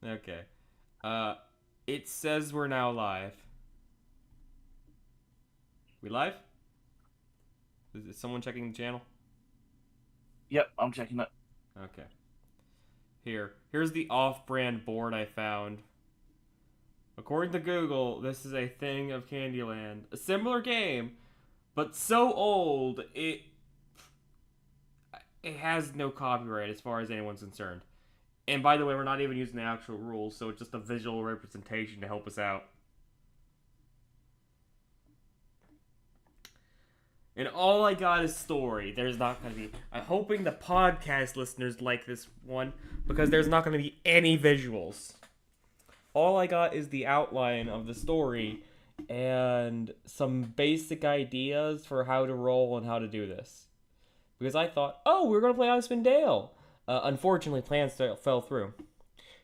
Okay. It says we're now live. We live? Is someone checking the channel? Yep, I'm checking it. Okay. Here's the off-brand board I found. According to Google, this is a thing of Candyland. A similar game, but so old it has no copyright as far as anyone's concerned. And by the way, we're not even using the actual rules, so it's just a visual representation to help us out. And all I got is story. There's not going to be. I'm hoping the podcast listeners like this one because there's not going to be any visuals. All I got is the outline of the story and some basic ideas for how to roll and how to do this. Because I thought, oh, we're going to play Icewind Dale. Unfortunately, plans fell through.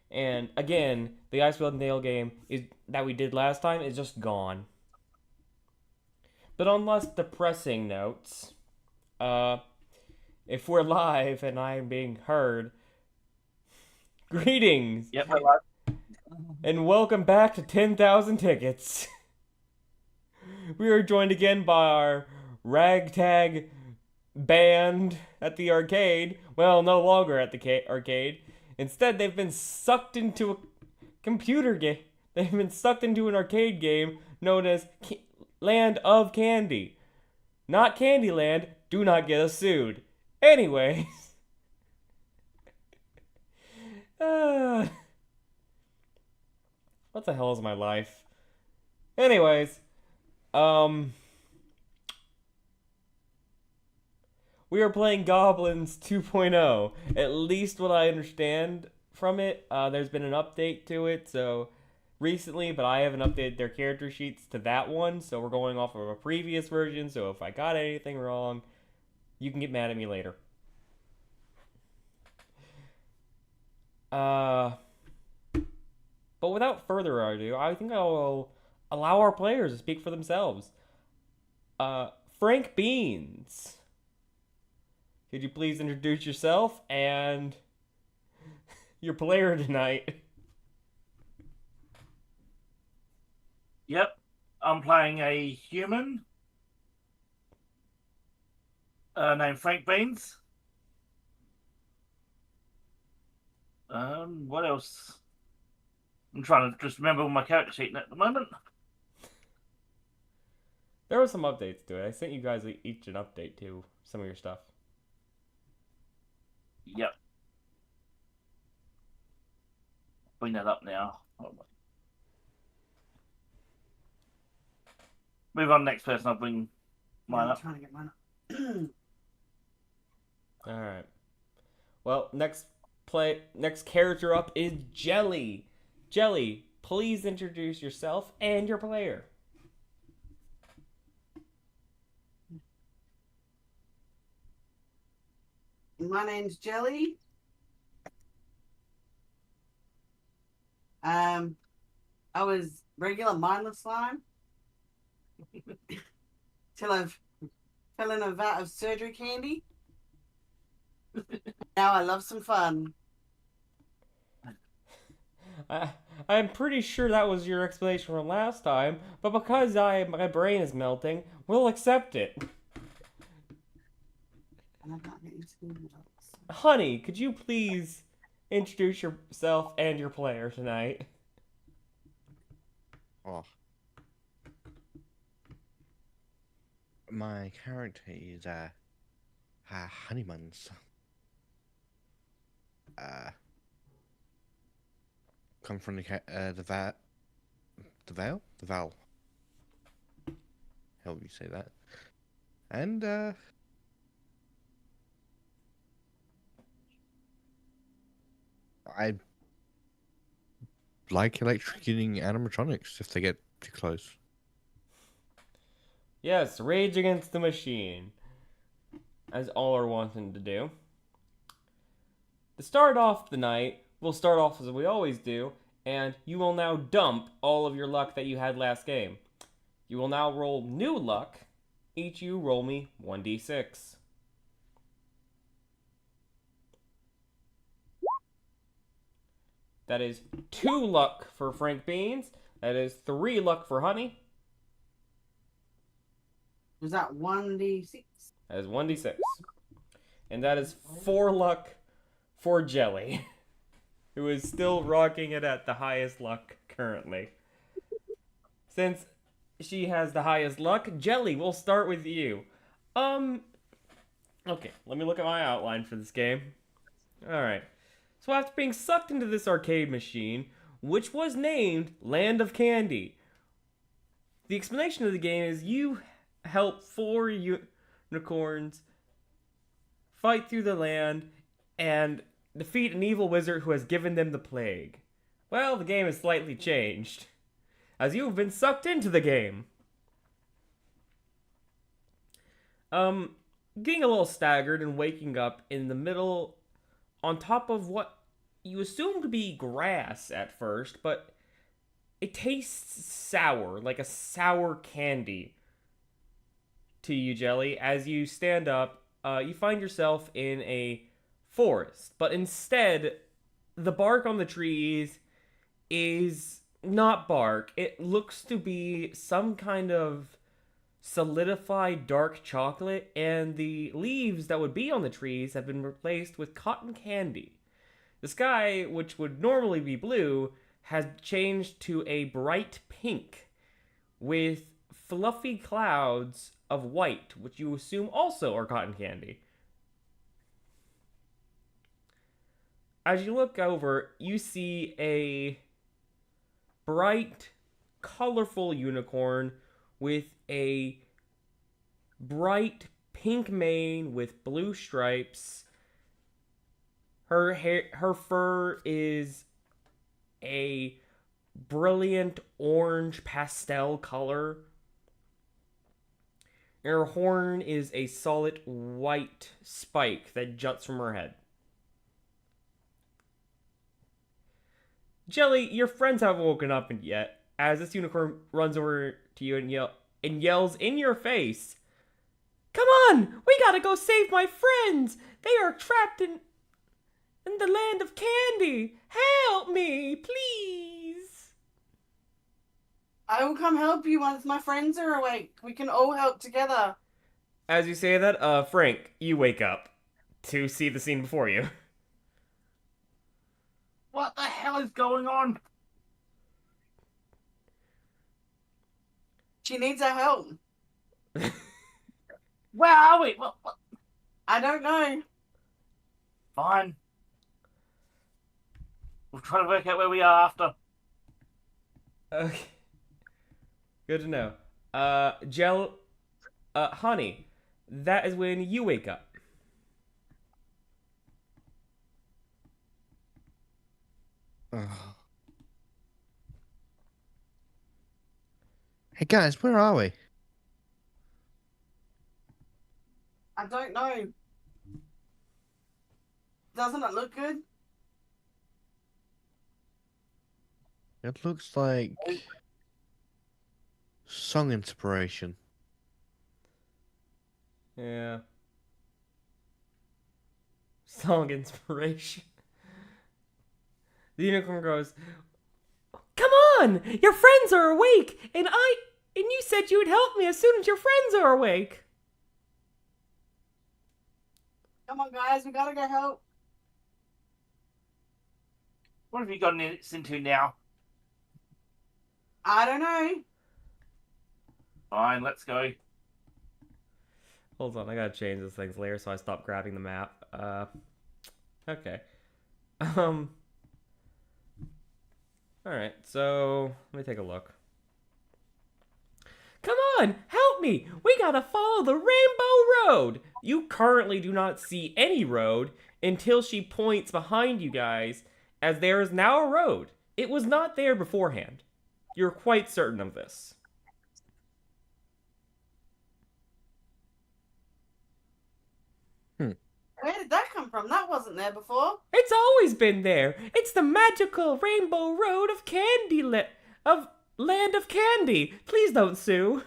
And again, the Icewind Dale game that we did last time is just gone. But on less depressing notes, if we're live and I'm being heard, greetings! Yep, we're live. And welcome back to 10,000 Tickets. We are joined again by our ragtag band at the arcade. Well, no longer at the arcade. Instead, they've been sucked into a computer game. They've been sucked into an arcade game known as Land of Candy. Not Candyland. Do not get us sued. Anyways. What the hell is my life? Anyways. We are playing Goblins 2.0. At least what I understand from it. There's been an update to it, so recently, but I haven't updated their character sheets to that one, so we're going off of a previous version, so if I got anything wrong, you can get mad at me later. But without further ado, I think I will allow our players to speak for themselves. Frank Beanz. Could you please introduce yourself and your player tonight? Yep, I'm playing a human named Frank Beanz. What else? I'm trying to just remember my character sheet at the moment. There were some updates to it. I sent you guys each an update to some of your stuff. Yep. Bring that up now. Move on, next person. I'll bring mine up. I'm trying to get mine up. Alright. Well, next character up is Jelly. Jelly, please introduce yourself and your player. My name's Jelly. I was regular mindless slime till I fell in a vat of surgery candy. Now I love some fun. I'm pretty sure that was your explanation from last time, but because my brain is melting, we'll accept it. And I'm not getting school notes. Honey, could you please introduce yourself and your player tonight? Oh. My character is Honeyman's. Come from the Vale? The Val. How would you say that? And I like electrocuting animatronics if they get too close. Yes, Rage Against the Machine. As all are wanting to do. To start off the night, we'll start off as we always do, and you will now dump all of your luck that you had last game. You will now roll new luck. Each you roll me 1d6. That is 2 luck for Frank Beanz. That is 3 luck for Honey. Was that 1d6? That is 1d6. And that is 4 luck for Jelly, who is still rocking it at the highest luck currently. Since she has the highest luck, Jelly, we'll start with you. Okay, let me look at my outline for this game. Alright. So after being sucked into this arcade machine, which was named Land of Candy, the explanation of the game is you help 4 unicorns fight through the land and defeat an evil wizard who has given them the plague. Well, the game has slightly changed, as you have been sucked into the game. Getting a little staggered and waking up in the middle on top of what you assume to be grass at first, but it tastes sour, like a sour candy to you, Jelly. As you stand up, you find yourself in a forest, but instead, the bark on the trees is not bark. It looks to be some kind of solidified dark chocolate, and the leaves that would be on the trees have been replaced with cotton candy. The sky, which would normally be blue, has changed to a bright pink with fluffy clouds of white, which you assume also are cotton candy. As you look over, you see a bright, colorful unicorn with a bright pink mane with blue stripes. Her fur is a brilliant orange pastel color. Her horn is a solid white spike that juts from her head. Jelly, your friends haven't woken up yet, as this unicorn runs over to you and yells in your face, "Come on! We gotta go save my friends! They are trapped in the land of candy! Help me, please!" I will come help you once my friends are awake. We can all help together. As you say that, Frank, you wake up to see the scene before you. What the hell is going on? She needs our help. Where are we? What? I don't know. Fine. We'll try to work out where we are after. Okay. Good to know. Honey, that is when you wake up. Oh. Hey guys, where are we? I don't know. Doesn't it look good? It looks like song inspiration. Yeah. Song inspiration. The unicorn goes, "Come on! Your friends are awake! And you said you would help me as soon as your friends are awake!" Come on, guys. We gotta go help. What have you gotten us into now? I don't know. Fine, let's go. Hold on, I gotta change this thing's layer so I stop grabbing the map. Okay. Alright, so let me take a look. Come on, help me! We gotta follow the rainbow road! You currently do not see any road until she points behind you guys, as there is now a road. It was not there beforehand. You're quite certain of this. Where did that come from? That wasn't there before. It's always been there. It's the magical rainbow road of of Land of Candy. Please don't sue.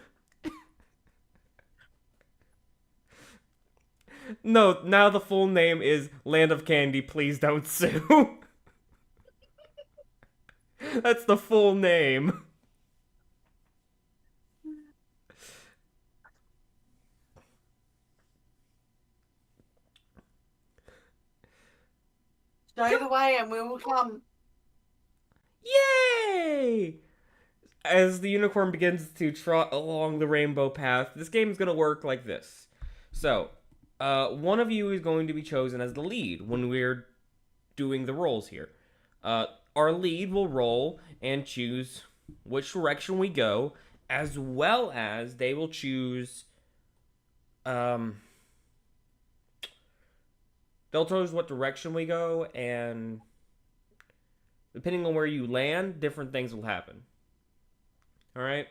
No, now the full name is Land of Candy. Please don't sue. That's the full name. Show the way and we will come. Yay! As the unicorn begins to trot along the rainbow path, this game is going to work like this. So, one of you is going to be chosen as the lead when we're doing the rolls here. Our lead will roll and choose which direction we go, as well as they will choose. They'll choose what direction we go, and depending on where you land, different things will happen. Alright?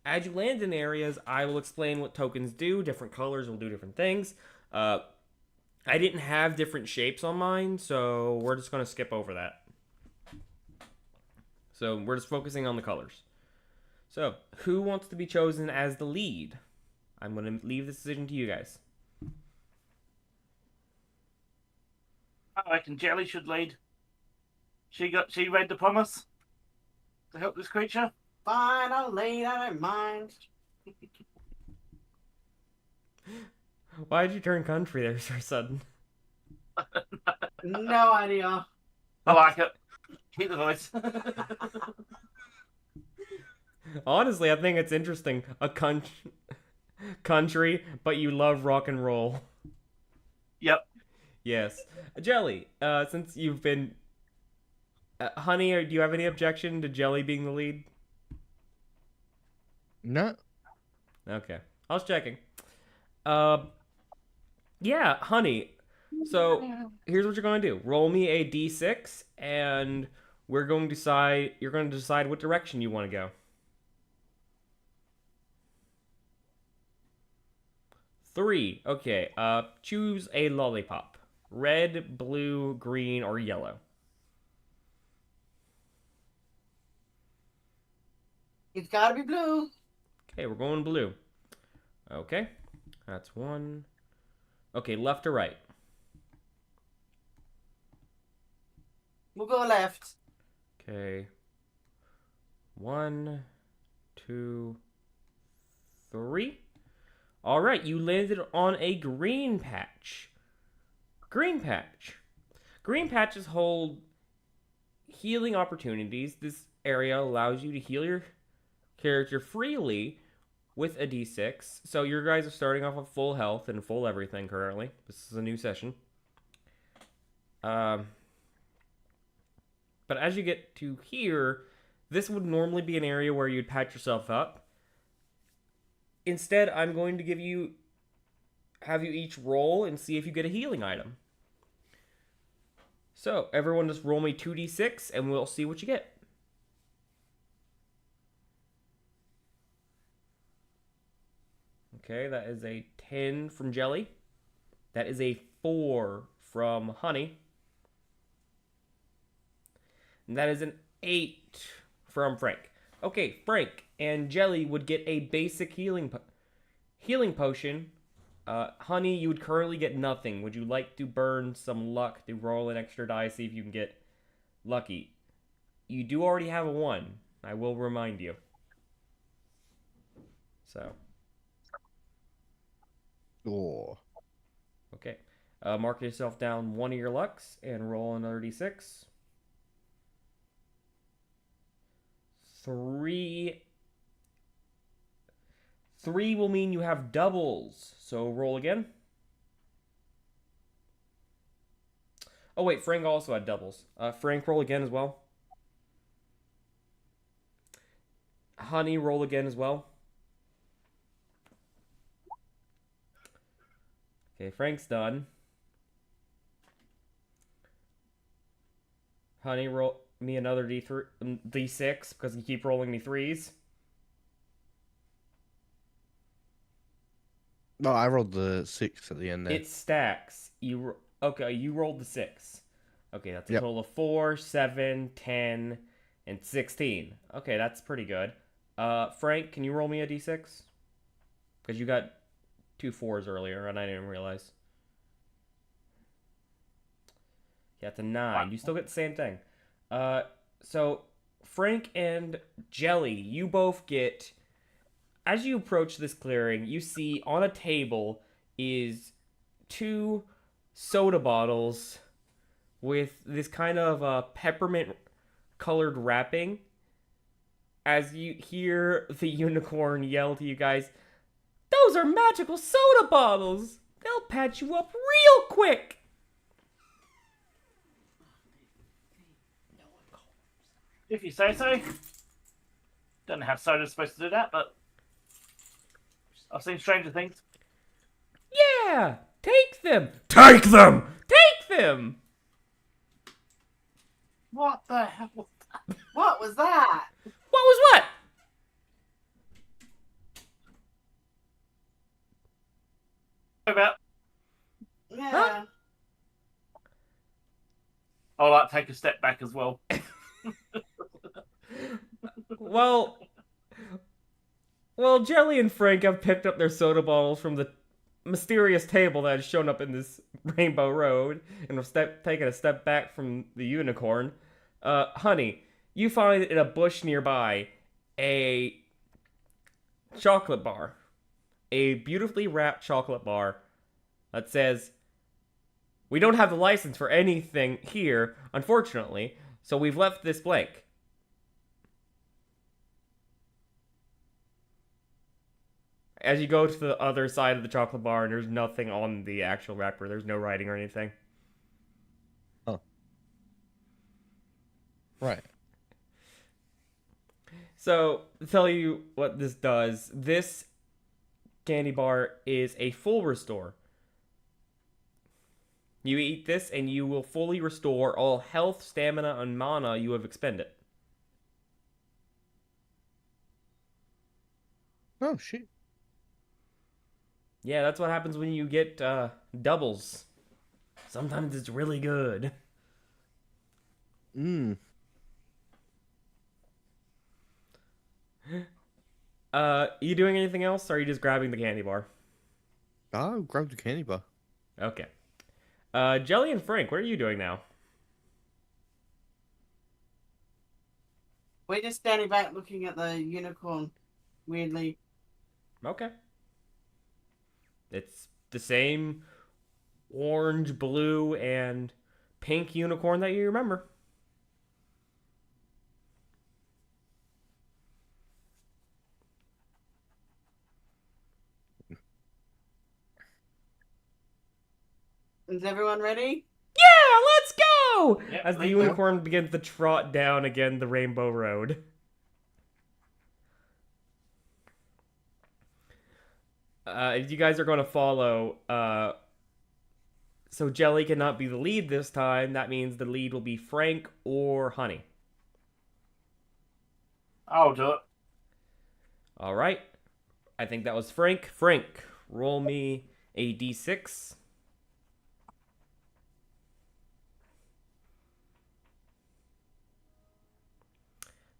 As you land in areas, I will explain what tokens do. Different colors will do different things. I didn't have different shapes on mine, so we're just going to skip over that. So we're just focusing on the colors. So, who wants to be chosen as the lead? I'm going to leave this decision to you guys. I reckon Jelly should lead. She read the promise to help this creature. Fine, I'll lead, I don't mind. Why did you turn country there so sudden? No idea. I like it. Keep the voice. Honestly, I think it's interesting. A country, but you love rock and roll. Yep. Yes. Jelly, since you've been... Honey, do you have any objection to Jelly being the lead? No. Okay. I was checking. Yeah, Honey. So, here's what you're going to do. Roll me a d6, and you're going to decide what direction you want to go. 3. Okay. Choose a lollipop. Red, blue, green, or yellow. It's gotta be blue. Okay, we're going blue. Okay. That's 1. Okay, left or right? We'll go left. Okay. 1, 2, 3. All right, you landed on a green patch. Green patch. Green patches hold healing opportunities. This area allows you to heal your character freely with a d6. So your guys are starting off with full health and full everything currently. This is a new session. But as you get to here, this would normally be an area where you'd patch yourself up. Instead, I'm going to have you each roll and see if you get a healing item. So, everyone just roll me 2d6 and we'll see what you get. Okay, that is a 10 from Jelly. That is a 4 from Honey. And that is an 8 from Frank. Okay, Frank and Jelly would get a basic healing potion. Honey, you would currently get nothing. Would you like to burn some luck to roll an extra die, see if you can get lucky? You do already have a 1. I will remind you. So. Oh. Okay. Mark yourself down 1 of your lucks and roll another d6. 3 will mean you have doubles. So roll again. Oh wait, Frank also had doubles. Frank, roll again as well. Honey, roll again as well. Okay, Frank's done. Honey, roll me another d6 because you keep rolling me 3s. No, I rolled the 6 at the end there. It stacks. Okay, you rolled the 6. Okay, that's a total of 4, 7, 10, and 16. Okay, that's pretty good. Frank, can you roll me a d6? Because you got 2 4s earlier, and I didn't realize. Yeah, it's a 9. You still get the same thing. So, Frank and Jelly, you both get. As you approach this clearing, you see on a table is 2 soda bottles with this kind of peppermint colored wrapping. As you hear the unicorn yell to you guys, "Those are magical soda bottles! They'll patch you up real quick!" If you say so. Don't know how soda's supposed to do that, but I've seen stranger things. Yeah! Take them! Take them! Take them! What the hell was that? What was that? What was what? About Yeah. Huh? I'll like take a step back as well. Well, Jelly and Frank have picked up their soda bottles from the mysterious table that has shown up in this Rainbow Road and have taken a step back from the unicorn. Honey, you find in a bush nearby a chocolate bar. A beautifully wrapped chocolate bar that says, "We don't have the license for anything here, unfortunately, so we've left this blank." As you go to the other side of the chocolate bar, and there's nothing on the actual wrapper. There's no writing or anything. Oh. Right. So, to tell you what this does, this candy bar is a full restore. You eat this, and you will fully restore all health, stamina, and mana you have expended. Oh, shit. Yeah, that's what happens when you get doubles. Sometimes it's really good. Mmm. You doing anything else, or are you just grabbing the candy bar? I'll grab the candy bar. Okay. Jelly and Frank, what are you doing now? We're just standing back looking at the unicorn weirdly. Okay. It's the same orange, blue, and pink unicorn that you remember. Is everyone ready? Yeah, let's go! Yep, As the let's go. unicorn begins to trot down again the Rainbow Road. If you guys are going to follow, so Jelly cannot be the lead this time. That means the lead will be Frank or Honey. I'll do it. All right. I think that was Frank. Frank, roll me a d6.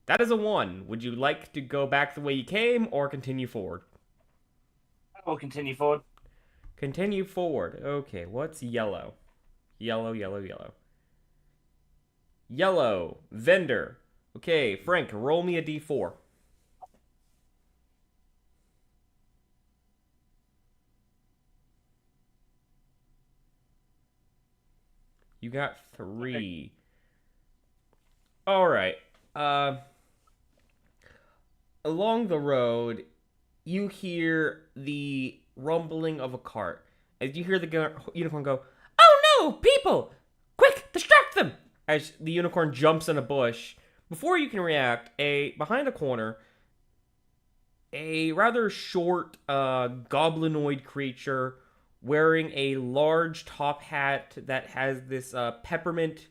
That is a 1. Would you like to go back the way you came or continue forward? I'll continue forward. Continue forward. Okay, what's yellow? Yellow, yellow, yellow. Yellow. Vendor. Okay, Frank, roll me a d4. You got 3. Alright. Along the road, you hear the rumbling of a cart. As you hear the unicorn go, "Oh no, people! Quick, distract them!" As the unicorn jumps in a bush. Before you can react, behind a corner, a rather short goblinoid creature wearing a large top hat that has this peppermint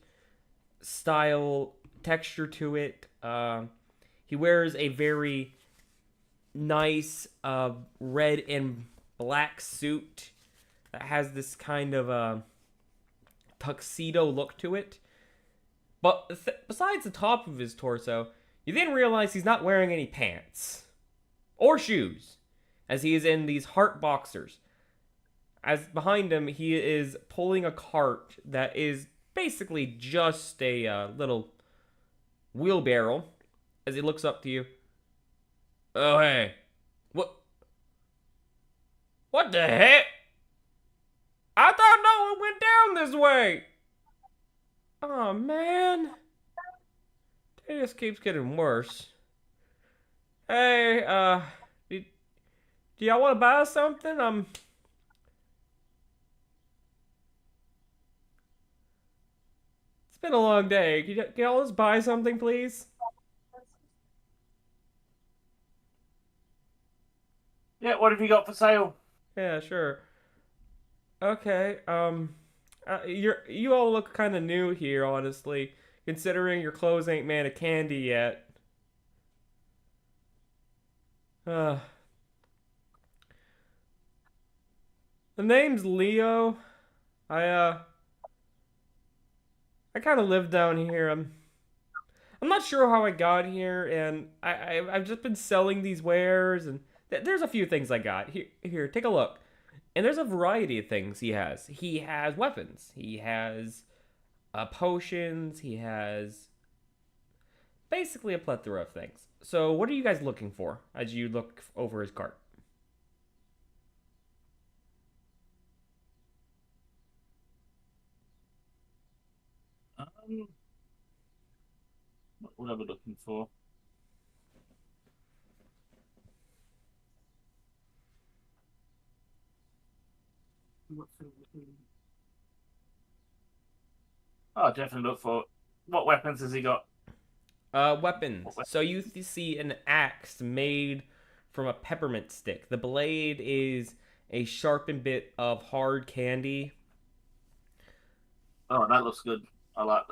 style texture to it. He wears a very nice red and black suit that has this kind of tuxedo look to it. But besides the top of his torso, you then realize he's not wearing any pants or shoes, as he is in these heart boxers. As behind him, he is pulling a cart that is basically just a little wheelbarrow as he looks up to you. Oh, hey. What the heck? I thought no one went down this way. Oh, man. It just keeps getting worse. Hey, do y'all want to buy something? It's been a long day. Can y'all just buy something, please? Yeah, what have you got for sale? Yeah, sure. Okay, you all look kind of new here, honestly, considering your clothes ain't made of candy yet. Uh, the name's Leo. I, I kind of live down here. I'm not sure how I got here, and I've just been selling these wares, and there's a few things I got. Here, take a look. And there's a variety of things he has. He has weapons. He has potions. He has basically a plethora of things. So what are you guys looking for as you look over his cart? What am I looking for? Oh, definitely look for. What weapons has he got? Weapons. So you see an axe made from a peppermint stick. The blade is a sharpened bit of hard candy. Oh, that looks good. I like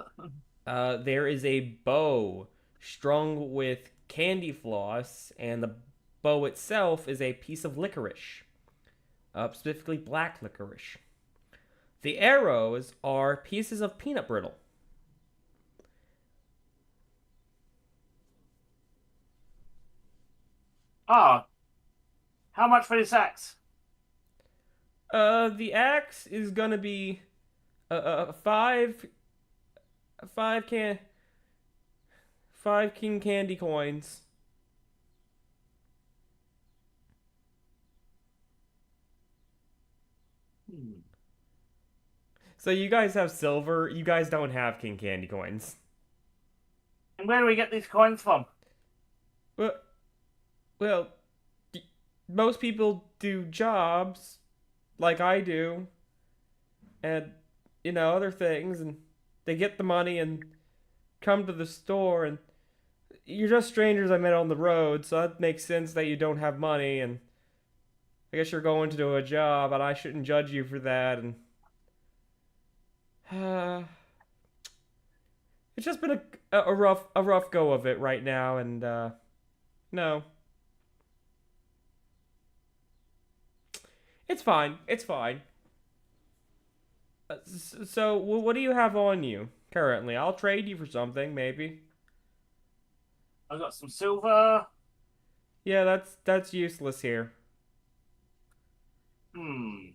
that. There is a bow strung with candy floss, and the bow itself is a piece of licorice, specifically black licorice. The arrows are pieces of peanut brittle. Ah, how much for this axe? The axe is gonna be five five can five king candy coins. So you guys have silver. You guys don't have king candy coins. And where do we get these coins from? Well, well, most people do jobs like I do, and other things, and they get the money and come to the store, and you're just strangers I met on the road, so that makes sense that you don't have money, and I guess you're going to do a job, and I shouldn't judge you for that, and it's just been a rough go of it right now, and no, it's fine, it's fine. So what do you have on you currently? I'll trade you for something, maybe. I got some silver. Yeah, that's useless here. Hmm.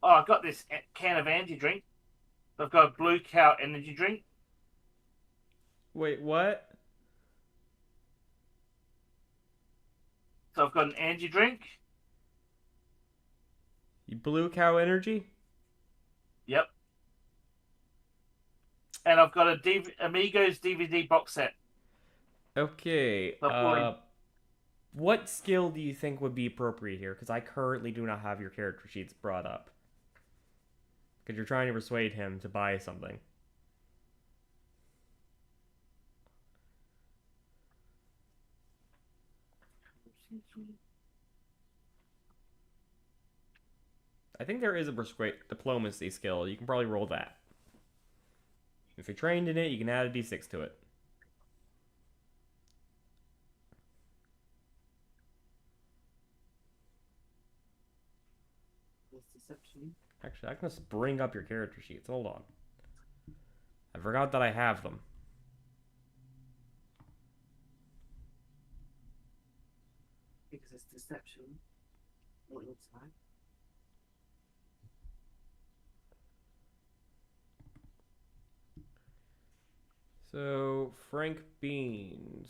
Oh, I got this can of energy drink. I've got a Blue Cow energy drink. Wait, what? So I've got an energy drink. You Blue Cow Energy? Yep. And I've got a Amigos DVD box set. Okay. Lovely. What skill do you think would be appropriate here? Because I currently do not have your character sheets brought up. Because you're trying to persuade him to buy something. I think there is a diplomacy skill. You can probably roll that. If you're trained in it, you can add a d6 to it. Deception. Actually, I can just bring up your character sheets. Hold on. I forgot that I have them. Because it's deception. What looks like. So, Frank Beanz.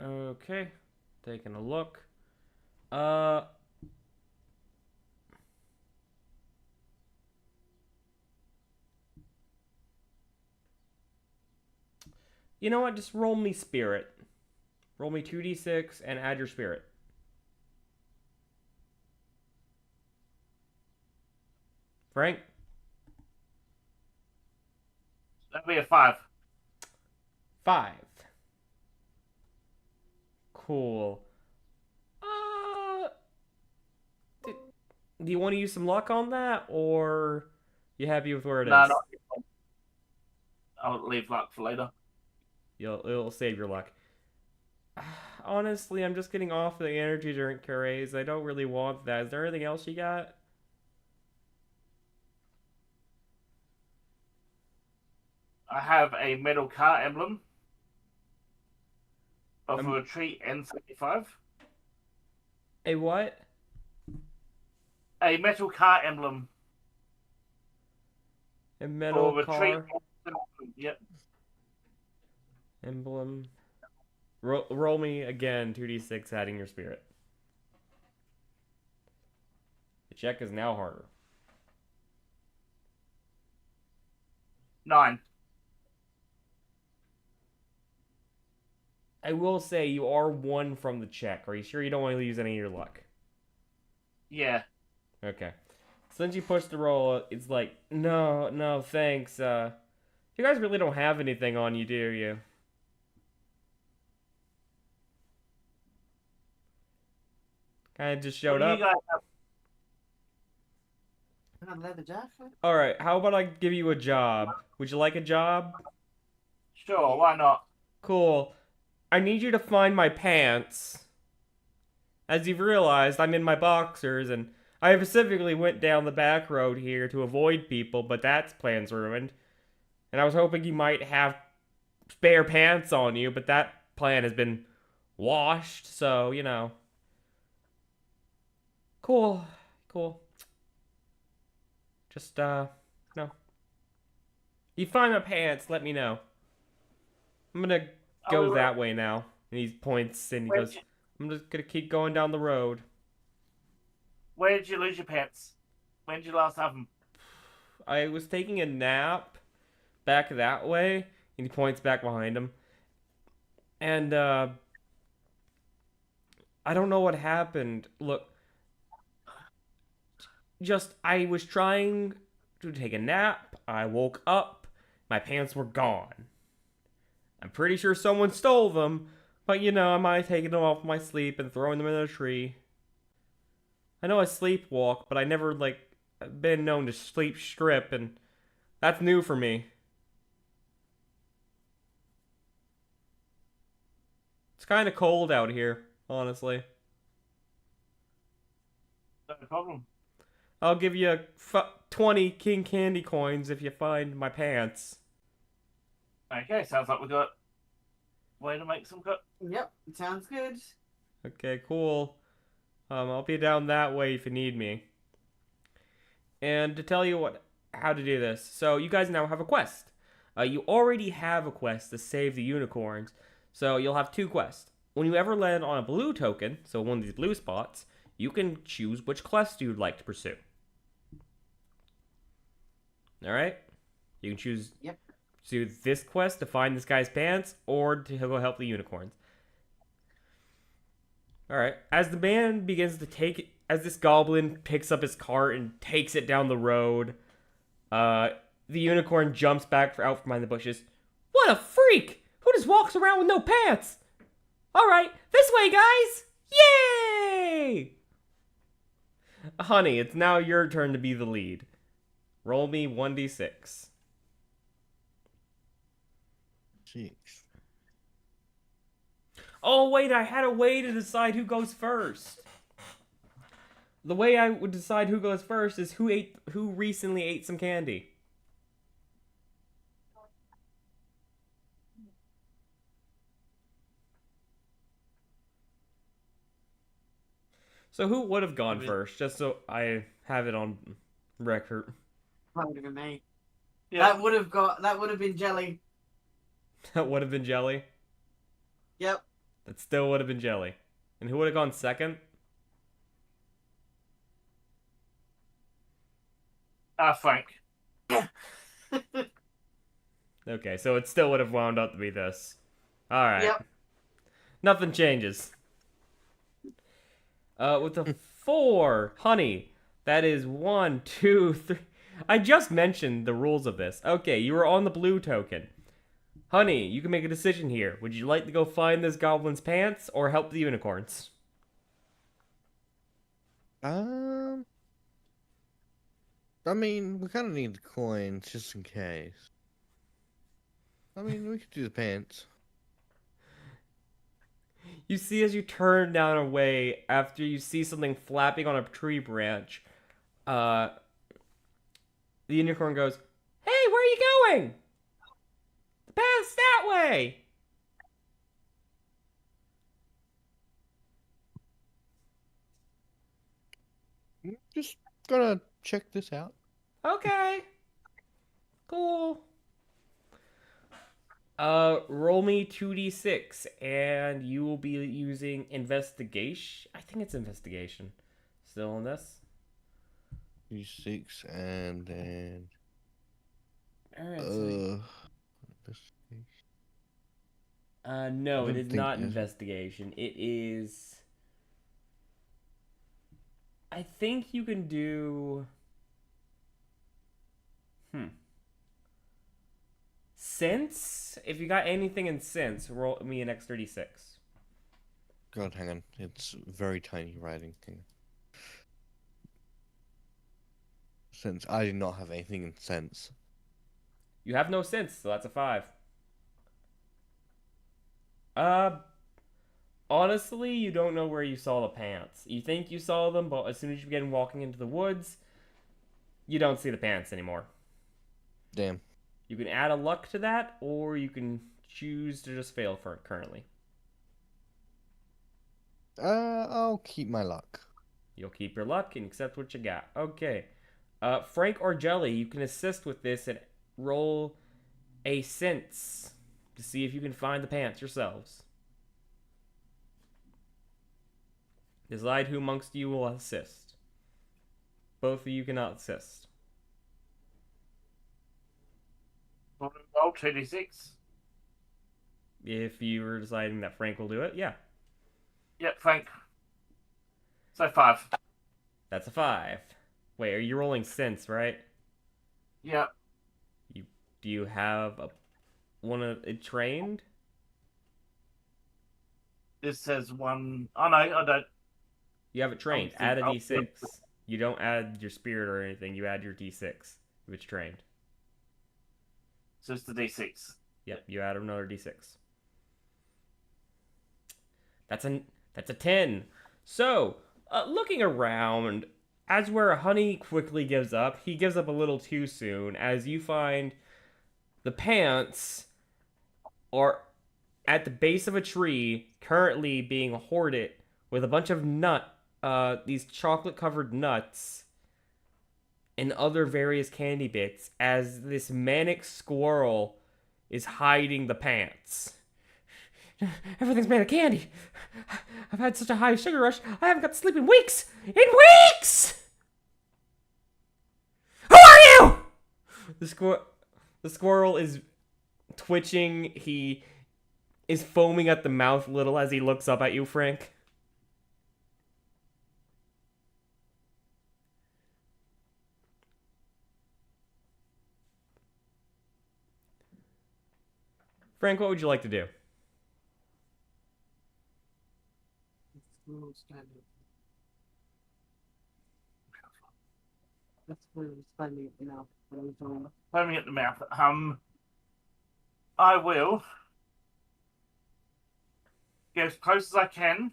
Okay. Taking a look. You know what? Just roll me spirit. Roll me 2d6 and add your spirit. Frank? That'd be a 5. 5. Cool. Uh, do you want to use some luck on that, or you happy with where it No, is? not. I'll leave luck for later. It'll save your luck. Honestly, I'm just getting off the energy drink craze. I don't really want that. Is there anything else you got? I have a metal car emblem of a retreat N75. A what? A metal car emblem A metal for retreat. car Yep. emblem. Roll me again 2d6 adding your spirit. The check is now harder. 9. I will say you are 1 from the check. Are you sure you don't want to use any of your luck? Yeah. Okay. Since you pushed the roll, it's like, no, thanks. You guys really don't have anything on you, do you? Kind of just showed Well, up. you guys have... And a leather jacket. Alright, how about I give you a job? Would you like a job? Sure, why not? Cool. I need you to find my pants. As you've realized, I'm in my boxers, and I specifically went down the back road here to avoid people, but that plan's ruined. And I was hoping you might have spare pants on you, but that plan has been washed, so, you know. Cool. Just, no. You find my pants, let me know. I'm gonna go that way now. And he points and he goes, I'm just gonna keep going down the road. Where did you lose your pants? When did you last have them? I was taking a nap back that way, and he points back behind him. And, I don't know what happened. Look, I was trying to take a nap. I woke up. My pants were gone. I'm pretty sure someone stole them, but you know, I might have taken them off my sleep and thrown them in a tree. I know I sleepwalk, but I never, been known to sleep strip, and that's new for me. It's kind of cold out here, honestly. No problem. I'll give you 20 king candy coins if you find my pants. Okay, sounds like we got a way to make some cut. Yep, sounds good. Okay, cool. I'll be down that way if you need me. And to tell you how to do this, so you guys now have a quest. You already have a quest to save the unicorns, so you'll have 2 quests. When you ever land on a blue token, so one of these blue spots, you can choose which quest you'd like to pursue. Alright? You can choose to this quest to find this guy's pants, or to go help the unicorns. Alright, as the man begins to as this goblin picks up his cart and takes it down the road, the unicorn jumps back out from behind the bushes. What a freak! Who just walks around with no pants? Alright, this way, guys! Yay! Honey, it's now your turn to be the lead. Roll me 1d6. 6. Oh, wait, I had a way to decide who goes first. The way I would decide who goes first is who recently ate some candy. So who would have gone first, just so I have it on record? Probably been me. Yeah. That would have been jelly. That would have been Jelly. Yep. That still would have been Jelly. And who would have gone second? Frank. Okay, so it still would have wound up to be this. Alright. Yep. Nothing changes. With the 4, honey, that is 1, 2, 3. I just mentioned the rules of this. Okay, you are on the blue token. Honey, you can make a decision here. Would you like to go find this goblin's pants or help the unicorns? I mean, we kind of need the coins just in case. I mean, we could do the pants. You see as you turn down a way after you see something flapping on a tree branch, the unicorn goes, "Hey, where are you going? The path's that way." Just gonna check this out. Okay. Cool. Roll me 2d6, and you will be using investigation. I think it's investigation. Still on this? D6 and then Alright, no, I it don't is think not it is. investigation. It is... I think you can do... Sense? If you got anything in sense, roll me an extra d6. God, hang on. It's very tiny writing. Hang on. Since I do not have anything in sense. You have no sense, so that's a 5. Honestly, you don't know where you saw the pants. You think you saw them, but as soon as you begin walking into the woods, you don't see the pants anymore. Damn. You can add a luck to that, or you can choose to just fail for it currently. I'll keep my luck. You'll keep your luck and accept what you got. Okay. Frank or Jelly, you can assist with this and roll a sense to see if you can find the pants yourselves. Decide who amongst you will assist. Both of you cannot assist. Roll 2d6. If you were deciding that Frank will do it, yeah. Yep, Frank. So 5. That's a 5. Wait, are you rolling sense, right? Yep. Do you have one of it trained? This says 1. Oh, no, I don't. You have it trained. Oh, Add a oh, d6. You don't add your spirit or anything. You add your d6 if it's trained. So it's the d6. Yep, you add another d6. That's a 10. So, looking around, as where Honey quickly gives up, he gives up a little too soon, as you find the pants are at the base of a tree, currently being hoarded with a bunch of these chocolate-covered nuts and other various candy bits, as this manic squirrel is hiding the pants. Everything's made of candy. I've had such a high sugar rush, I haven't got to sleep in weeks! In weeks! Who are you? The squirrel is twitching. He is foaming at the mouth a little as he looks up at you, Frank. Frank, what would you like to do? That's where it's funny enough. Foaming at the mouth. I will get as close as I can,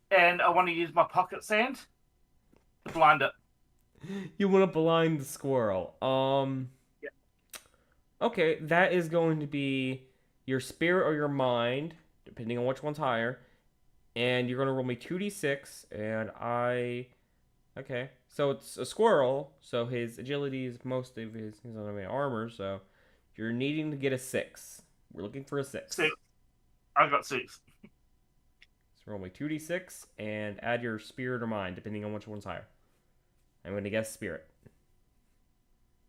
and I want to use my pocket sand to blind it. You want to blind the squirrel. Yeah. Okay, that is going to be your spirit or your mind, depending on which one's higher. And you're going to roll me 2d6, and okay. So it's a squirrel, so his agility is most of his armor, so you're needing to get a 6. We're looking for a 6. 6. I got 6. So roll me 2d6 and add your spirit or mind, depending on which one's higher. I'm going to guess spirit.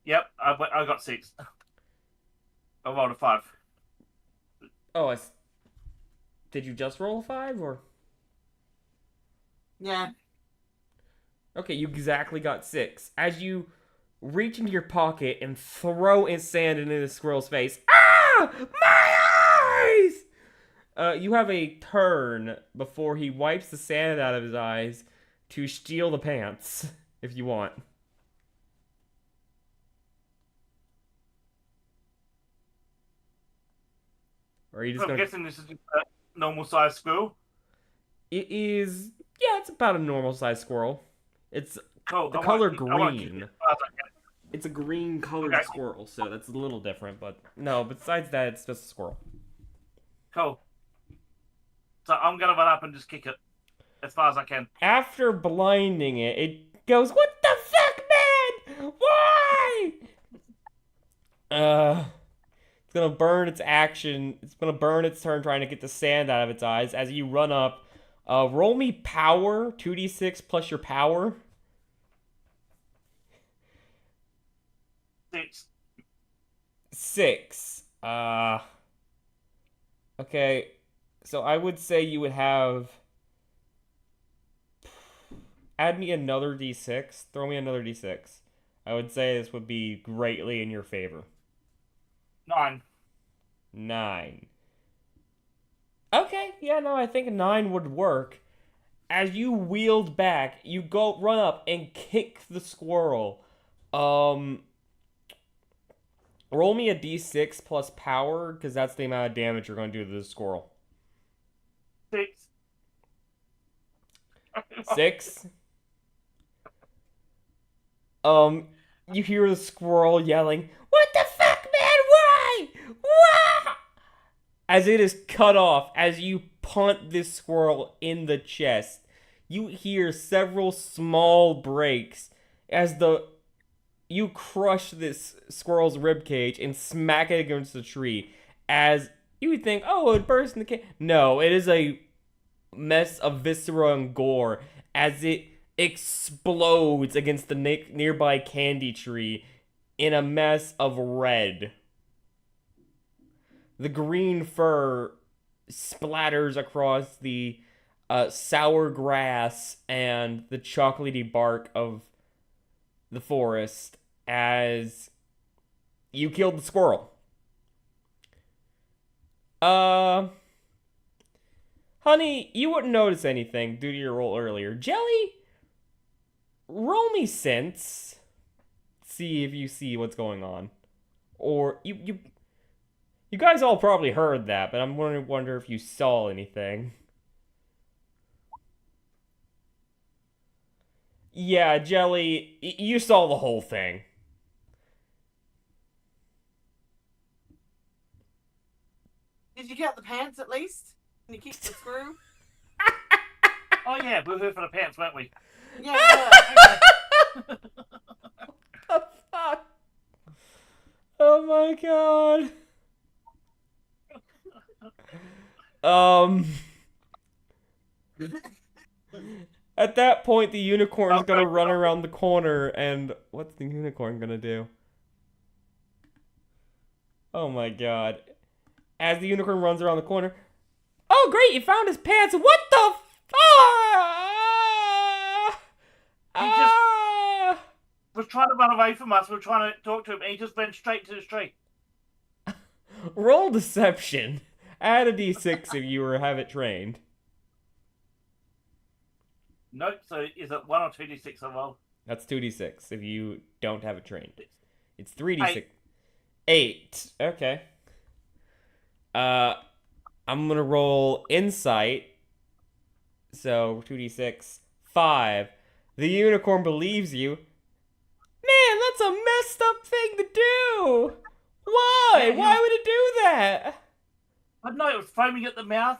Yep, I got 6. I rolled a 5. Oh, did you just roll a 5, or? Yeah. Okay, you exactly got 6. As you reach into your pocket and throw in sand into the squirrel's face. Ah! My eyes! You have a turn before he wipes the sand out of his eyes to steal the pants, if you want. Or are you just I'm gonna... guessing this is just a normal size squirrel. It is... Yeah, it's about a normal-sized squirrel. It's Cool. the I color want to keep it green. as far as I can. It's a green colored Okay. squirrel, so that's a little different, but no, besides that, it's just a squirrel. Cool. So I'm gonna run up and just kick it as far as I can. After blinding it, it goes, "What the fuck, man? Why?" It's gonna burn its action. It's gonna burn its turn trying to get the sand out of its eyes. As you run up, roll me power, 2d6 plus your power. 6. 6. Okay. So I would say you would have... Add me another d6. Throw me another d6. I would say this would be greatly in your favor. 9. 9. Okay, yeah, no, I think a 9 would work. As you wheeled back, you run up and kick the squirrel. Roll me a d6 plus power, because that's the amount of damage you're going to do to the squirrel. 6. 6. You hear the squirrel yelling, "What the fuck, man? Why? Why?" As it is cut off, as you punt this squirrel in the chest, you hear several small breaks as you crush this squirrel's ribcage and smack it against the tree. As you would think, oh, it would burst in the cage. No, it is a mess of viscera and gore as it explodes against the nearby candy tree in a mess of red. The green fur splatters across the sour grass and the chocolatey bark of the forest as you killed the squirrel. Honey, you wouldn't notice anything due to your roll earlier. Jelly, roll me sense. See if you see what's going on. Or you guys all probably heard that, but I'm wonder if you saw anything. Yeah, Jelly, you saw the whole thing. Did you get the pants at least? Can you keep the screw? Oh yeah, we were here for the pants, weren't we? Yeah, yeah. The fuck? Oh my god. At that point, the unicorn's gonna run around the corner, and what's the unicorn gonna do? Oh my god. As the unicorn runs around the corner, oh great, you found his pants! What the He just was trying to run away from us. We were trying to talk to him, and he just went straight to the tree. Roll deception. Add a d6 if you have it trained. Nope. So is it 1 or 2d6 I roll? That's 2d6 if you don't have it trained. It's 3d6. 8. Okay. I'm gonna roll insight. So 2d6. 5. The unicorn believes you. Man, that's a messed up thing to do. Why? Yeah. Why would it do that? I don't know. It was foaming at the mouth.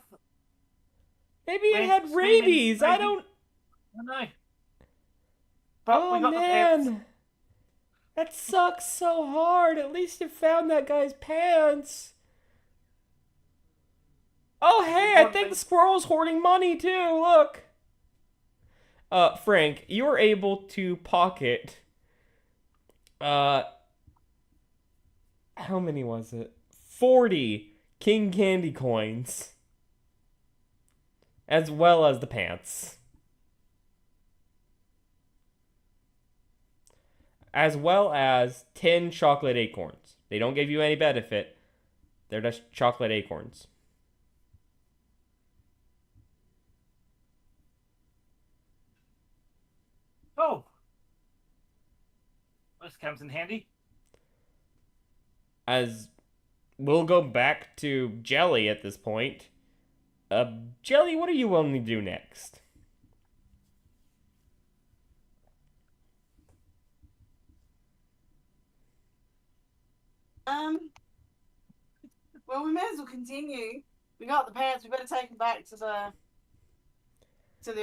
Maybe it Red had screaming, rabies. I maybe. don't. I don't know. But Oh we got the pants. man, that sucks so hard. At least you found that guy's pants. Oh hey, I think the squirrel's hoarding money too. Look. Frank, you were able to pocket. How many was it? 40 King Candy coins, as well as the pants. As well as 10 chocolate acorns. They don't give you any benefit. They're just chocolate acorns. Oh. This comes in handy. As we'll go back to Jelly at this point. Jelly, what are you willing to do next? Well, we may as well continue. We got the pants. We better take them back to the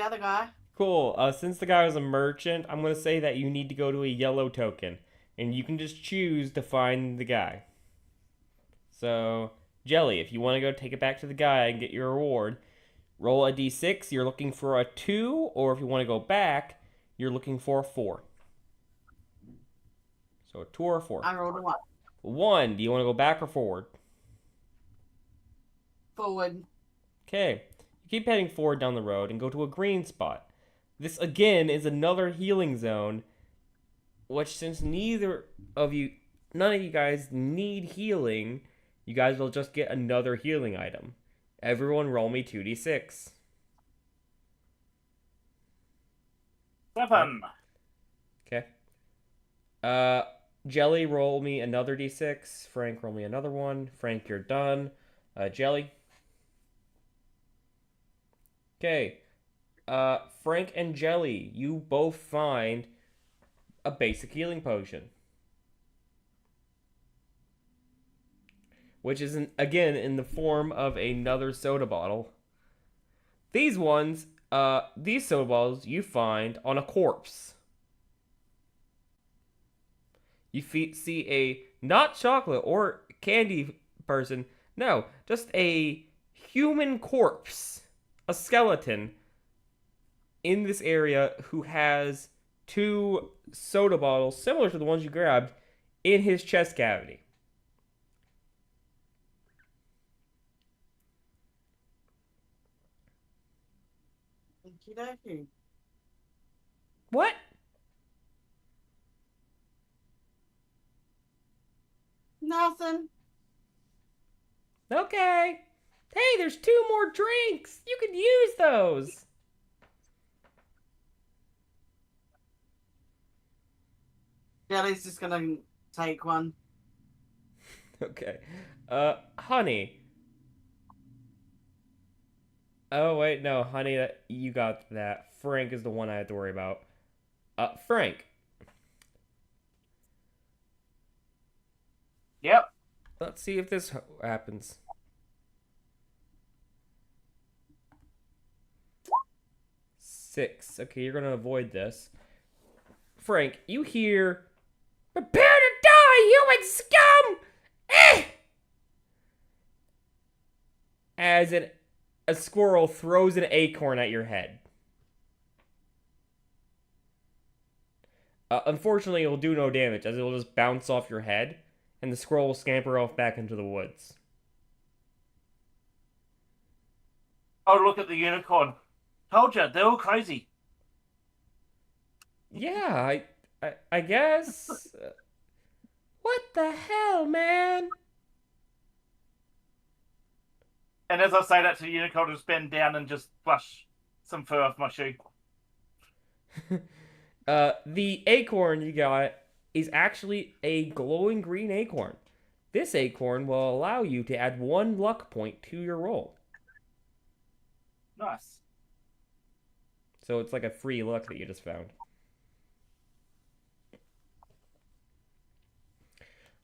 other guy. Cool. Since the guy was a merchant, I'm going to say that you need to go to a yellow token. And you can just choose to find the guy. So, Jelly, if you want to go take it back to the guy and get your reward, roll a d6. You're looking for a 2. Or if you want to go back, you're looking for a 4. So, a 2 or a 4. I rolled a 1. 1. Do you want to go back or forward? Forward. Okay. You keep heading forward down the road and go to a green spot. This, again, is another healing zone, which since none of you guys need healing, you guys will just get another healing item. Everyone roll me 2d6. 7. Okay. Jelly, roll me another d6. Frank, roll me another one. Frank, you're done. Jelly. Okay. Frank and Jelly, you both find a basic healing potion. Which is, again, in the form of another soda bottle. These soda bottles you find on a corpse. You see a, not chocolate or candy person, no, just a human corpse, a skeleton, in this area who has 2 soda bottles, similar to the ones you grabbed, in his chest cavity. Okey-dokey. What? Nothing. Okay. Hey, there's 2 more drinks. You could use those. Jelly's just gonna take one. Okay. Honey. Oh, wait, no, honey, you got that. Frank is the one I have to worry about. Frank. Yep. Let's see if this happens. 6. Okay, you're gonna avoid this. Frank, you hear, "Prepare to die, human scum!" Eh! As a squirrel throws an acorn at your head. Unfortunately, it'll do no damage, as it'll just bounce off your head, and the squirrel will scamper off back into the woods. Oh, look at the unicorn. Told you, they're all crazy. Yeah, I guess. What the hell, man? And as I say that to the unicorn, just bend down and just brush some fur off my shoe. The acorn you got is actually a glowing green acorn. This acorn will allow you to add 1 luck point to your roll. Nice. So it's like a free luck that you just found.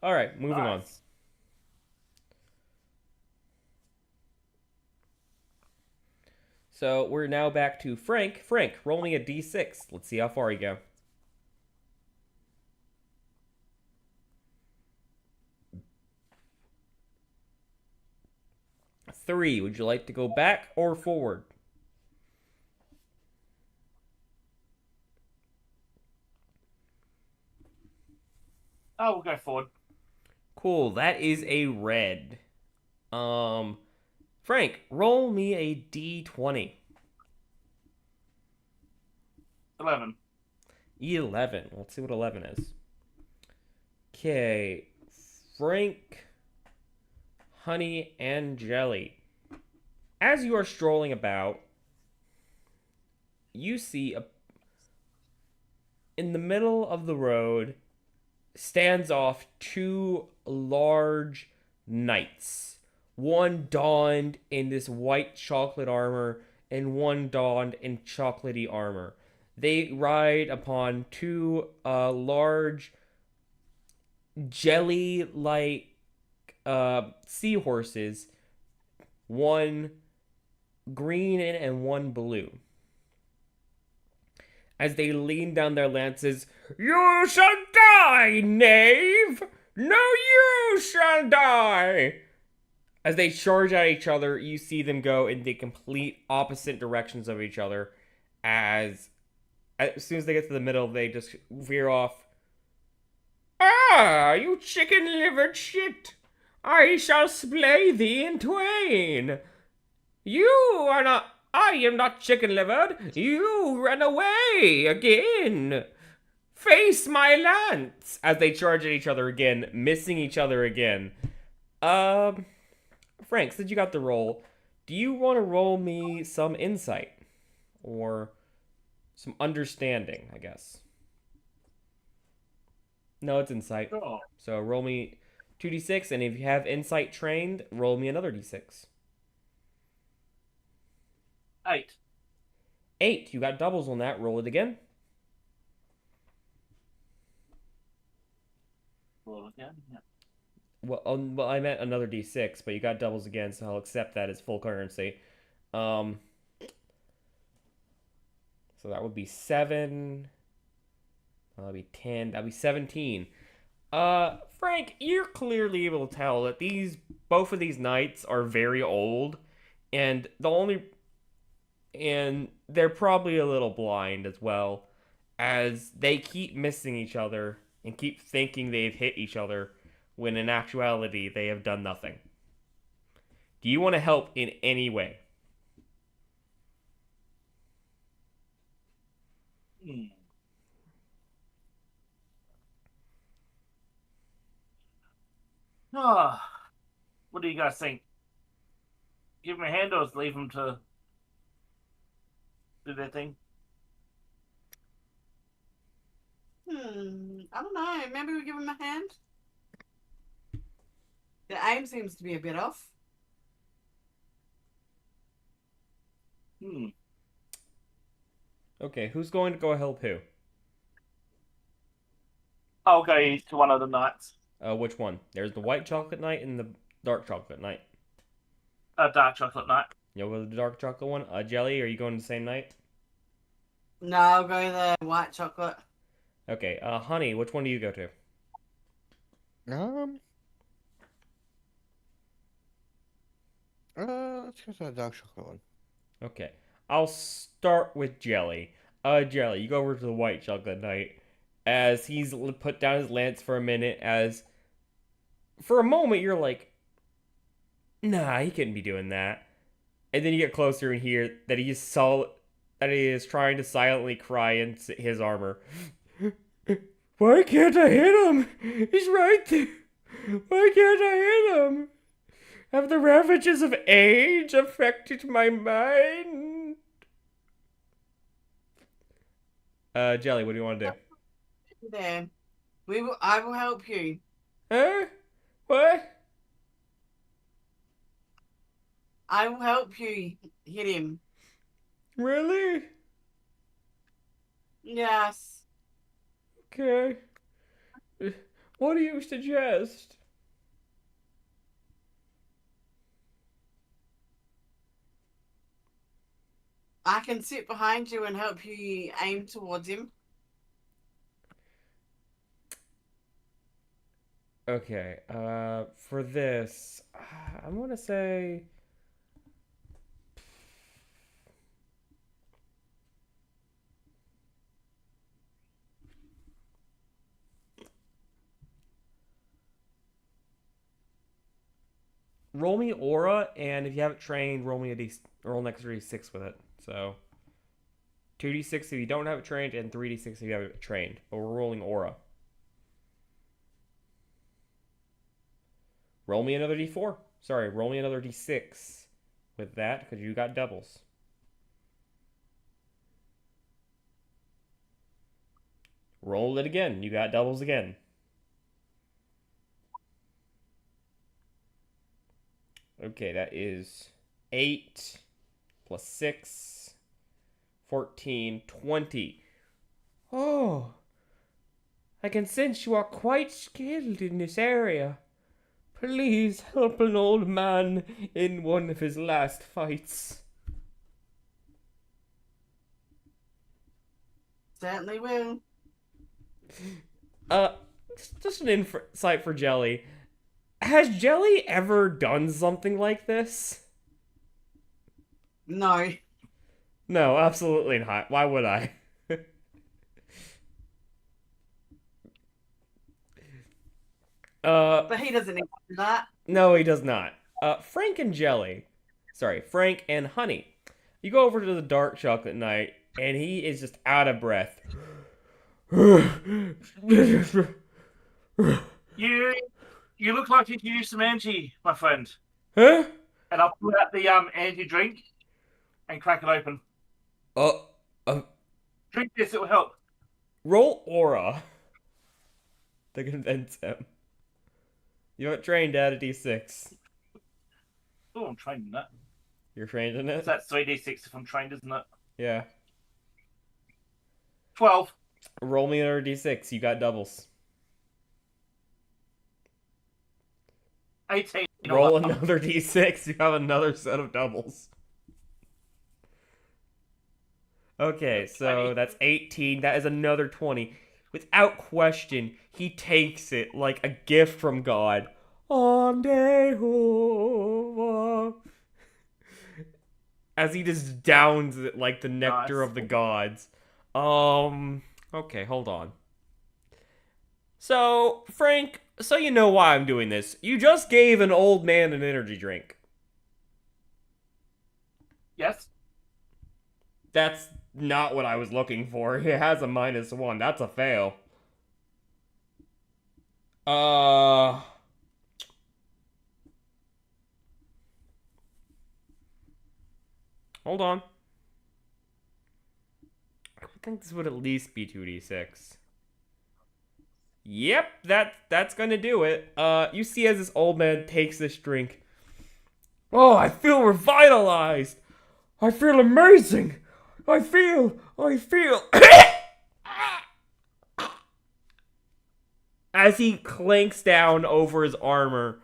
Alright, moving on. Nice. So we're now back to Frank. Frank, roll me a d6. Let's see how far you go. 3. Would you like to go back or forward? Oh, we'll go forward. Cool. That is a red. Frank, roll me a d20. 11. 11. Let's see what 11 is. Okay. Frank, Honey, and Jelly. As you are strolling about, you see in the middle of the road stands off 2 large knights. One donned in this white chocolate armor and one donned in chocolatey armor. They ride upon 2 large jelly-like seahorses, one green and one blue. As they lean down their lances, "You shall die, knave! No, you shall die!" As they charge at each other, you see them go in the complete opposite directions of each other. As soon as they get to the middle, they just veer off. "Ah, you chicken-livered shit! I shall splay thee in twain! I am not chicken-livered! You ran away again! Face my lance!" As they charge at each other again, missing each other again. Frank, since you got the roll, do you want to roll me some insight? Or some understanding, I guess. No, it's insight. Sure. So roll me 2d6, and if you have insight trained, roll me another d6. 8. 8. You got doubles on that. Roll it again. Roll again. Yeah. Well, I meant another d6, but you got doubles again, so I'll accept that as full currency. So that would be 7. That'll be 10. That'll be 17. Frank, you're clearly able to tell that both of these knights are very old, and they're probably a little blind as well, as they keep missing each other and keep thinking they've hit each other, when in actuality they have done nothing. Do you want to help in any way? Oh, what do you guys think? Give them a hand or leave them to do their thing? I don't know. Maybe we give him a hand. The aim seems to be a bit off. Okay, who's going to go help who? I'll go to one of the knights. Which one? There's the white chocolate knight and the dark chocolate knight. A dark chocolate knight. You'll go to the dark chocolate one? Jelly, are you going to the same night? No, I'll go the white chocolate. Okay, Honey, which one do you go to? Let's go to the dark chocolate one. Okay, I'll start with Jelly. Jelly, you go over to the white chocolate knight, as he's put down his lance for a minute, as for a moment you're like, nah, he couldn't be doing that. And then you get closer and hear that he is trying to silently cry in his armor. "Why can't I hit him? He's right there. Why can't I hit him? Have the ravages of age affected my mind?" Jelly, what do you want to do? There. I will help you. Huh? What? I will help you hit him. Really? Yes. Okay. What do you suggest? I can sit behind you and help you aim towards him. Okay, for this, I'm gonna say roll me aura, and if you have it trained, roll an extra d6 with it. So 2d6 if you don't have it trained, and 3d6 if you have it trained. But we're rolling aura. Roll me another d4. Sorry, roll me another d6 with that, because you got doubles. Roll it again. You got doubles again. Okay, that is 8 plus 6, 14, 20. Oh, I can sense you are quite skilled in this area. Please help an old man in one of his last fights. Certainly will. Just an insight for Jelly. Has Jelly ever done something like this? No. No, absolutely not. Why would I? But he doesn't need to do that. No, he does not. Frank and Honey. You go over to the dark chocolate night, and he is just out of breath. You look like you could use some anti, my friend. Huh? And I'll pull out the anti drink and crack it open. Drink this, it will help. Roll aura to convince him. You haven't trained at a d6. Oh, I'm trained in that. You're trained in it? So that's 3d6 if I'm trained, isn't it? Yeah. 12. Roll me another d6. You got doubles. 18. Roll another d6. You have another set of doubles. Okay, so that's 18. That is another 20. Without question, he takes it like a gift from God. As he just downs it like the nectar of the gods. Okay, hold on. So, Frank, so you know why I'm doing this. You just gave an old man an energy drink. Yes? That's not what I was looking for. It has a -1. That's a fail. Hold on. I think this would at least be 2d6. Yep, that's gonna do it. You see as this old man takes this drink. Oh, I feel revitalized. I feel amazing. I feel. As he clanks down over his armor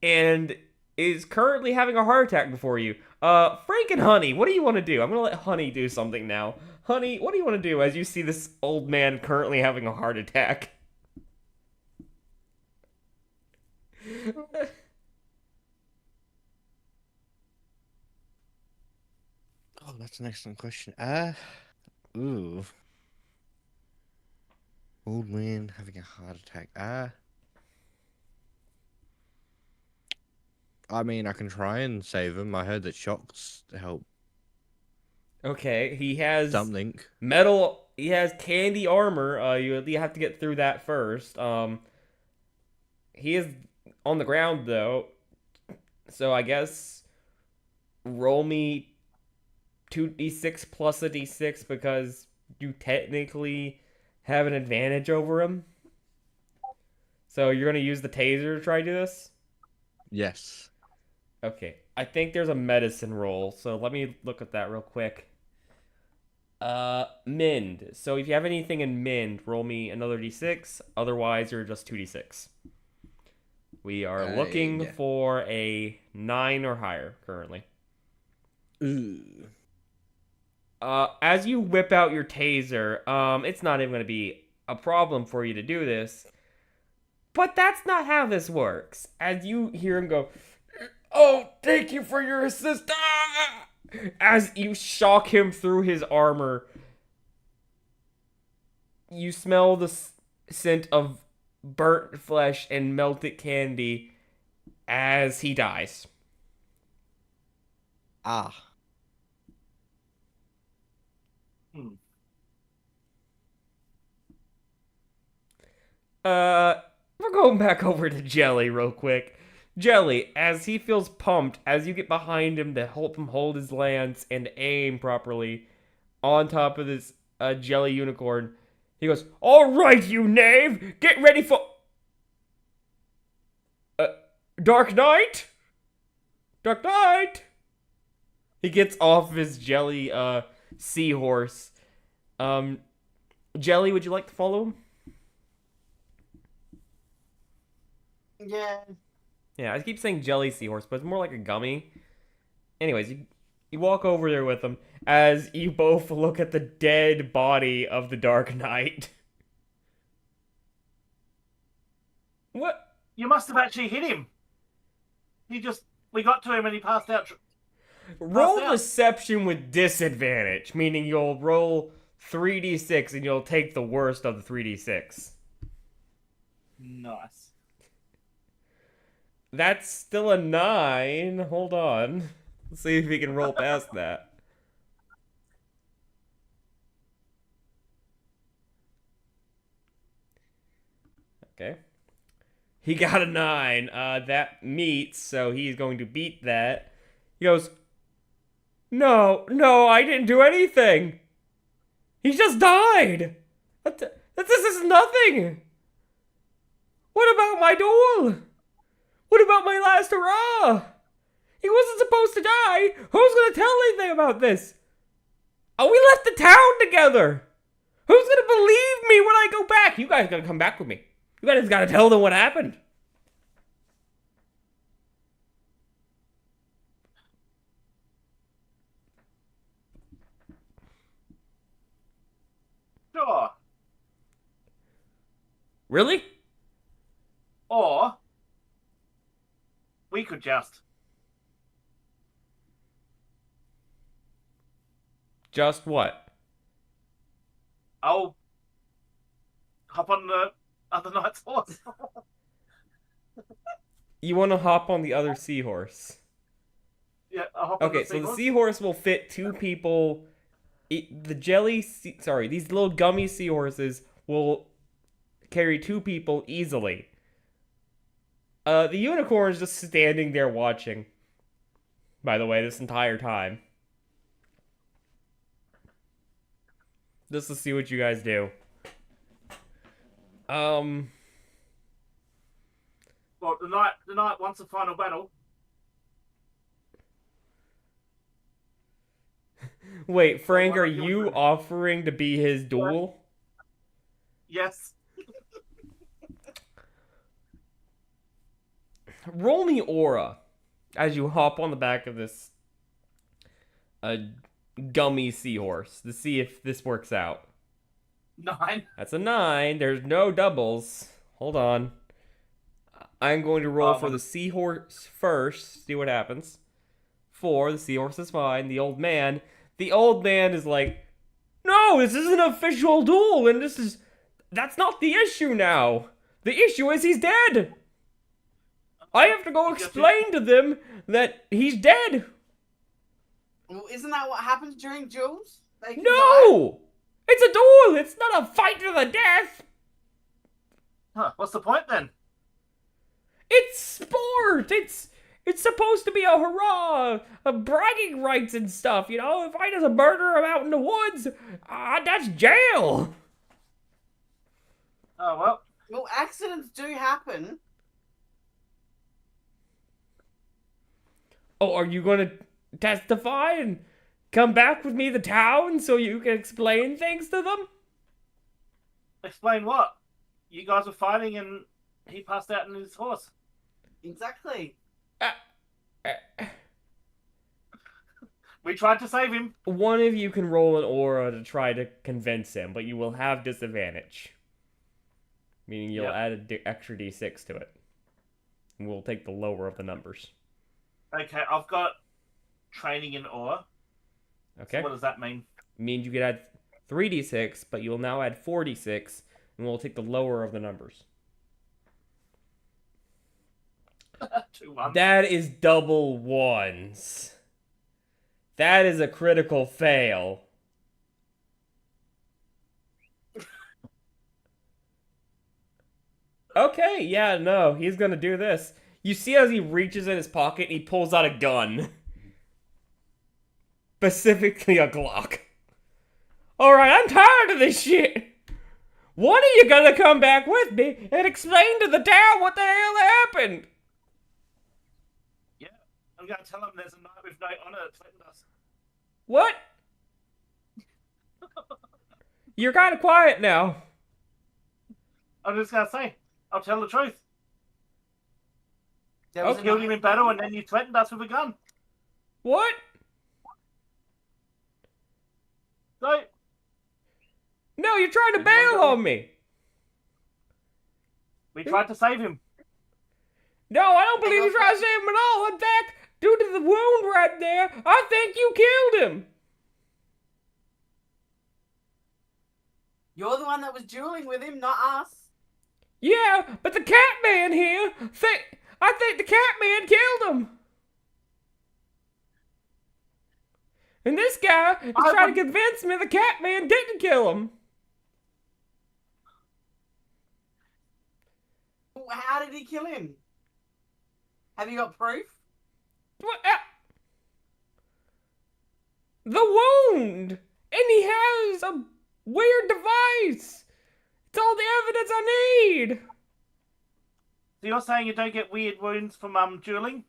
and is currently having a heart attack before you. Frank and Honey, what do you want to do? I'm gonna let Honey do something now. Honey, what do you want to do as you see this old man currently having a heart attack? Oh, that's an excellent question. Ooh. Old man having a heart attack. I mean, I can try and save him. I heard that shocks help. Okay, he has Something. metal. He has candy armor. You have to get through that first. He is on the ground though, so I guess roll me 2d6 plus a d6 because you technically have an advantage over him. So you're gonna use the taser to try to do this? Yes. Okay, I think there's a medicine roll, so let me look at that real quick. Mend. So if you have anything in mend, roll me another d6. Otherwise, you're just 2d6. We are looking for a 9 or higher currently. Ooh. As you whip out your taser, it's not even going to be a problem for you to do this. But that's not how this works. As you hear him go, "Oh, thank you for your assist." As you shock him through his armor, you smell the scent of burnt flesh and melted candy as he dies. Ah. We're going back over to Jelly real quick. Jelly, as he feels pumped, as you get behind him to help him hold his lance and aim properly on top of this jelly unicorn, he goes, "All right, you knave, get ready for Dark Knight? Dark Knight!" He gets off his jelly seahorse. Jelly, would you like to follow him? Yeah. Yeah, I keep saying jelly seahorse, but it's more like a gummy. Anyways, you walk over there with him as you both look at the dead body of the Dark Knight. What? You must have actually hit him. We got to him and he passed out. Roll out. deception with disadvantage, meaning you'll roll 3d6 and you'll take the worst of the 3d6. Nice. That's still a 9. Hold on. Let's see if we can roll past that. Okay. He got a 9. That meets, so he's going to beat that. He goes, No, I didn't do anything. He just died. This is nothing. What about my duel? What about my last hurrah? He wasn't supposed to die. Who's gonna tell anything about this? Oh, we left the town together. Who's gonna believe me when I go back? You guys gotta come back with me. You guys gotta tell them what happened. Sure. Really? Or we could Just what? I'll hop on the other knight's horse. You want to hop on the other seahorse? Yeah, I'll hop on Okay, the so the seahorse. seahorse will fit 2 people. These little gummy seahorses will carry 2 people easily. The unicorn is just standing there watching. By the way, this entire time. Just to see what you guys do. Well, the knight wants a final battle. Wait, Frank, Well, are why not you yours? offering to be his duel? Yes. Roll me aura as you hop on the back of this gummy seahorse to see if this works out. 9. That's a 9. There's no doubles. Hold on. I'm going to roll for the seahorse first. See what happens. 4. The seahorse is fine. The old man is like, no, this isn't an official duel, and that's not the issue now. The issue is he's dead. I have to go explain to them that he's dead. Well, isn't that what happens during duels? They can die? No! It's a duel! It's not a fight to the death! Huh, what's the point then? It's sport! It's supposed to be a hurrah! A bragging rights and stuff, you know? If I just murder him out in the woods, that's jail! Oh, well. Well, accidents do happen. Oh, are you gonna testify and come back with me to town so you can explain things to them? Explain what? You guys were fighting and he passed out in his horse. Exactly. We tried to save him. One of you can roll an aura to try to convince him, but you will have disadvantage. Meaning you'll add an extra d6 to it. And we'll take the lower of the numbers. Okay, I've got training in awe. Okay? So what does that mean? Means you could add 3d6, but you'll now add 4d6, and we'll take the lower of the numbers. 2-1. That is double ones. That is a critical fail. Okay, yeah, no, he's gonna do this. You see as he reaches in his pocket and he pulls out a gun. Specifically a Glock. Alright, I'm tired of this shit. When are you gonna come back with me and explain to the town what the hell happened? Yeah, I'm gonna tell him there's a night with no honor that threatened us. What? You're kind of quiet now. I'm just gonna say, I'll tell the truth. There I was a killed him night- in battle and then you threatened us with a gun. What? So, No, you're trying to bail on me. we tried to save him. No, I don't believe you tried to save him at all. In fact, due to the wound right there, I think you killed him. You're the one that was dueling with him, not us. Yeah, but the Catman here, I think the Catman killed him. And this guy is trying to convince me the Catman didn't kill him. How did he kill him? Have you got proof? What? The wound! And he has a weird device! It's all the evidence I need! So you're saying you don't get weird wounds from dueling?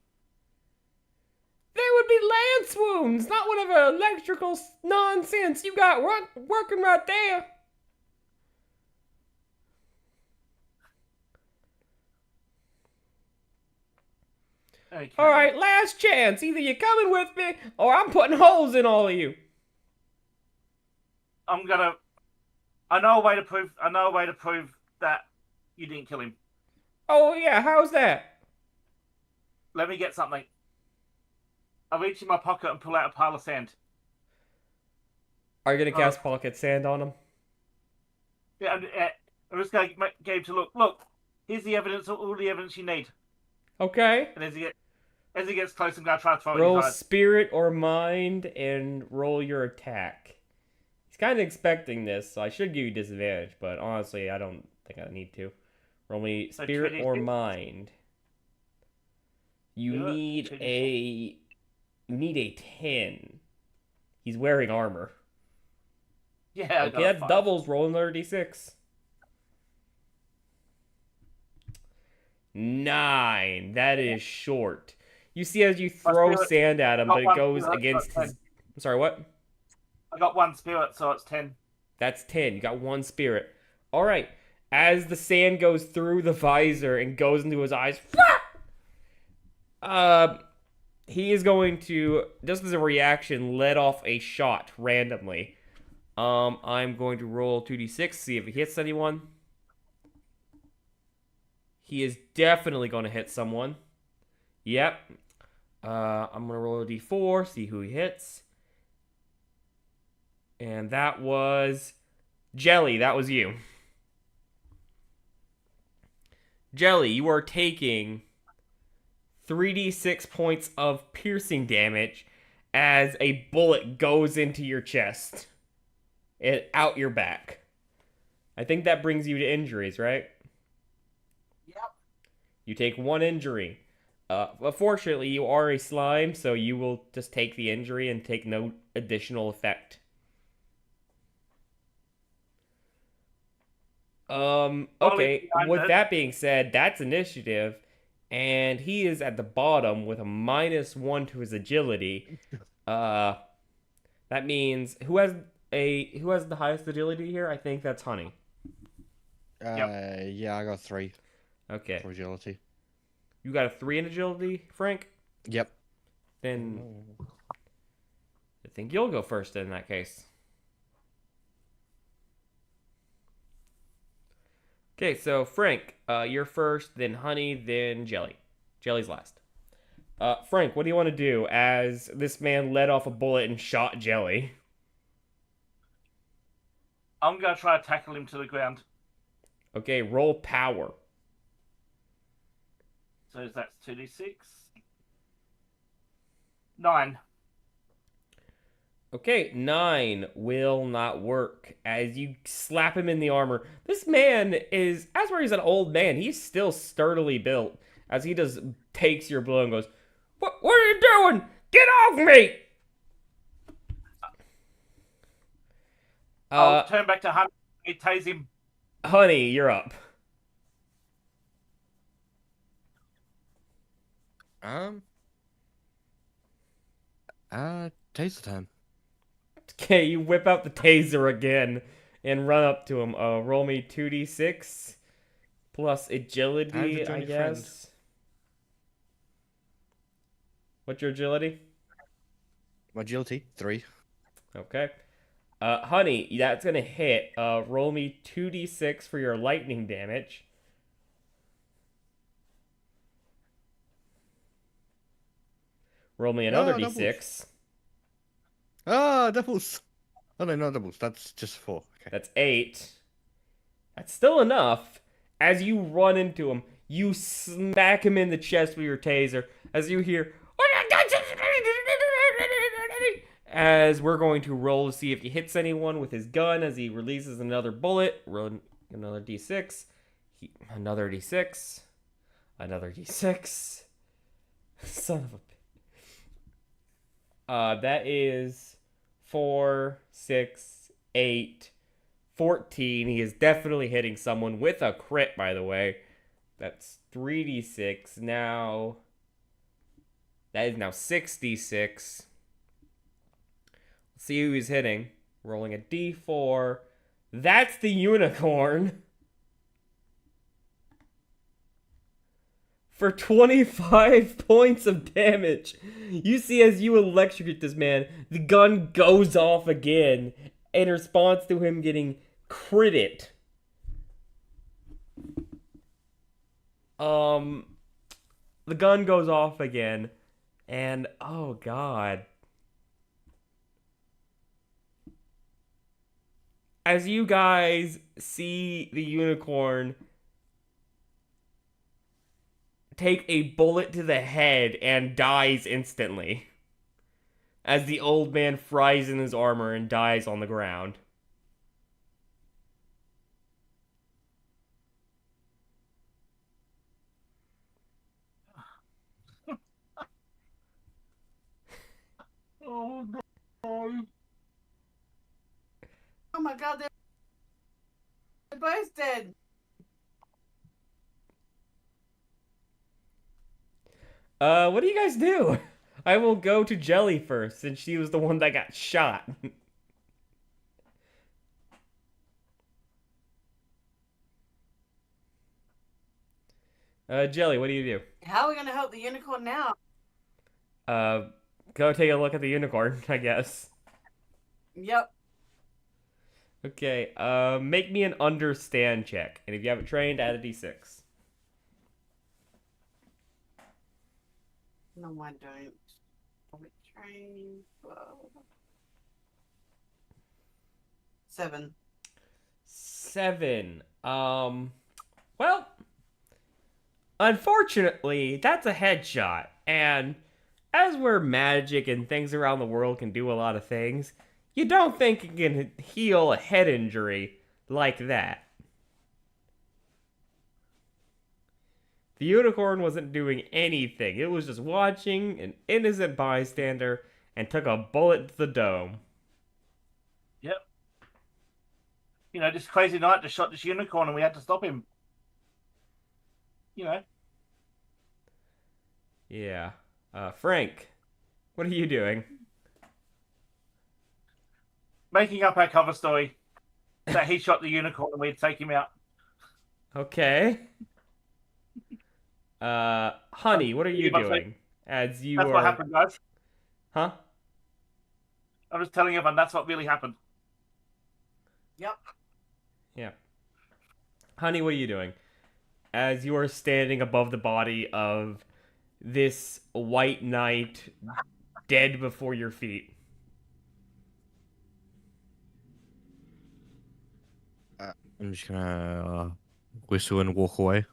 They would be lance wounds, not whatever electrical nonsense you got working right there. Okay. Alright, last chance. Either you're coming with me, or I'm putting holes in all of you. I'm gonna. I know a way to prove that you didn't kill him. Oh yeah, how's that? Let me get something. I reach in my pocket and pull out a pile of sand. Are you gonna cast pocket sand on him? Yeah, I'm just gonna get Gabe to look. Look, here's the evidence. All the evidence you need. Okay. And as he gets close, I'm gonna try to throw it in Roll his eyes. spirit or mind and roll your attack. He's kind of expecting this, so I should give you disadvantage, but honestly, I don't think I need to. Roll me So spirit or 26? mind. You Yeah, need 26. you need a 10. He's wearing armor. Yeah, I Okay, got a that 5. doubles. Roll another d6. 9. That is short. You see as you throw spirit- sand at him, got but it one goes spirit, against got his... I'm sorry, what? I got 1 spirit, so it's 10. That's 10. You got 1 spirit. Alright. As the sand goes through the visor and goes into his eyes, he is going to, just as a reaction, let off a shot randomly. I'm going to roll 2d6, see if he hits anyone. He is definitely going to hit someone. Yep. I'm going to roll a d4, see who he hits. And that was Jelly. That was you. Jelly, you are taking 3d6 points of piercing damage as a bullet goes into your chest and out your back. I think that brings you to injuries, right? Yep. You take 1 injury. Unfortunately, you are a slime, so you will just take the injury and take no additional effect. Okay, with that being said, that's initiative, and he is at the bottom with a -1 to his agility. That means who has the highest agility here? I think that's Honey. Yeah, I got 3 Okay. for agility. You got a 3 in agility, Frank? Yep. Then I think you'll go first in that case. Okay, so Frank, you're first, then Honey, then Jelly. Jelly's last. Frank, what do you want to do as this man let off a bullet and shot Jelly? I'm gonna try to tackle him to the ground. Okay, roll power. So that's 2d6. 9. Okay, 9 will not work as you slap him in the armor. This man is, as where he's an old man, he's still sturdily built. As he just takes your blow and goes, what are you doing? Get off me! I'll turn back to Honey. Tase him. Honey, you're up. Taser time. Okay, you whip out the taser again and run up to him. Roll me 2d6 plus agility, I guess. What's your agility? My agility, 3. Okay. Honey, that's gonna hit. Roll me 2d6 for your lightning damage. Roll me another d6. Doubles. Oh, no, not doubles. That's just 4. Okay. That's 8. That's still enough. As you run into him, you smack him in the chest with your taser. As you hear, as we're going to roll to see if he hits anyone with his gun as he releases another bullet. Roll another d6. Another d6. Another d6. Son of a bitch. That is 4, 6, 8, 14. He is definitely hitting someone with a crit, by the way. That's 3d6. Now, that is now 6d6. Let's see who he's hitting. Rolling a d4. That's the unicorn. For 25 points of damage. You see as you electrocute this man, the gun goes off again in response to him getting critted. The gun goes off again, and oh god. As you guys see the unicorn take a bullet to the head and dies instantly, as the old man fries in his armor and dies on the ground. Oh no. Oh my god, they're both dead. What do you guys do? I will go to Jelly first, since she was the one that got shot. Jelly, what do you do? How are we gonna help the unicorn now? Go take a look at the unicorn, I guess. Yep. Okay, make me an understand check. And if you haven't trained, add a d6. No, I don't. Train. 7. 7. Well, unfortunately, that's a headshot. And as where magic and things around the world can do a lot of things, you don't think it can heal a head injury like that. The unicorn wasn't doing anything. It was just watching an innocent bystander and took a bullet to the dome. Yep. You know, this crazy knight just shot this unicorn and we had to stop him. You know. Yeah. Frank, what are you doing? Making up our cover story that he shot the unicorn and we'd take him out. Okay. Honey, what are you doing? As you That's are... what happened, guys. Huh? I'm just telling everyone that's what really happened. Yep. Yeah. Honey, what are you doing? As you are standing above the body of this white knight dead before your feet. I'm just gonna whistle and walk away.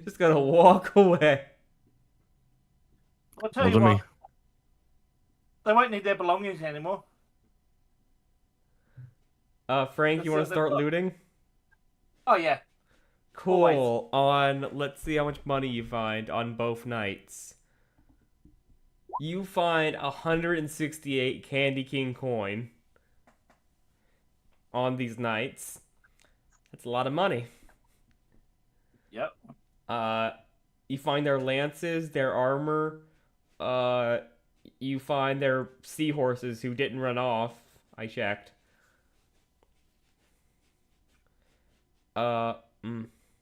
Just gonna walk away. I'll tell Well, you let what, me. they won't need their belongings anymore. Frank, you want to They've start got- looting? Oh yeah, Cool. Let's see how much money you find on both nights. You find 168 Candy King coin on these nights. That's a lot of money. yep. You find their lances, their armor. You find their seahorses who didn't run off. I checked.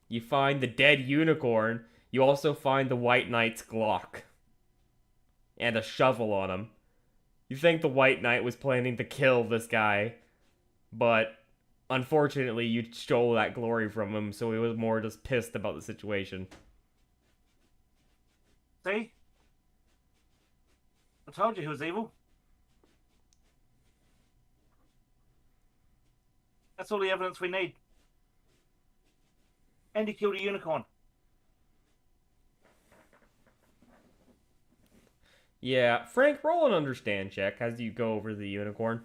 You find the dead unicorn. You also find the White Knight's Glock. And a shovel on him. You think the White Knight was planning to kill this guy, but unfortunately you stole that glory from him, so he was more just pissed about the situation. See, I told you he was evil. That's all the evidence we need. And he killed a unicorn. Yeah, Frank, roll an understand check as you go over the unicorn.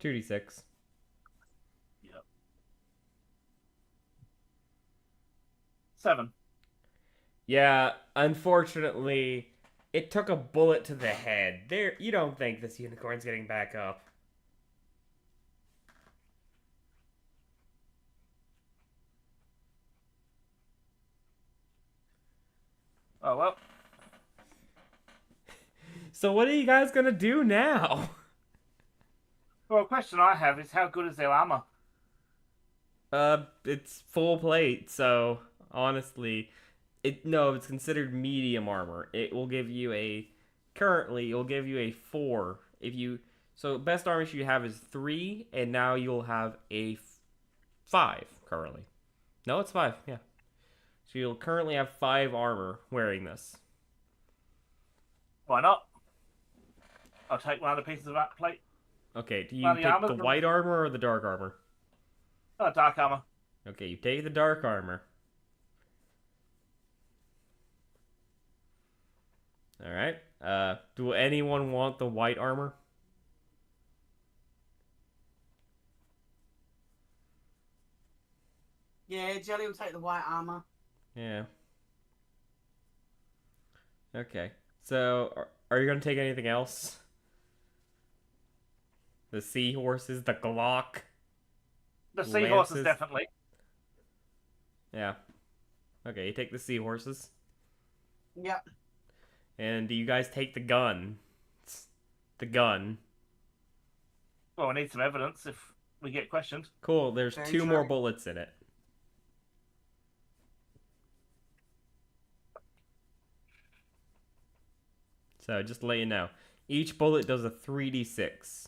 2d6. Yep. 7. Yeah, unfortunately, it took a bullet to the head. You don't think this unicorn's getting back up. Oh well. So what are you guys gonna do now? Well, a question I have is how good is their armor? It's full plate, so honestly, it's considered medium armor. It will give you currently it'll give you a 4 so best armor you have is 3, and now you'll have a 5 currently. No, it's 5, yeah. So you'll currently have 5 armor wearing this. Why not? I'll take one of the pieces of that plate. Okay, do you Well, the take armor's the the- white armor or the dark armor? Oh, dark armor. Okay, you take the dark armor. Alright. Do anyone want the white armor? Yeah, Jelly will take the white armor. Yeah. Okay. So, are you gonna take anything else? The seahorses, the Glock? The seahorses, Lances. definitely. Yeah. Okay, you take the seahorses. Yep. And do you guys take the gun? The gun. Well, we need some evidence if we get questioned. Cool, there's Very 2 more true. bullets in it. So, just to let you know, each bullet does a 3d6.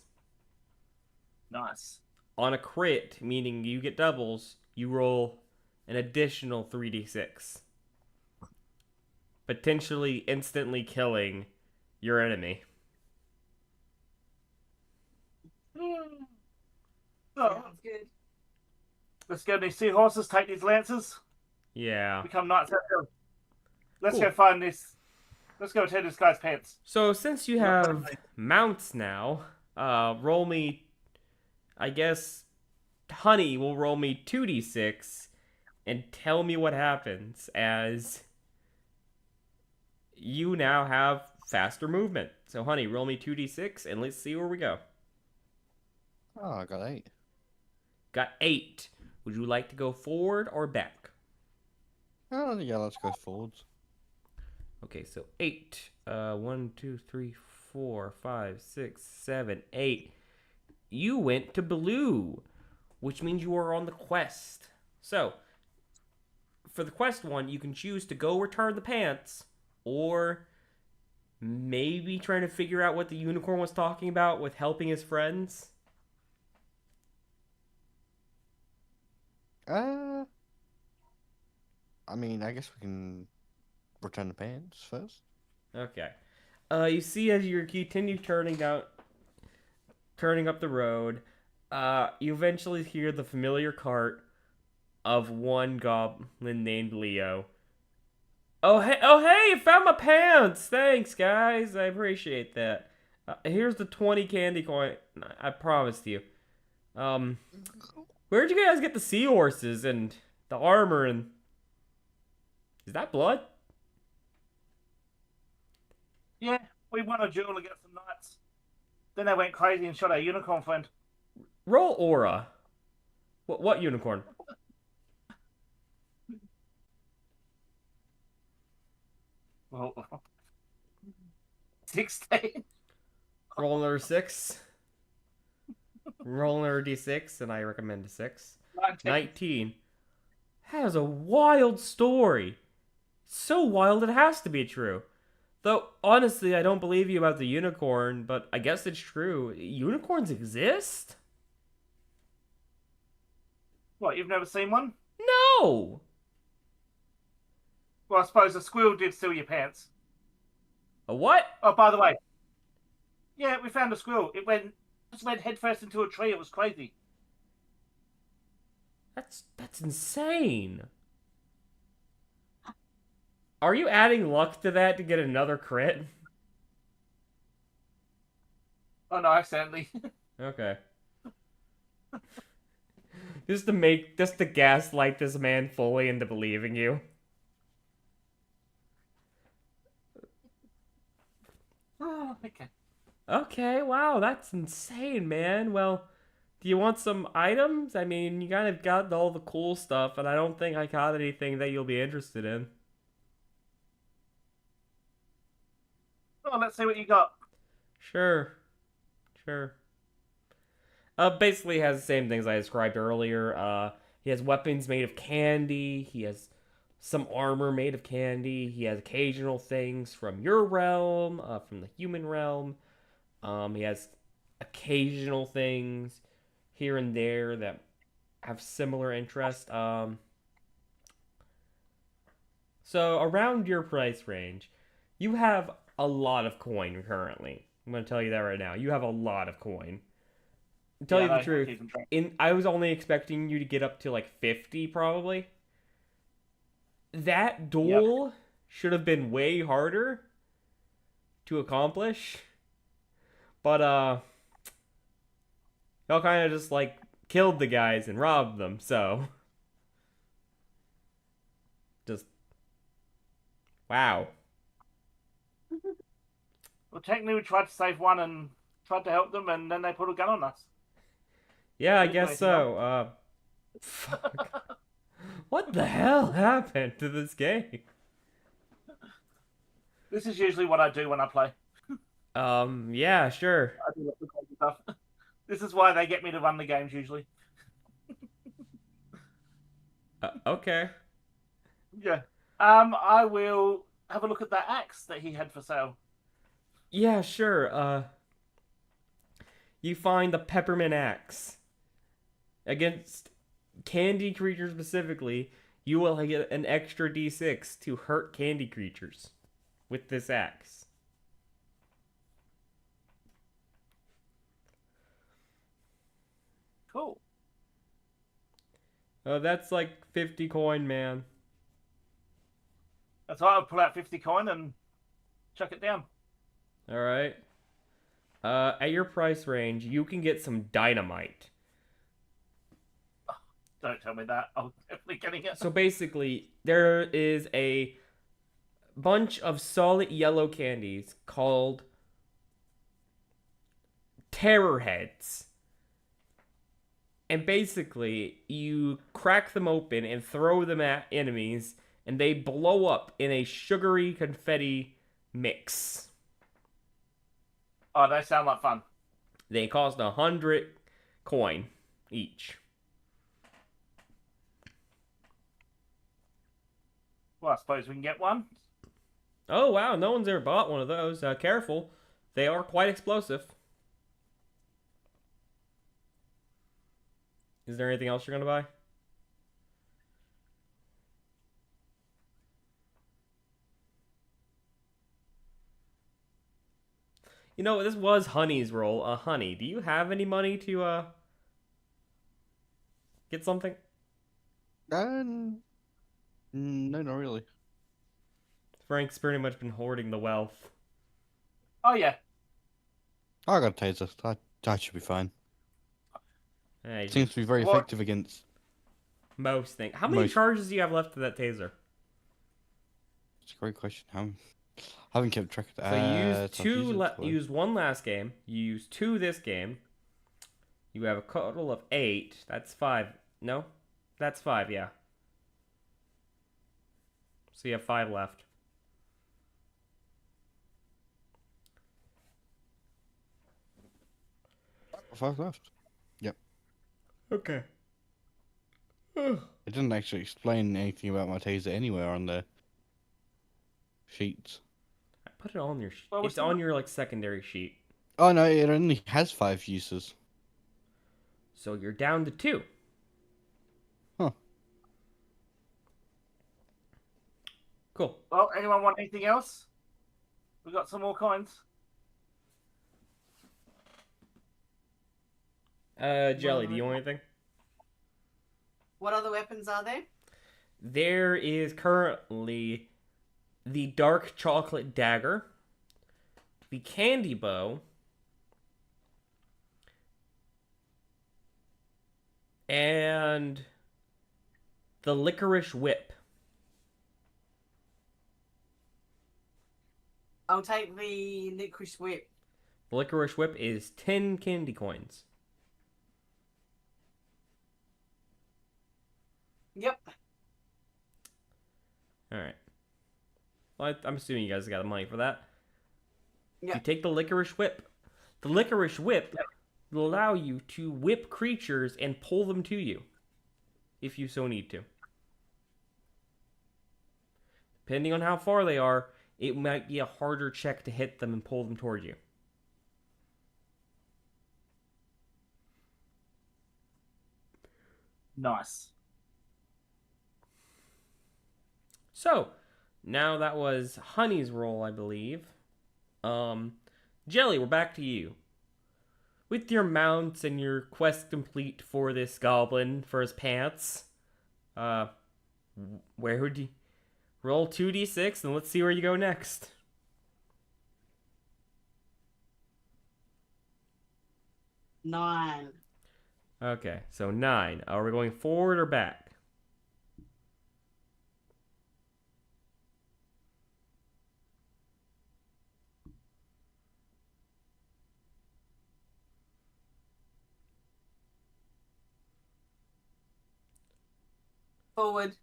Nice. On a crit, meaning you get doubles, you roll an additional 3d6. Potentially instantly killing your enemy. So, Sounds good. let's go to these seahorses, take these lances, Yeah. become knights. Let's Cool. go find this. Let's go tear this guy's pants. So, since you have mounts now, roll me... I guess Honey will roll me 2d6 and tell me what happens, as you now have faster movement. So, Honey, roll me 2d6 and let's see where we go. Oh, I got 8. Got 8. Would you like to go forward or back? Oh, yeah, let's go forwards. Okay, so 8. 1, 2, 3, 4, 5, 6, 7, 8. You went to blue, which means you are on the quest. So, for the quest one, you can choose to go return the pants, or maybe trying to figure out what the unicorn was talking about with helping his friends. I mean, I guess we can return the pants first. Okay. You see as you continue turning up the road, You eventually hear the familiar cart of one goblin named Leo. Oh hey! I found my pants. Thanks, guys. I appreciate that. Here's the 20 candy coin. I promised you. Where'd you guys get the seahorses and the armor and? Is that blood? Yeah, we won a duel against some knights. Then they went crazy and shot our unicorn friend. Roll aura. What unicorn? Well, 16. Roll another 6. Roll another d6, and I recommend a 6. 19. Has a wild story. So wild it has to be true. Though, honestly, I don't believe you about the unicorn, but I guess it's true. Unicorns exist? What, you've never seen one? No! Well, I suppose a squirrel did steal your pants. A what? Oh, by the way. Yeah, we found a squirrel. It just went headfirst into a tree. It was crazy. That's insane. Are you adding luck to that to get another crit? Oh, no, accidentally. Okay. Just to gaslight this man fully into believing you. Oh, okay. Okay, wow, that's insane, man. Well, do you want some items? I mean, you kind of got all the cool stuff, and I don't think I got anything that you'll be interested in. Oh, let's see what you got. Sure. Basically has the same things I described earlier. He has weapons made of candy. He has some armor made of candy. He has occasional things from your realm, from the human realm. He has occasional things here and there that have similar interest. So around your price range, you have a lot of coin currently. I'm going to tell you that right now. You have a lot of coin. To tell you the truth, I was only expecting you to get up to like 50 probably. That duel should have been way harder to accomplish. But y'all kind of just like killed the guys and robbed them, so just wow. Well, technically we tried to save one and tried to help them, and then they put a gun on us. Yeah, I guess so. Fuck. What the hell happened to this game? This is usually what I do when I play. Yeah, sure. I do lots of crazy stuff. This is why they get me to run the games usually. Okay. Yeah. I will have a look at that axe that he had for sale. Yeah, sure. You find the peppermint axe. Against candy creatures specifically, you will get an extra d6 to hurt candy creatures with this axe. Cool. Oh, that's like 50 coin, man. That's right, I'll pull out 50 coin and chuck it down. Alright. At your price range, you can get some dynamite. Don't tell me that. I'm definitely getting it. So basically, there is a bunch of solid yellow candies called terror heads. And basically, you crack them open and throw them at enemies, and they blow up in a sugary confetti mix. Oh, they sound like fun. They cost 100 coin each. Well, I suppose we can get one. Oh, wow, no one's ever bought one of those. Careful. They are quite explosive. Is there anything else you're going to buy? You know, this was Honey's roll. Honey, do you have any money to Get something? No, not really. Frank's pretty much been hoarding the wealth. Oh yeah. I got a taser. That should be fine. Hey, Seems to be very What? effective against most things. How many Most. charges do you have left of that taser? It's a great question. I haven't kept track of that. So you used so I've used it twice. used one last game. You used 2 this game. You have a total of 8. That's 5. No? That's 5, yeah. So you have 5 left. Five left. Okay. It didn't actually explain anything about my taser anywhere on the sheets. I put it on your sheet. Well, It's on your like secondary sheet. Oh no, it only has 5 uses. So you're down to 2. Huh. Cool. Well, anyone want anything else? We got some more coins. Jelly, do you want anything? What other weapons are there? There is currently the dark chocolate dagger, the candy bow, and the licorice whip. I'll take the licorice whip. The licorice whip is 10 candy coins. Yep. Alright. Well, I'm assuming you guys got the money for that. Yeah. You take the licorice whip. The licorice whip will allow you to whip creatures and pull them to you, if you so need to. Depending on how far they are, it might be a harder check to hit them and pull them toward you. Nice. So, now that was Honey's roll, I believe. Jelly, we're back to you. With your mounts and your quest complete for this goblin for his pants, where would you roll 2d6 and let's see where you go next. Nine. Okay, so 9. Are we going forward or back? Forward.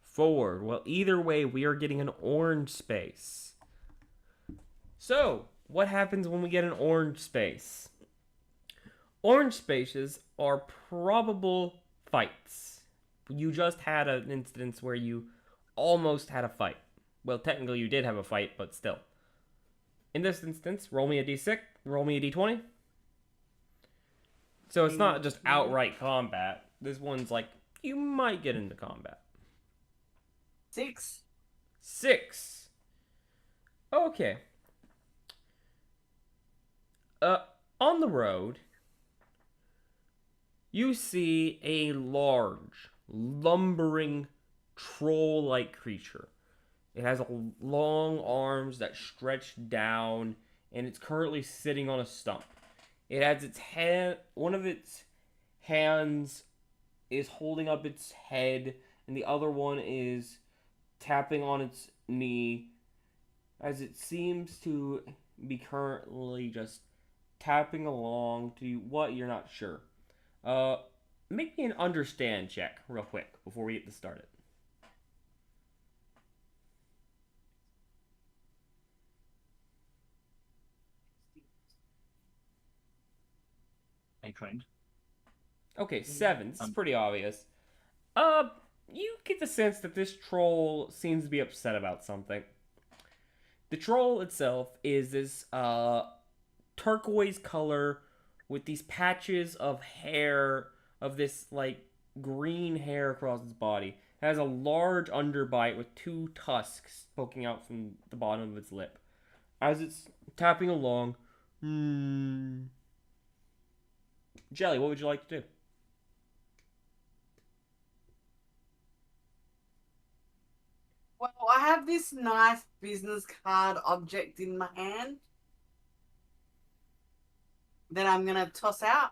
Forward. Well, either way, we are getting an orange space. So, what happens when we get an orange space? Orange spaces are probable fights. You just had an instance where you almost had a fight. Well, technically you did have a fight, but still. In this instance, roll me a d6, roll me a d20. So it's not just outright combat. This one's like, you might get into combat. 6. 6. Okay. On the road, you see a large, lumbering, troll-like creature. It has long arms that stretch down, and it's currently sitting on a stump. It has its hand, one of its hands is holding up its head, and the other one is tapping on its knee, as it seems to be currently just tapping along to what you're not sure. Make me an understand check real quick before we get this started. A trained. Okay, 7. This is pretty obvious. You get the sense that this troll seems to be upset about something. The troll itself is this turquoise color with these patches of hair, of this like green hair across its body. It has a large underbite with 2 tusks poking out from the bottom of its lip. As it's tapping along, Jelly, what would you like to do? this nice business card object in my hand that I'm going to toss out.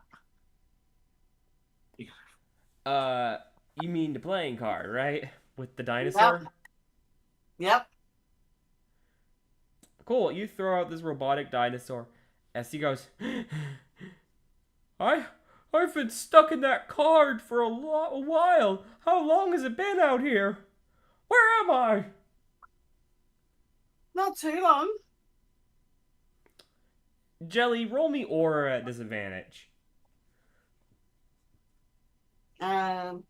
You mean the playing card, right? With the dinosaur? Yep. Cool, you throw out this robotic dinosaur as he goes, I've been stuck in that card for a while. How long has it been out here? Where am I? Not too long. Jelly, roll me aura at disadvantage. I'm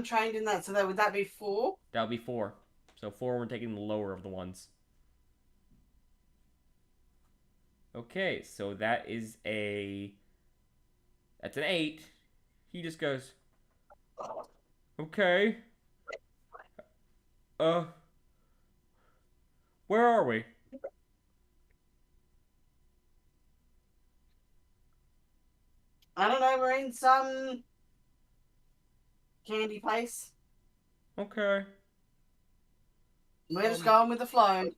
trained in that, so would that be 4? That'll be 4. So 4, we're taking the lower of the ones. Okay, so that's an 8. He just goes, okay. Where are we? I don't know, we're in some candy place. Okay. We're just going with the flow.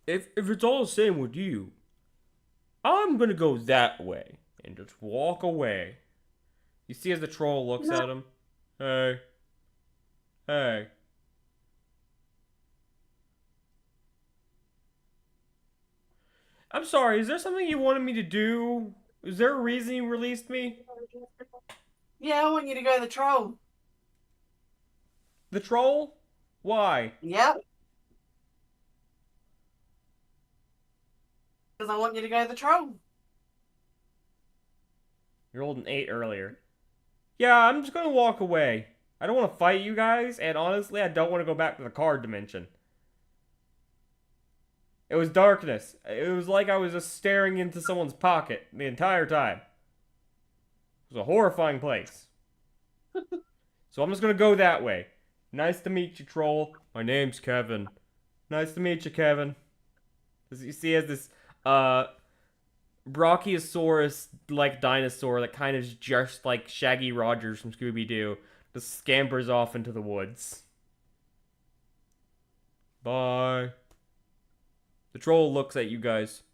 If it's all the same with you, I'm gonna go that way and just walk away. You see as the troll looks at him. Hey. Hey. I'm sorry, is there something you wanted me to do? Is there a reason you released me? Yeah, I want you to go the troll. The troll? Why? Yep. Because I want you to go the troll. You rolled an 8 earlier. Yeah, I'm just gonna walk away. I don't want to fight you guys, and honestly, I don't want to go back to the card dimension. It was darkness. It was like I was just staring into someone's pocket the entire time. It was a horrifying place. So I'm just gonna go that way. Nice to meet you, troll. My name's Kevin. Nice to meet you, Kevin. As you see, as this Brachiosaurus-like dinosaur that kind of just like Shaggy Rogers from Scooby-Doo just scampers off into the woods. Bye. The troll looks at you guys.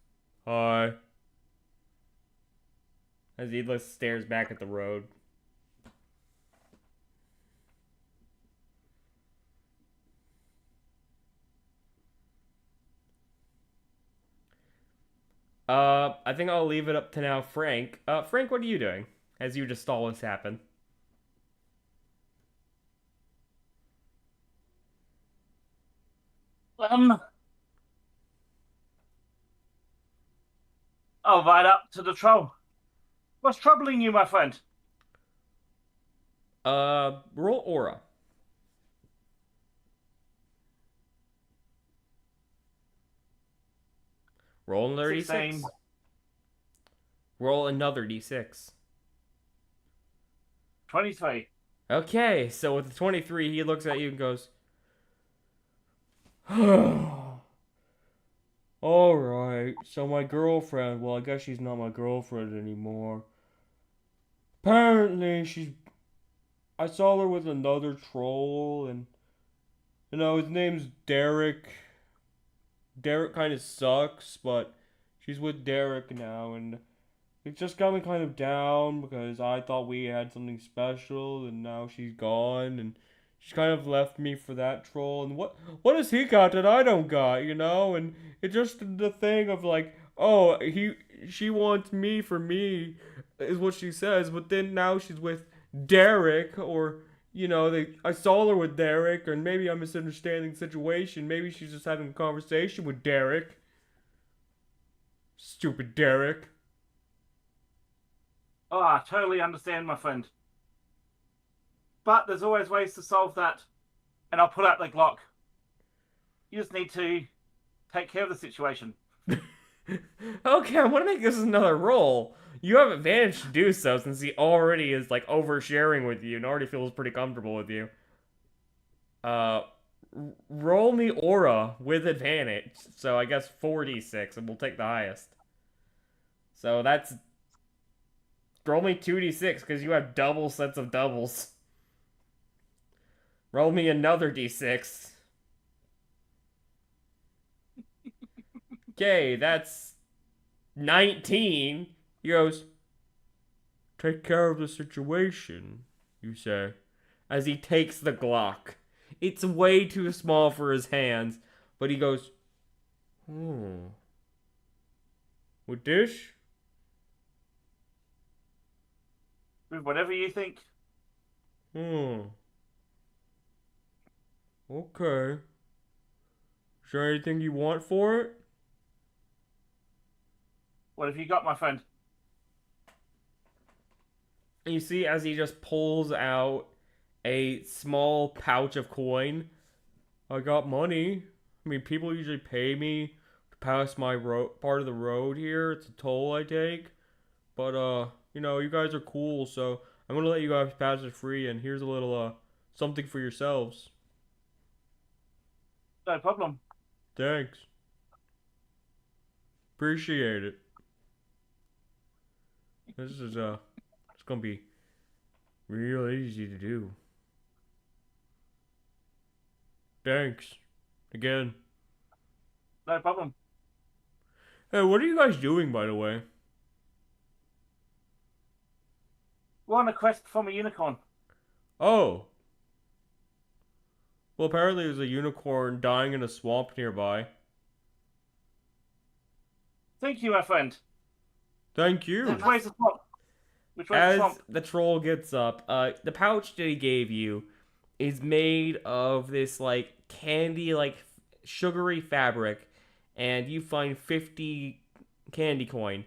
Hi. As he stares back at the road. I think I'll leave it up to now Frank. Frank, what are you doing? As you just saw this happen. I'll ride up to the troll. What's troubling you, my friend? Roll aura. Roll another d6. 16. Roll another d6. 23. Okay, so with the 23, he looks at you and goes, Alright, so my girlfriend, well, I guess she's not my girlfriend anymore. Apparently, I saw her with another troll, and, you know, his name's Derek. Derek kind of sucks, but she's with Derek now, and it just got me kind of down because I thought we had something special, and now she's gone, and she's kind of left me for that troll, and what has he got that I don't got, you know? And it's just the thing of like, oh, she wants me for me, is what she says, but then now she's with Derek, or, you know, I saw her with Derek, or maybe I'm misunderstanding the situation, maybe she's just having a conversation with Derek. Stupid Derek. Oh, I totally understand, my friend. But there's always ways to solve that. And I'll pull out the Glock. You just need to take care of the situation. Okay, I want to make this another roll. You have advantage to do so since he already is like oversharing with you and already feels pretty comfortable with you. Roll me aura with advantage. So I guess 4d6 and we'll take the highest. So that's... Roll me 2d6 because you have double sets of doubles. Roll me another d6. Okay, that's 19. He goes, take care of the situation, you say, as he takes the Glock. It's way too small for his hands, but he goes, with this? With whatever you think. Okay. Is there anything you want for it? What have you got, my friend? And you see as he just pulls out a small pouch of coin. I got money. I mean, people usually pay me to pass my part of the road here. It's a toll I take. But, you know, you guys are cool, so I'm gonna let you guys pass it free, and here's a little, something for yourselves. No problem. Thanks. Appreciate it. This is, it's gonna be real easy to do. Thanks. Again. No problem. Hey, what are you guys doing, by the way? We're on a quest from a unicorn. Oh. Well, apparently there's a unicorn dying in a swamp nearby. Thank you, my friend. Thank you. Which way's the swamp? Which way's the As swamp? the troll gets up, the pouch that he gave you is made of this, like, candy, like, sugary fabric, and you find 50 candy coin.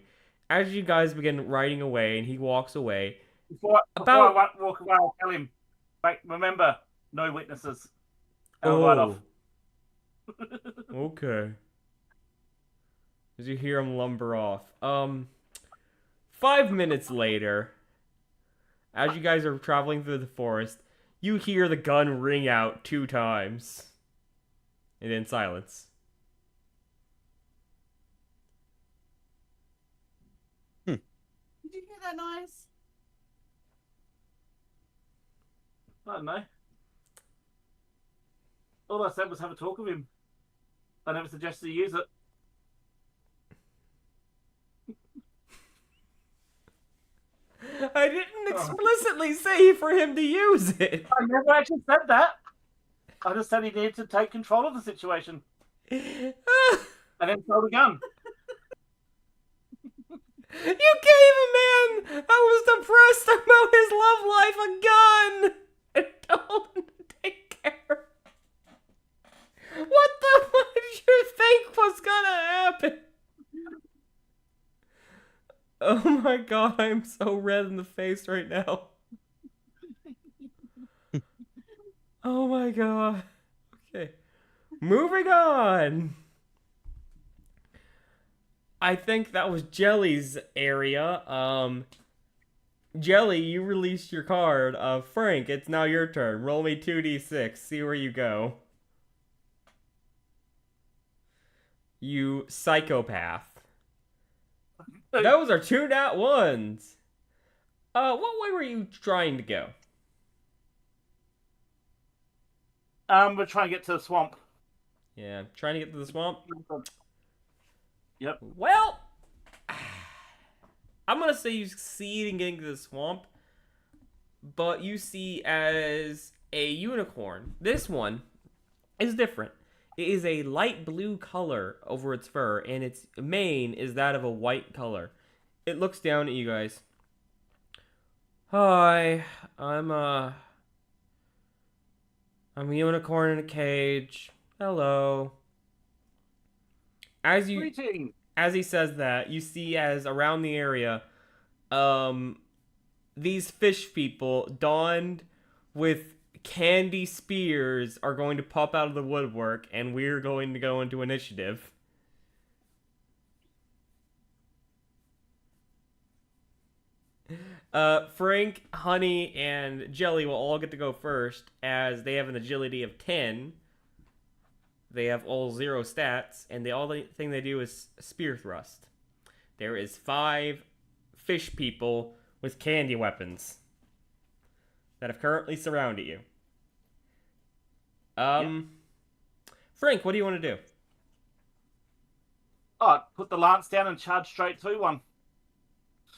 As you guys begin riding away, and he walks away, Before I walk away, I'll tell him. Wait, remember, no witnesses. I'll ride off. Okay. As you hear him lumber off. 5 minutes later, as you guys are traveling through the forest, you hear the gun ring out 2 times. And then silence. Did you hear that noise? I don't know. All I said was have a talk with him. I never suggested you use it. I didn't explicitly say for him to use it. I never actually said that. I just said he needed to take control of the situation. And then throw the gun. You gave a man that was depressed about his love life a gun and told him to take care. What the fuck did you think was gonna happen? Oh my god, I'm so red in the face right now. Oh my god. Okay. Moving on. I think that was Jelly's area. Jelly, you released your card. Frank, it's now your turn. Roll me 2d6. See where you go. You psychopath. Those are 2 nat 1s. What way were you trying to go? We're trying to get to the swamp. Yeah, trying to get to the swamp? Yep. Well, I'm gonna say you succeed in getting to the swamp, but you see as a unicorn. This one is different. It is a light blue color over its fur, and its mane is that of a white color. It looks down at you guys. Hi, I'm a unicorn in a cage. Hello. As he says that, you see as around the area, these fish people donned with candy spears are going to pop out of the woodwork, and we're going to go into initiative. Frank, Honey, and Jelly will all get to go first, as they have an agility of 10. They have all 0 stats, and the only thing they do is spear thrust. There is 5 fish people with candy weapons that have currently surrounded you. Frank, what do you want to do? Oh, put the lance down and charge straight to one.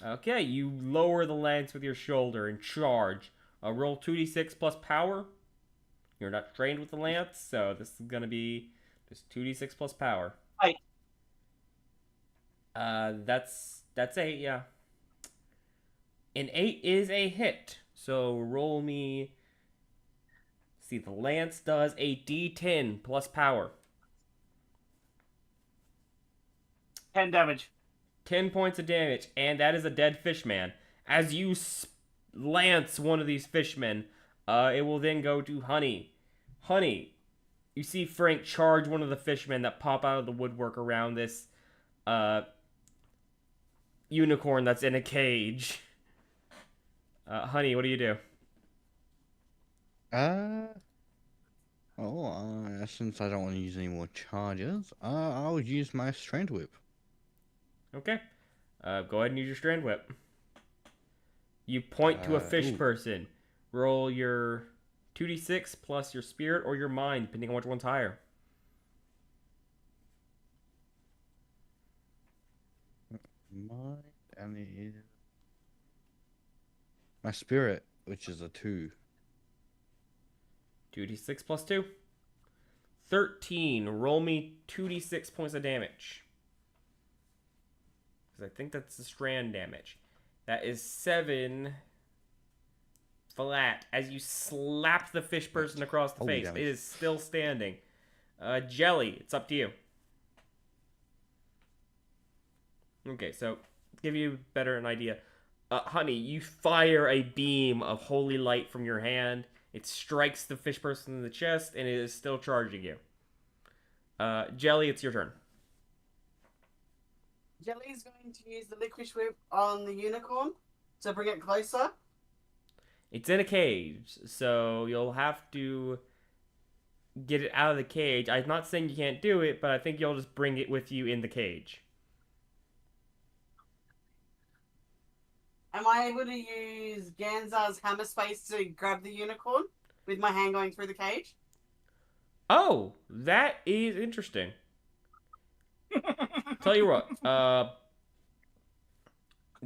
Okay, you lower the lance with your shoulder and charge. Roll 2d6 plus power. You're not trained with the lance, so this is gonna be just 2d6 plus power. 8. That's 8, yeah. An 8 is a hit. So roll me. See, the lance does a d10 plus power. 10 damage. 10 points of damage, and that is a dead fishman. As you lance one of these fishmen, it will then go to Honey. Honey, you see Frank charge one of the fishmen that pop out of the woodwork around this unicorn that's in a cage. Honey, what do you do? Since I don't want to use any more charges, I would use my strand whip. Okay. Go ahead and use your strand whip. You point to a fish person. Roll your 2d6 plus your spirit or your mind, depending on which one's higher. Mind, and it is my spirit, which is a 2. 2d6 plus 2. 13. Roll me 2d6 points of damage. Because I think that's the strand damage. That is 7 flat. As you slap the fish person across the face, damage. it is still standing. Jelly, it's up to you. Okay, so give you better an idea. Honey, you fire a beam of holy light from your hand. It strikes the fish person in the chest, and it is still charging you. Jelly, it's your turn. Jelly's going to use the licorice whip on the unicorn to bring it closer. It's in a cage, so you'll have to get it out of the cage. I'm not saying you can't do it, but I think you'll just bring it with you in the cage. Am I able to use Ganzar's hammer space to grab the unicorn with my hand going through the cage? Oh, that is interesting. Tell you what,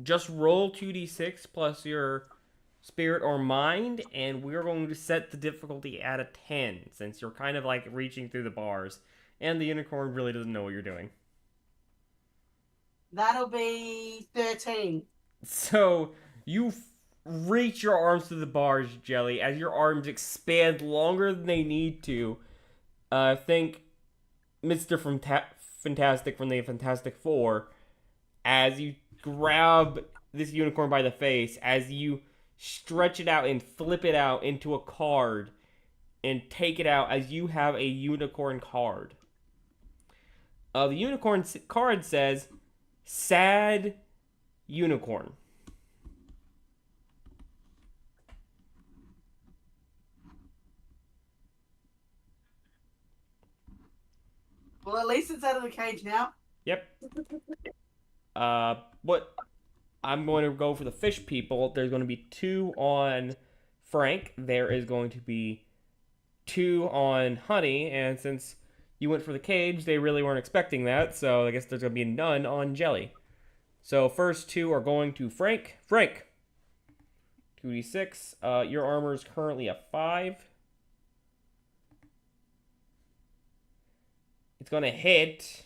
just roll 2d6 plus your spirit or mind, and we're going to set the difficulty at a 10, since you're kind of like reaching through the bars, and the unicorn really doesn't know what you're doing. That'll be 13. So, you reach your arms through the bars, Jelly, as your arms expand longer than they need to. Think Mr. Fantastic from the Fantastic Four, as you grab this unicorn by the face, as you stretch it out and flip it out into a card, and take it out as you have a unicorn card. The unicorn card says, Sad Unicorn. Well, at least it's out of the cage now. Yep. What I'm going to go for the fish people. There's going to be 2 on Frank. There is going to be 2 on Honey. And since you went for the cage, they really weren't expecting that. So I guess there's going to be none on Jelly. So first 2 are going to Frank. Frank. 2d6. Your armor is currently a 5. It's going to hit,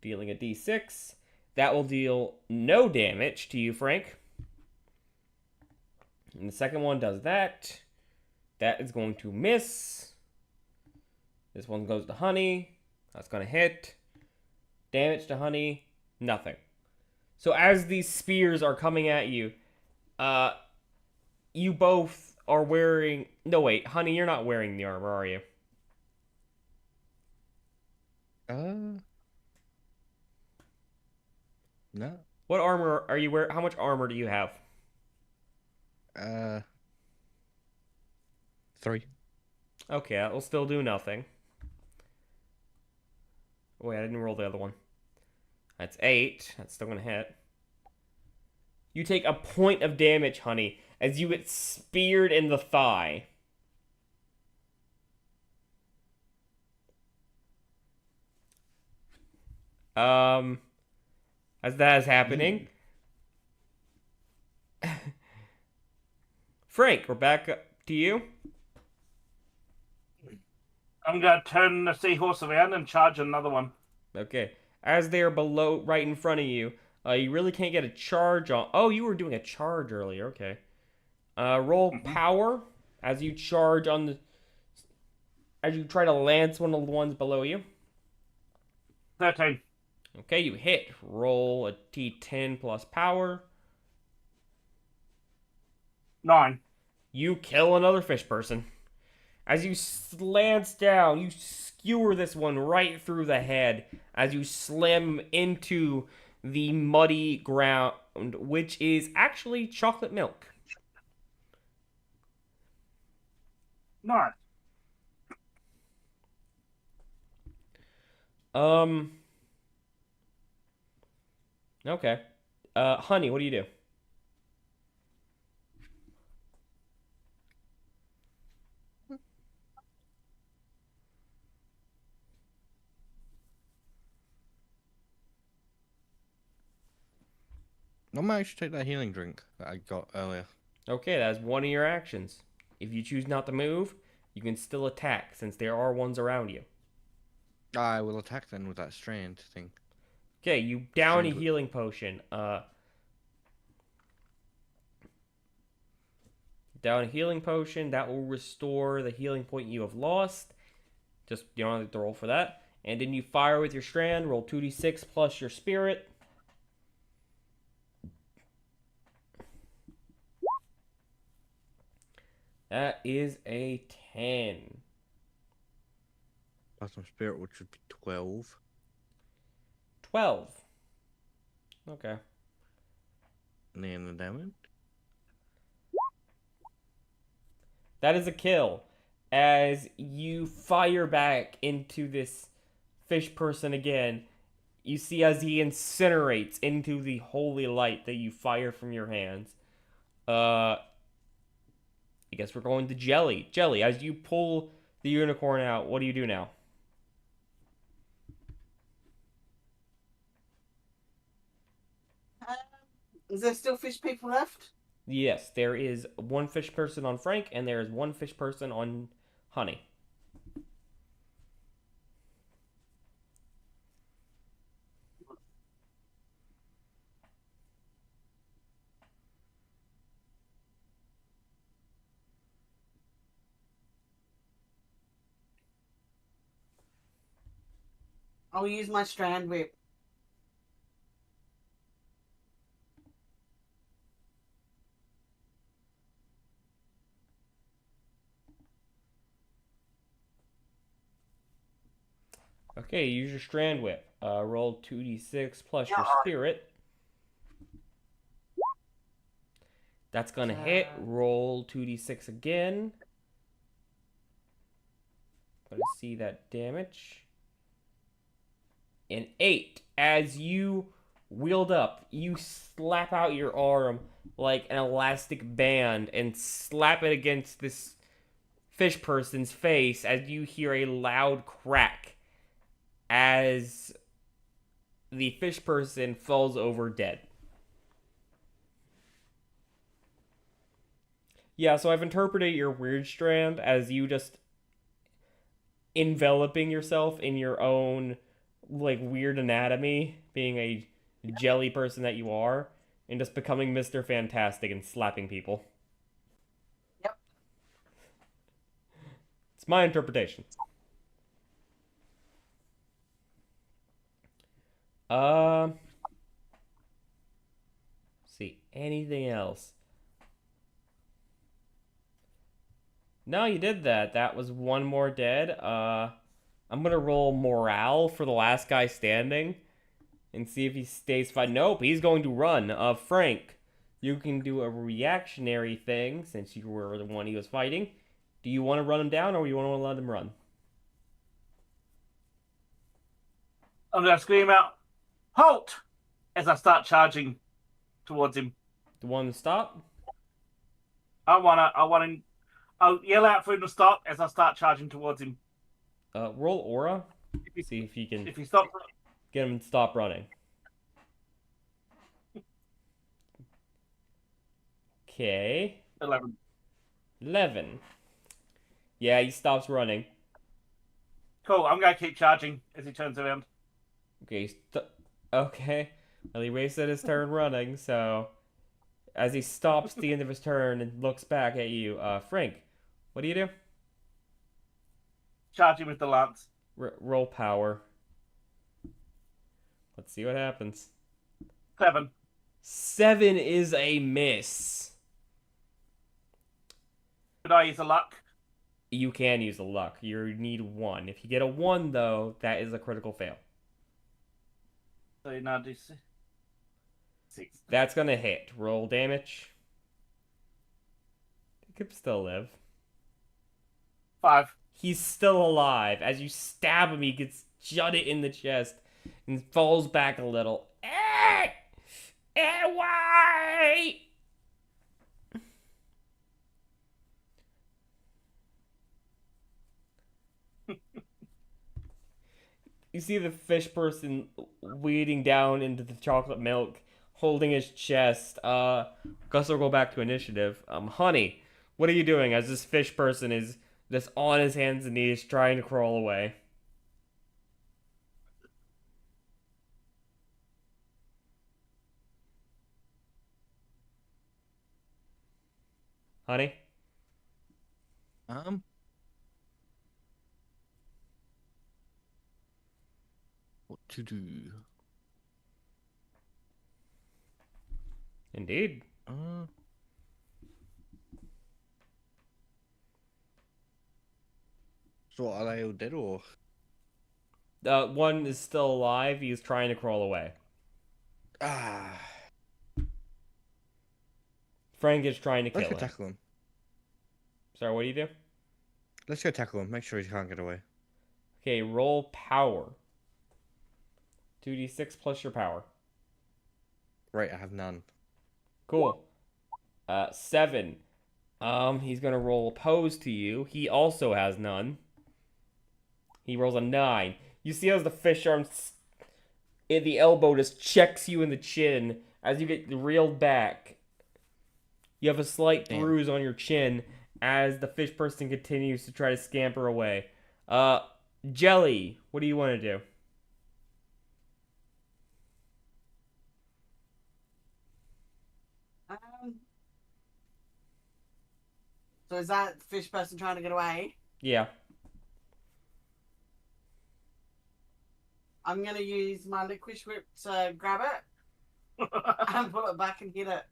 dealing a d6. That will deal no damage to you, Frank. And the second one does that. That is going to miss. This one goes to Honey. That's going to hit. Damage to Honey, nothing. So as these spears are coming at you, you both are wearing... No, wait, Honey, you're not wearing the armor, are you? No. What armor are you wearing? How much armor do you have? 3. Okay, that will still do nothing. Oh, wait, I didn't roll the other one. That's 8. That's still gonna hit. You take a point of damage, Honey, as you get speared in the thigh. As that is happening, Frank, we're back up to you. I'm gonna turn the seahorse around and charge another one. Okay. As they are below, right in front of you, you really can't get a charge on. Oh, you were doing a charge earlier. Okay. Roll power as you charge on the. As you try to lance one of the ones below you. 13. Okay, you hit. Roll a d10 plus power. 9. You kill another fish person. As you lance down, you skewer this one right through the head as you slam into the muddy ground, which is actually chocolate milk. Nice. Okay. Honey, what do you do? I might actually take that healing drink that I got earlier. Okay, that's one of your actions. If you choose not to move, you can still attack since there are ones around you. I will attack then with that strand thing. Okay, you down a Strand- healing potion. Down a healing potion that will restore the healing point you have lost. Just you don't have to roll for that. And then you fire with your strand. Roll 2d6 plus your spirit. That is a 10. Plus my spirit, which would be 12. 12. Okay. And then the damage. That is a kill. As you fire back into this fish person again, you see as he incinerates into the holy light that you fire from your hands. I guess we're going to Jelly. Jelly, as you pull the unicorn out, what do you do now? Is there still fish people left? Yes, there is one fish person on Frank, and there is one fish person on Honey. I'll use my strand whip. Okay, use your strand whip. Roll 2d6 plus your spirit. That's gonna hit. Roll 2d6 again. Gonna see that damage. An 8. As you wheeled up, you slap out your arm like an elastic band and slap it against this fish person's face as you hear a loud crack as the fish person falls over dead. Yeah, so I've interpreted your weird strand as you just enveloping yourself in your own like weird anatomy, being a jelly person that you are, and just becoming Mr. Fantastic and slapping people. Yep. It's my interpretation. See, anything else? No, you did that. That was one more dead. I'm gonna roll morale for the last guy standing and see if he stays fine. Nope, he's going to run. Frank, you can do a reactionary thing since you were the one he was fighting. Do you want to run him down or do you want to let him run? I'm gonna scream out, "Halt!" as I start charging towards him. The one to stop? I'll yell out for him to stop as I start charging towards him. Roll aura. See if you can. If he stops, Get him to stop running. Okay. 11. 11. Yeah, he stops running. Cool, I'm going to keep charging as he turns around. Okay. Okay. Well, he wasted his turn running, so as he stops at the end of his turn and looks back at you, Frank, what do you do? Charging with the lance. Roll power. Let's see what happens. 7. 7 is a miss. Could I use a luck? You can use a luck. You need 1. If you get a 1, though, that is a critical fail. So now do 6. That's gonna hit. Roll damage. He could still live. 5. He's still alive. As you stab him, he gets jutted in the chest and falls back a little. Why? You see the fish person wading down into the chocolate milk, holding his chest. Gus will go back to initiative. Honey, what are you doing as this fish person is just on his hands and knees trying to crawl away? Honey? What to do? Indeed. So are they all dead or? One is still alive. He's trying to crawl away. Frank is trying to kill Let's go him. tackle him. Sorry, what do you do? Let's go tackle him. Make sure he can't get away. Okay, roll power. 2d6 plus your power. Right, I have none. Cool. 7. He's gonna roll opposed to you. He also has none. He rolls a 9. You see as the fish arm in the elbow just checks you in the chin as you get reeled back. You have a slight bruise on your chin as the fish person continues to try to scamper away. Jelly, what do you want to do? So is that fish person trying to get away? Yeah. I'm gonna use my liquid whip to grab it and pull it back and hit it.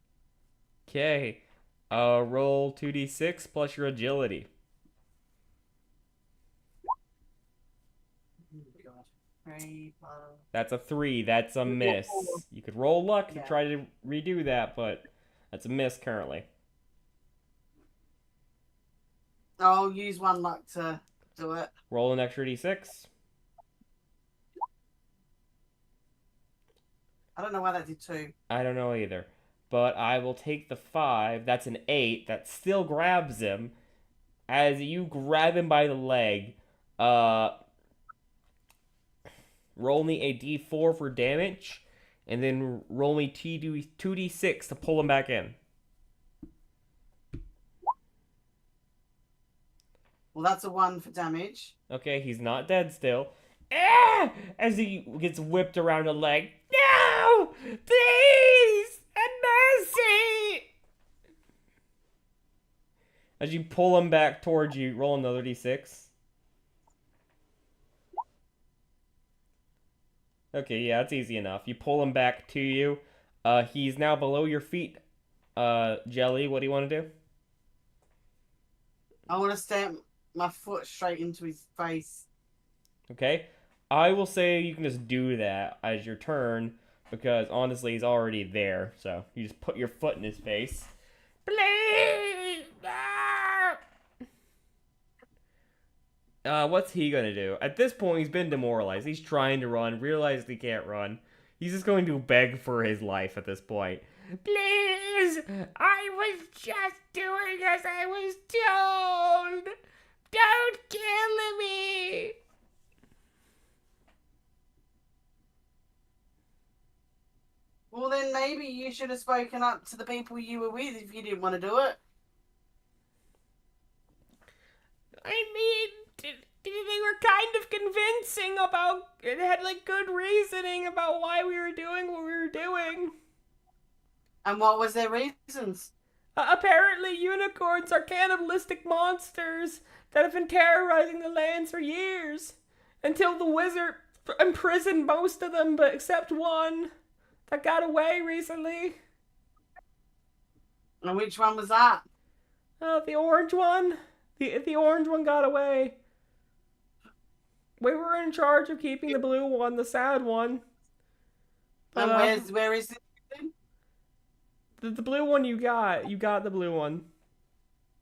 Okay. Roll 2d6 plus your agility. God. 3 plus... That's a 3. That's a miss. You could roll luck to Yeah. try to redo that, but that's a miss currently. I'll use 1 luck to do it. Roll an extra d6. I don't know why that did 2. I don't know either. But I will take the 5. That's an 8. That still grabs him. As you grab him by the leg, roll me a d4 for damage, and then roll me 2d6 to pull him back in. Well, that's a 1 for damage. Okay, he's not dead still. As he gets whipped around a leg. No! Please! Have mercy! As you pull him back towards you, roll another d6. Okay, yeah, it's easy enough. You pull him back to you. He's now below your feet. Jelly, what do you want to do? I want to stamp my foot straight into his face. Okay. I will say you can just do that as your turn, because honestly, he's already there. So you just put your foot in his face. Please! What's he gonna do? At this point, he's been demoralized. He's trying to run, realized he can't run. He's just going to beg for his life at this point. Please! I was just doing as I was told! Don't kill me! maybe you should have spoken up to the people you were with if you didn't want to do it. I mean, they were kind of convincing about. It had like good reasoning about why we were doing what we were doing. And what was their reasons? Apparently, unicorns are cannibalistic monsters that have been terrorizing the lands for years. Until the wizard imprisoned most of them, but except one that got away recently. And which one was that? The orange one. The orange one got away. We were in charge of keeping the blue one, the sad one. And where is it? The blue one you got the blue one.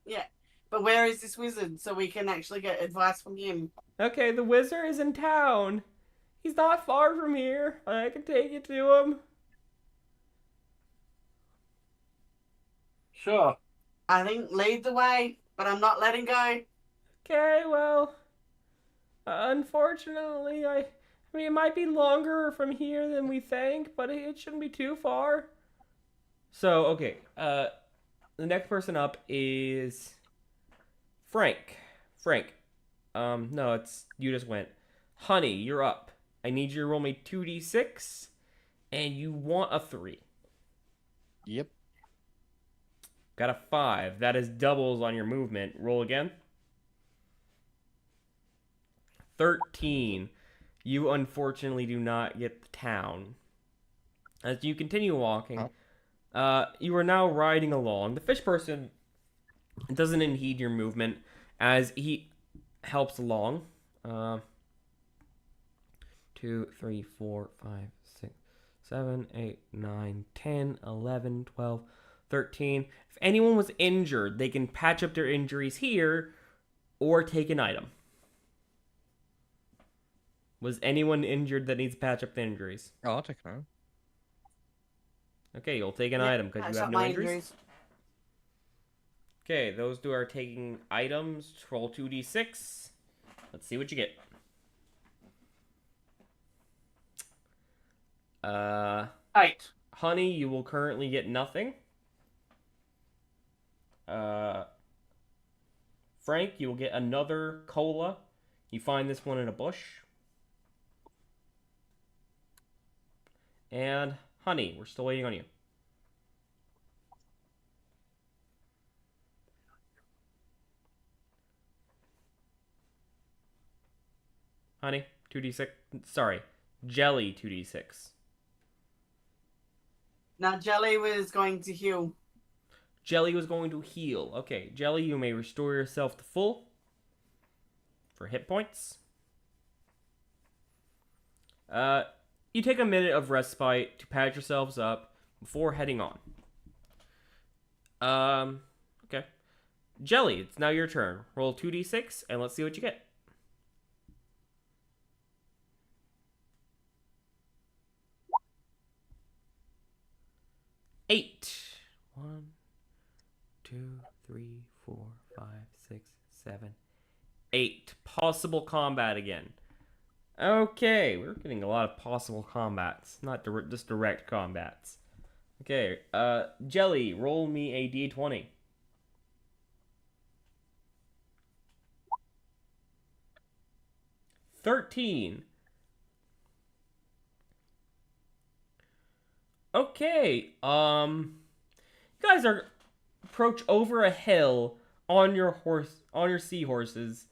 Yeah, but where is this wizard so we can actually get advice from him? Okay, the wizard is in town. He's not far from here. I can take you to him. Sure. I think lead the way, but I'm not letting go. Okay, well, unfortunately, I mean, it might be longer from here than we think, but it shouldn't be too far. So, okay, the next person up is Frank. Frank. No, you just went. Honey, you're up. I need you to roll me 2d6, and you want a 3. Yep. Got a 5. That is doubles on your movement. Roll again. 13. You unfortunately do not get the town. As you continue walking, you are now riding along. The fish person doesn't impede your movement as he helps along. 2, 3, 4, 5, 6, 7, 8, 9, 10, 11, 12, 13. If anyone was injured, they can patch up their injuries here or take an item. Was anyone injured that needs to patch up the injuries? Oh, I'll take an item. Okay, you'll take an item because you have no injuries. Okay, those two are taking items. Roll 2d6. Let's see what you get. 8. Honey, you will currently get nothing. Frank, you will get another cola. You find this one in a bush. And Honey, we're still waiting on you. Honey, 2d6. Sorry, Jelly, 2d6. Now, Jelly was going to heal. Jelly was going to heal. Okay, Jelly, you may restore yourself to full for hit points. You take a minute of respite to patch yourselves up before heading on. Okay. Jelly, it's now your turn. Roll 2d6 and let's see what you get. 8. 1, 2, 3, 4, 5, 6, 7, 8. Possible combat again. Okay, we're getting a lot of possible combats, not just direct combats. Okay, Jelly, roll me a d20. $13. Okay, you guys approach over a hill on your seahorses,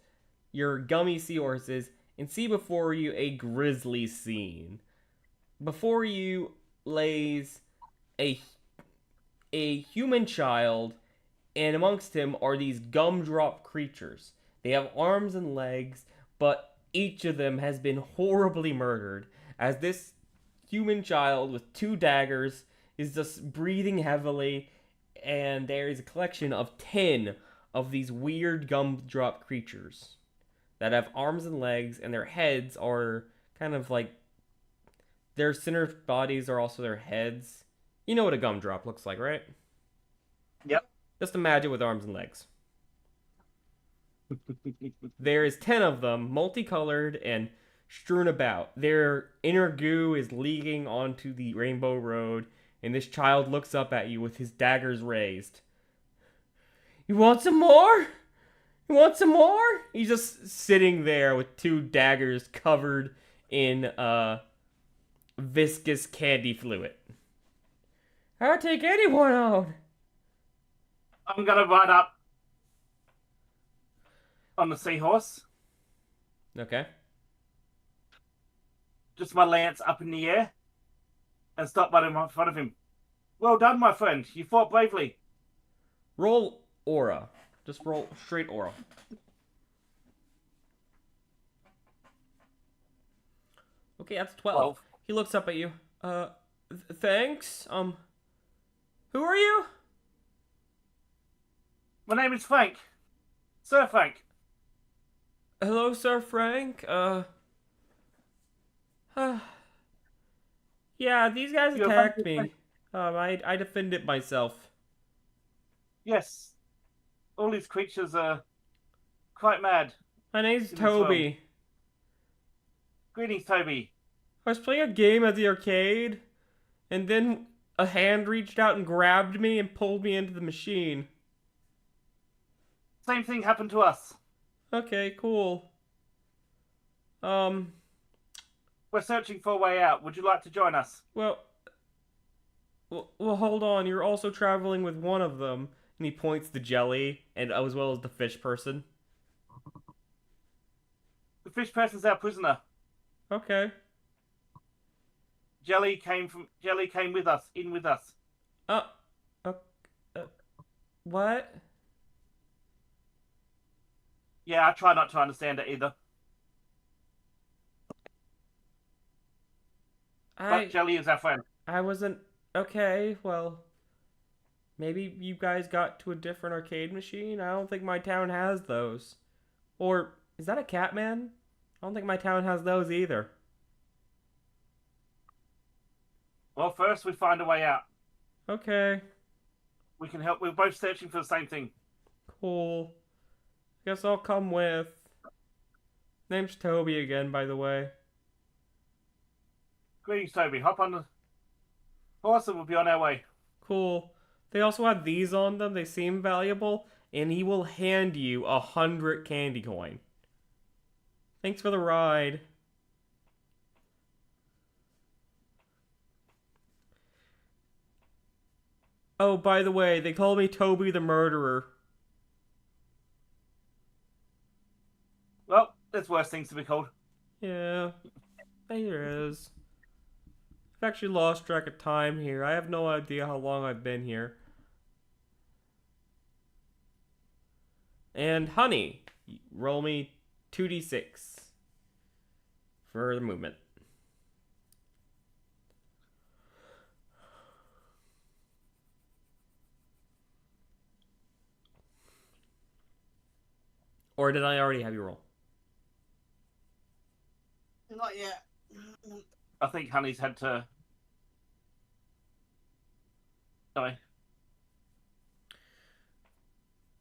your gummy seahorses, and see before you a grisly scene. Before you lays a human child, and amongst him are these gumdrop creatures. They have arms and legs, but each of them has been horribly murdered, as this human child with 2 daggers is just breathing heavily, and there is a collection of 10 of these weird gumdrop creatures that have arms and legs, and their heads are kind of like, their center bodies are also their heads. You know what a gumdrop looks like, right? Yep. Just imagine with arms and legs. There is 10 of them, multicolored and strewn about. Their inner goo is leaking onto the rainbow road, and this child looks up at you with his daggers raised. You want some more? You want some more? He's just sitting there with 2 daggers covered in viscous candy fluid. I'll take anyone on. I'm gonna ride up on the seahorse. Okay. Just my lance up in the air. And stop right in front of him. Well done, my friend. You fought bravely. Roll aura. Just roll straight aura. Okay, that's 12. He looks up at you. Thanks. Who are you? My name is Frank. Sir Frank. Hello, Sir Frank. Yeah, these guys You're attacked Frank- me. I defended myself. Yes. All these creatures are quite mad. My name's In this world. Toby. Greetings, Toby. I was playing a game at the arcade, and then a hand reached out and grabbed me and pulled me into the machine. Same thing happened to us. Okay, cool. We're searching for a way out. Would you like to join us? Well, hold on. You're also traveling with one of them. And he points to Jelly, and as well as the fish person. The fish person's our prisoner. Okay. Jelly came with us, in with us. What? Yeah, I try not to understand it either. But Jelly is our friend. I wasn't... Okay, well... Maybe you guys got to a different arcade machine? I don't think my town has those. Or, is that a Catman? I don't think my town has those either. Well, first we find a way out. Okay, We can help. We're both searching for the same thing. cool. Guess I'll come with. Name's Toby again, by the way. Greetings, Toby. Hop on the horse and we'll be on our way. Cool. They also have these on them. They seem valuable. And he will hand you 100 candy coin. Thanks for the ride. Oh, by the way, they call me Toby the Murderer. Well, there's worse things to be called. Yeah, there is. I've actually lost track of time here. I have no idea how long I've been here. And honey, roll me 2d6 for the movement. Or did I already have you roll? Not yet. I think Honey's had to. Sorry.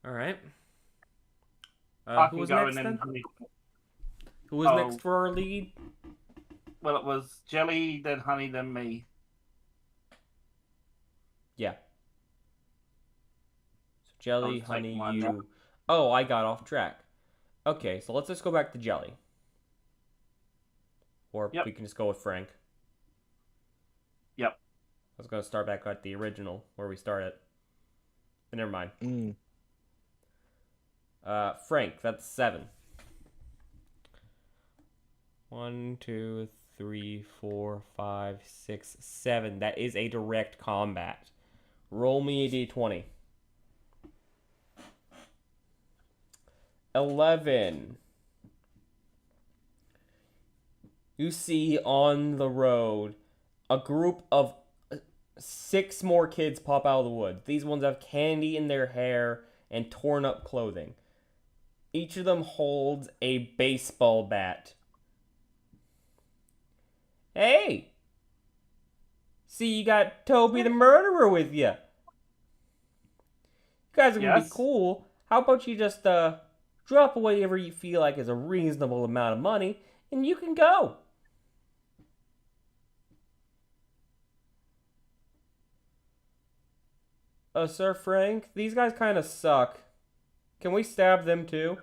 All right. I Who can was go next and then then? Honey. Who was Oh. next for our lead? Well, it was Jelly, then Honey, then me. Yeah. So Jelly, I'll take Honey, mine you. now. Oh, I got off track. Okay, so let's just go back to Jelly. Or Yep. we can just go with Frank. Yep. I was going to start back at the original, where we started. But never mind. Frank, that's 7. 1, 2, 3, 4, 5, 6, 7. That is a direct combat. Roll me a d20. 11. You see on the road a group of 6 more kids pop out of the woods. These ones have candy in their hair and torn up clothing. Each of them holds a baseball bat. Hey! See, you got Toby the Murderer with you. You guys are gonna be Yes. cool. How about you just drop whatever you feel like is a reasonable amount of money, and you can go. Sir Frank, these guys kind of suck. Can we stab them too?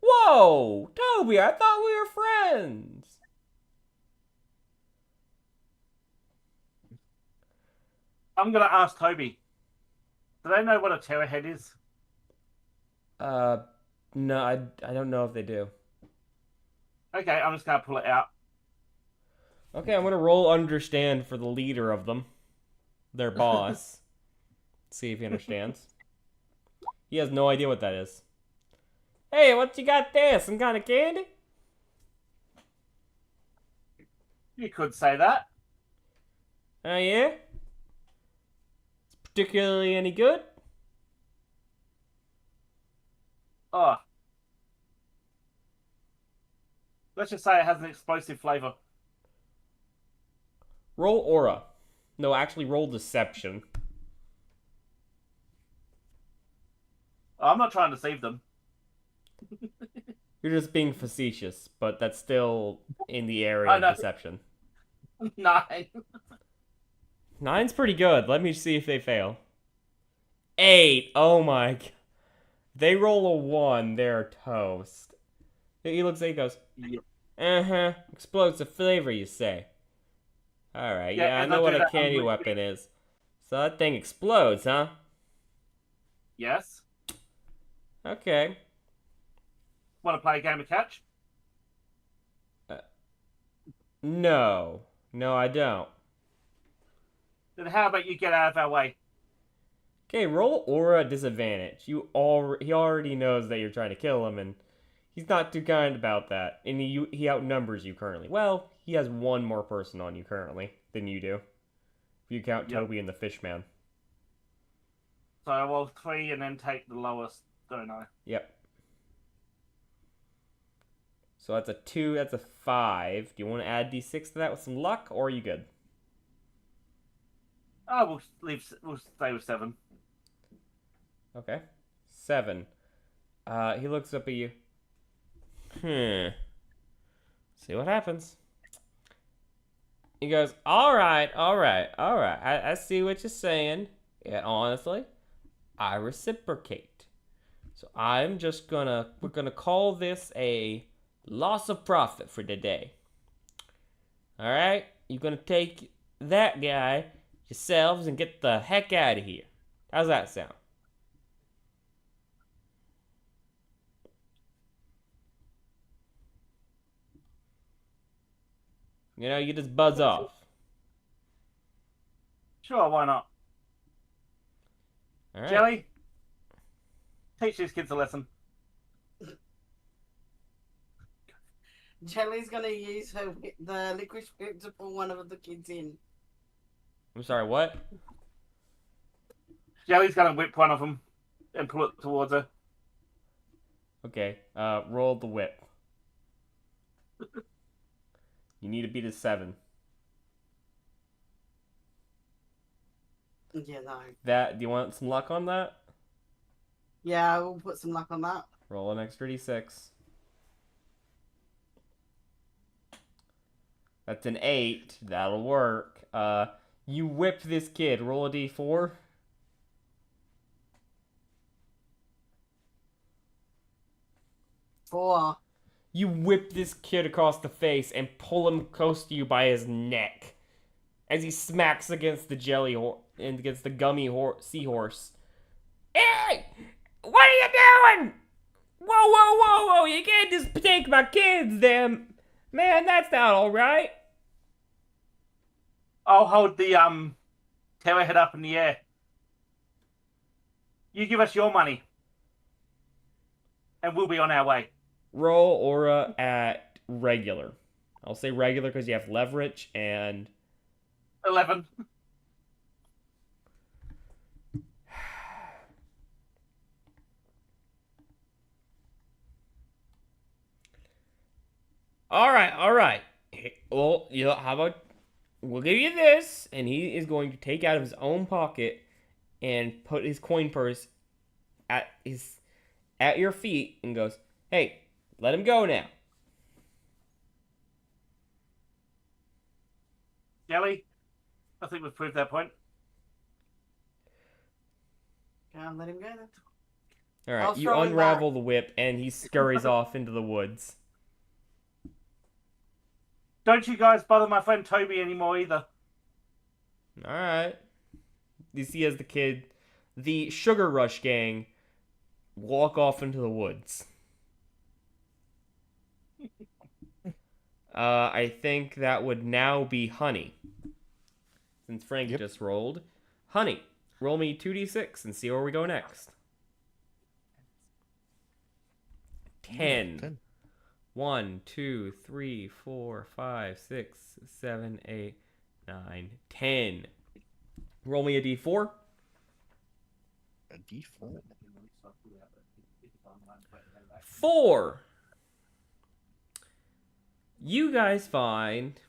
Whoa! Toby, I thought we were friends! I'm gonna ask Toby. Do they know what a terrorhead is? No, I don't know if they do. Okay, I'm just gonna pull it out. Okay, I'm gonna roll understand for the leader of them. Their boss. See if he understands. He has no idea what that is. Hey, what you got there? Some kind of candy? You could say that. Oh, yeah? It's particularly any good? Oh. Let's just say it has an explosive flavor. Roll aura. No, actually roll deception. I'm not trying to deceive them. You're just being facetious, but that's still in the area of deception. 9. 9's pretty good. Let me see if they fail. 8. Oh my god. They roll a 1. They're toast. He looks at it, he goes, uh-huh. Explosive flavor, you say? Alright, yeah, I know what a candy weapon is. So that thing explodes, huh? Yes. Okay. Want to play a game of catch? No. No, I don't. Then how about you get out of our way? Okay, roll aura disadvantage. He already knows that you're trying to kill him, and he's not too kind about that. And he outnumbers you currently. Well, he has one more person on you currently than you do. If you count Toby and the Fishman. So I roll 3 and then take the lowest, don't I? Yep. So that's a 2, that's a 5. Do you want to add d6 to that with some luck, or are you good? Oh, we'll stay with 7. Okay. 7. He looks up at you. See what happens. He goes, alright. I see what you're saying. And honestly, I reciprocate. So we're gonna call this a loss of profit for today. Alright? You're gonna take that guy yourselves and get the heck out of here. How's that sound? You know, you just buzz off. Sure, why not? All right. Jelly, teach these kids a lesson. Jelly's gonna use the liquid whip to pull one of the kids in. I'm sorry, what? Jelly's gonna whip one of them and pull it towards her. Okay, roll the whip. You need to beat a 7. Yeah, no. Do you want some luck on that? Yeah, we'll put some luck on that. Roll an extra d6. That's an 8. That'll work. You whip this kid. Roll a d4. Four. You whip this kid across the face and pull him close to you by his neck as he smacks against the and against the gummy seahorse. Hey! What are you doing? Whoa! You can't just take my kids, them. Man, that's not alright. I'll hold the terror head up in the air. You give us your money, and we'll be on our way. Roll aura at regular. I'll say regular because you have leverage and 11. All right. Well, you know, how about we'll give you this, and he is going to take out of his own pocket and put his coin purse at your feet and goes, "Hey, let him go now." Jelly, I think we've proved that point. Can't let him go then. All I'll right, you throw him unravel the whip, and he scurries off into the woods. Don't you guys bother my friend Toby anymore either. All right. You see as the Sugar Rush gang, walk off into the woods. I think that would now be Honey. Since Frank just rolled. Honey, roll me 2d6 and see where we go next. 10. 10. 1, 2, 3, 4, 5, 6, 7, 8, 9, 10. Roll me a d4. A D4. 4. You guys find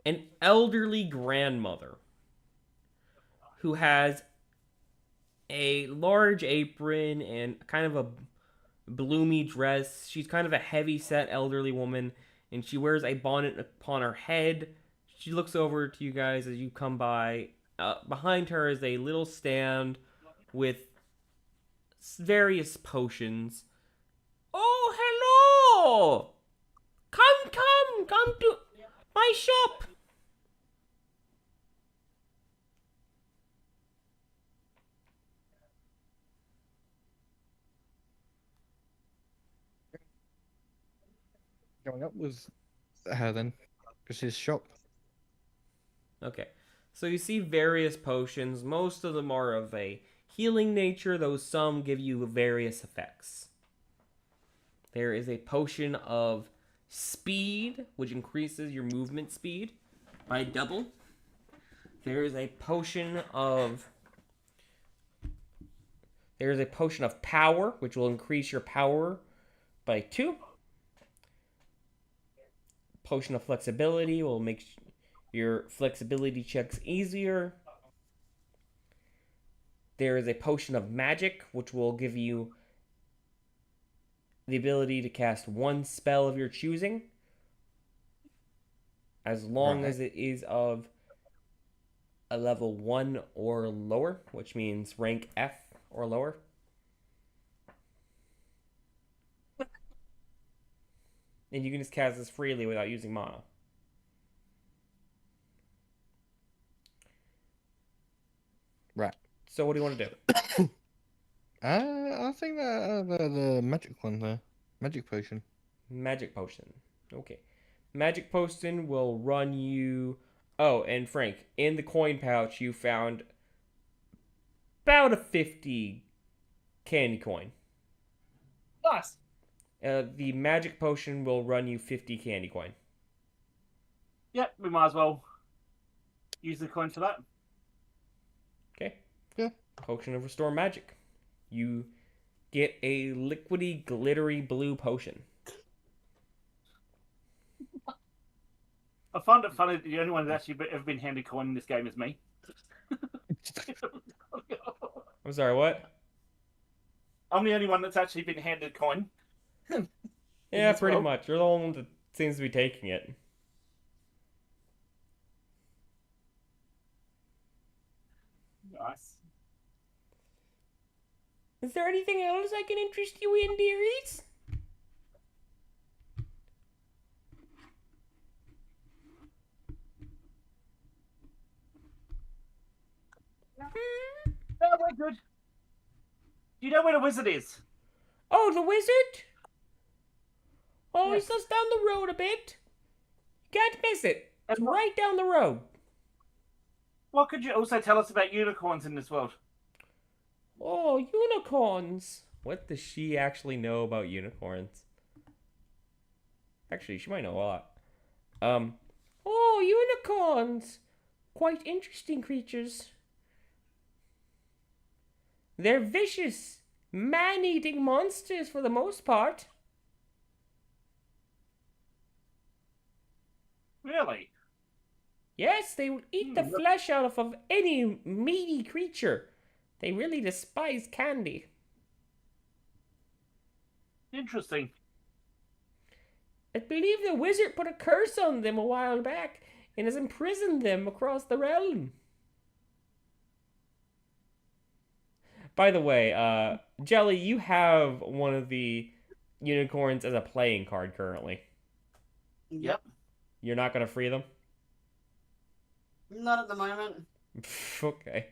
an elderly grandmother who has a large apron and kind of a bloomy dress. She's kind of a heavy-set elderly woman, and she wears a bonnet upon her head. She looks over to you guys as you come by. Behind her is a little stand with various potions. Oh, hello! Come to my shop. Going up with her then. Because his shop. Okay, so you see various potions. Most of them are of a healing nature, though some give you various effects. There is a potion of speed, which increases your movement speed by double. There is a potion of power, which will increase your power by 2. Potion of flexibility will make your flexibility checks easier. There is a potion of magic, which will give you the ability to cast one spell of your choosing, as long as it is of a level 1 or lower, which means rank F or lower. And you can just cast this freely without using mana. Right. So what do you want to do? I think that the magic one there. Magic potion. Magic potion. Okay. Magic potion will run you... Oh, and Frank, in the coin pouch you found about a 50 candy coin. Nice. The magic potion will run you 50 candy coin. Yep, we might as well use the coin for that. Okay. Yeah. Potion of Restore Magic. You get a liquidy, glittery blue potion. I find it funny that the only one that's actually ever been handed coin in this game is me. I'm sorry, what? I'm the only one that's actually been handed coin. Yeah, As pretty well. much. You're the only one that seems to be taking it. Nice. Is there anything else I can interest you in, dearies? No, we're good. Do you know where the wizard is? Oh, the wizard? Oh, Yes. he's just down the road a bit. You can't miss it. It's And what- right down the road. What could you also tell us about unicorns in this world? Oh, unicorns. What does she actually know about unicorns? Actually, she might know a lot. Oh, unicorns. Quite interesting creatures. They're vicious, man-eating monsters for the most part. Really? Yes, they will eat the flesh out of any meaty creature. They really despise candy. Interesting. I believe the wizard put a curse on them a while back and has imprisoned them across the realm. By the way, Jelly, you have one of the unicorns as a playing card currently. Yep. You're not gonna free them? Not at the moment. Okay.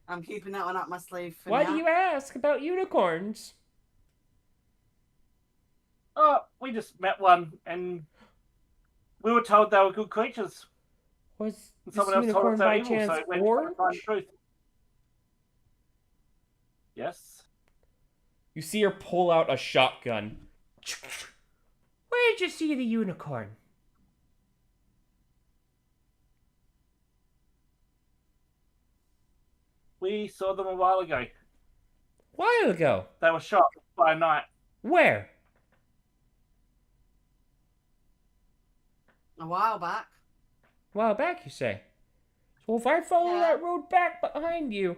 I'm keeping that one up my sleeve for Why now. do you ask about unicorns? Oh, we just met one, and we were told they were good creatures. Was And this someone else told unicorn us they're by evil, chance so we went to find orange? the truth. Yes. You see her pull out a shotgun. Where'd you see the unicorn? We saw them a while ago. While ago. They were shot by a knight. Where? A while back. A while back, you say? So if I follow Yeah. that road back behind you,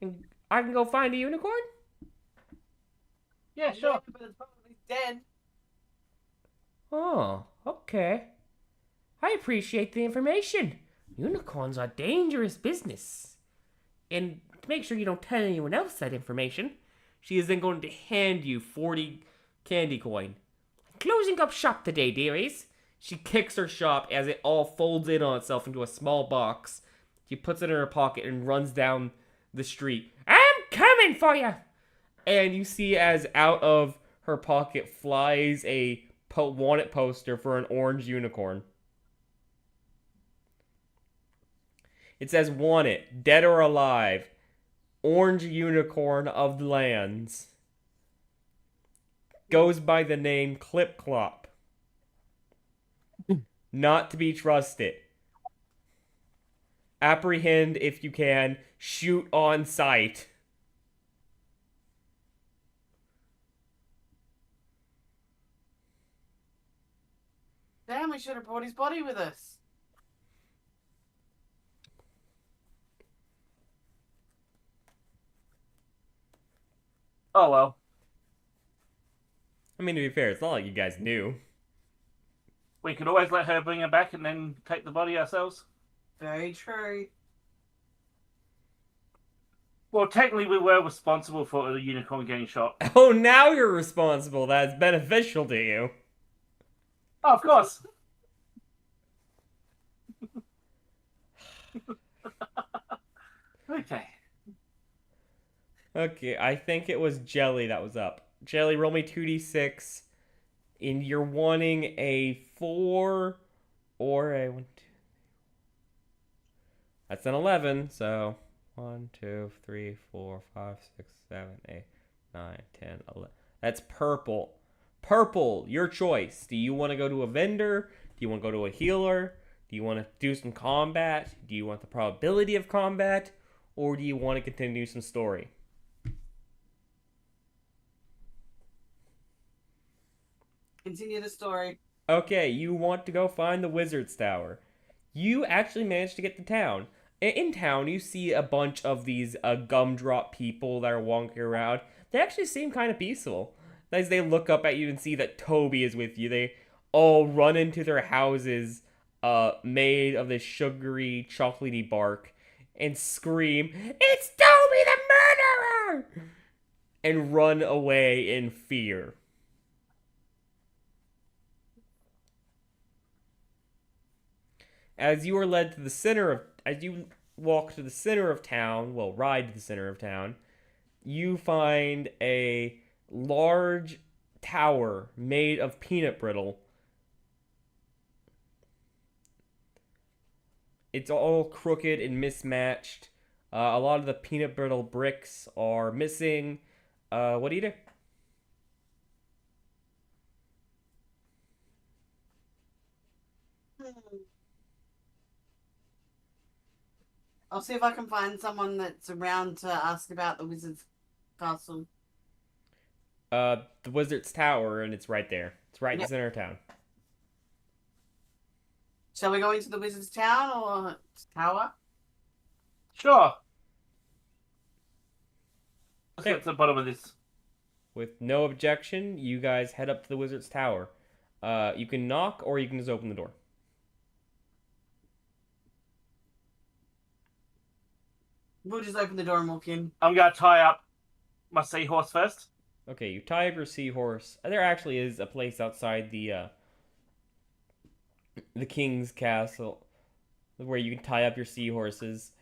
and I can go find a unicorn? Yeah, sure. Yeah, but it's probably dead. Oh, okay. I appreciate the information. Unicorns are dangerous business. And to make sure you don't tell anyone else that information, she is then going to hand you 40 candy coin. Closing up shop today, dearies. She kicks her shop as it all folds in on itself into a small box. She puts it in her pocket and runs down the street. I'm coming for you! And you see as out of her pocket flies a wanted poster for an orange unicorn. It says, "Wanted, dead or alive, orange unicorn of the lands. Goes by the name Clip Clop. Not to be trusted. Apprehend if you can. Shoot on sight." Damn, we should have brought his body with us. Oh well. I mean, to be fair, it's not like you guys knew. We could always let her bring her back and then take the body ourselves. Very true. Well, technically, we were responsible for the unicorn getting shot. Oh, now you're responsible. That's beneficial to you. Oh, of course. Okay. Okay, I think it was Jelly that was up. Jelly, roll me 2d6. And you're wanting a 4 or a 1, 2. That's an 11, so 1, 2, 3, 4, 5, 6, 7, 8, 9, 10, 11. That's purple. Purple, your choice. Do you want to go to a vendor? Do you want to go to a healer? Do you want to do some combat? Do you want the probability of combat? Or do you want to continue some story? Continue the story. Okay, you want to go find the Wizard's Tower. You actually managed to get to town. In town, you see a bunch of these gumdrop people that are walking around. They actually seem kind of peaceful. As they look up at you and see that Toby is with you, they all run into their houses made of this sugary, chocolatey bark and scream, "It's Toby the murderer!" and run away in fear. As you are led to the center of, as you walk to the center of town, well, ride to the center of town, you find a large tower made of peanut brittle. It's all crooked and mismatched. A lot of the peanut brittle bricks are missing. What do you do? I'll see if I can find someone that's around to ask about the wizard's castle. The Wizard's Tower, and it's right there. It's right in the Yep. center of town. Shall we go into the wizard's town or tower? Sure. Let's Okay. get to the bottom of this. With no objection, you guys head up to the Wizard's Tower. You can knock, or you can just open the door. We'll just open the door and walk in. I'm gonna tie up my seahorse first. Okay, you tie up your seahorse. There actually is a place outside the king's castle where you can tie up your seahorses.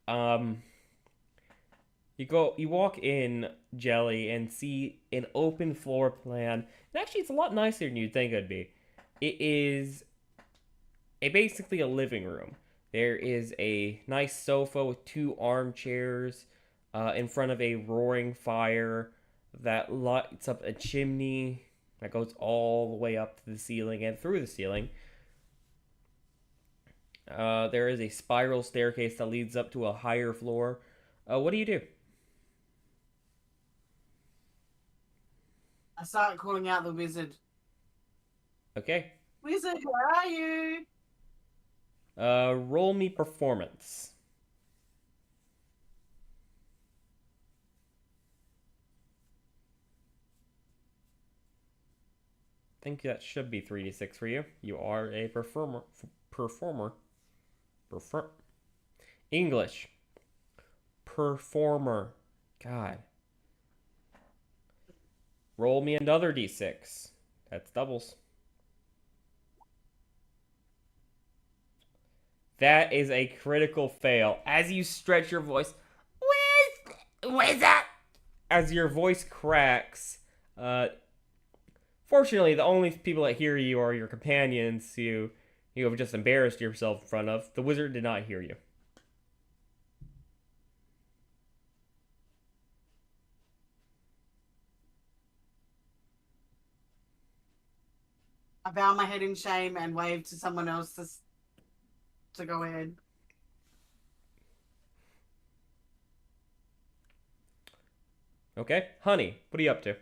You walk in, Jelly, and see an open floor plan. And actually, it's a lot nicer than you'd think it'd be. It is basically a living room. There is a nice sofa with 2 armchairs in front of a roaring fire that lights up a chimney that goes all the way up to the ceiling and through the ceiling. There is a spiral staircase that leads up to a higher floor. What do you do? I start calling out the wizard. Okay. Wizard, where are you? Roll me performance. I think that should be 3d6 for you. You are a performer. English. Performer. God. Roll me another d6. That's doubles. That is a critical fail. As you stretch your voice, where's that? As your voice cracks, fortunately, the only people that hear you are your companions you have just embarrassed yourself in front of. The wizard did not hear you. I bow my head in shame and wave to someone else to go ahead. Okay, Honey, what are you up to?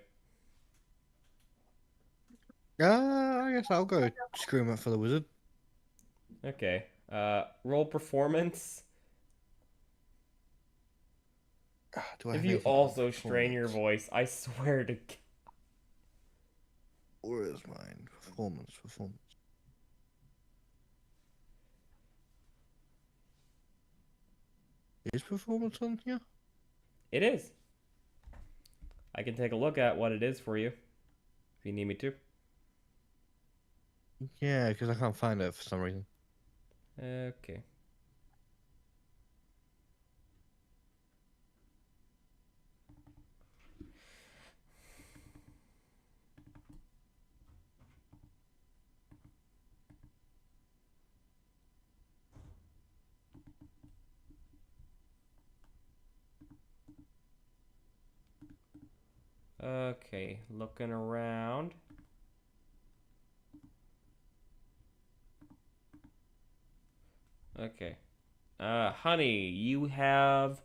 I guess I'll go scream up for the wizard. Okay, roll performance. Do I If have you anything on also strain your performance? voice, I swear to God. Where is mine? Performance. Is performance on here? It is. I can take a look at what it is for you, if you need me to. Yeah, because I can't find it for some reason. Okay. Okay, looking around. Okay. Honey, you have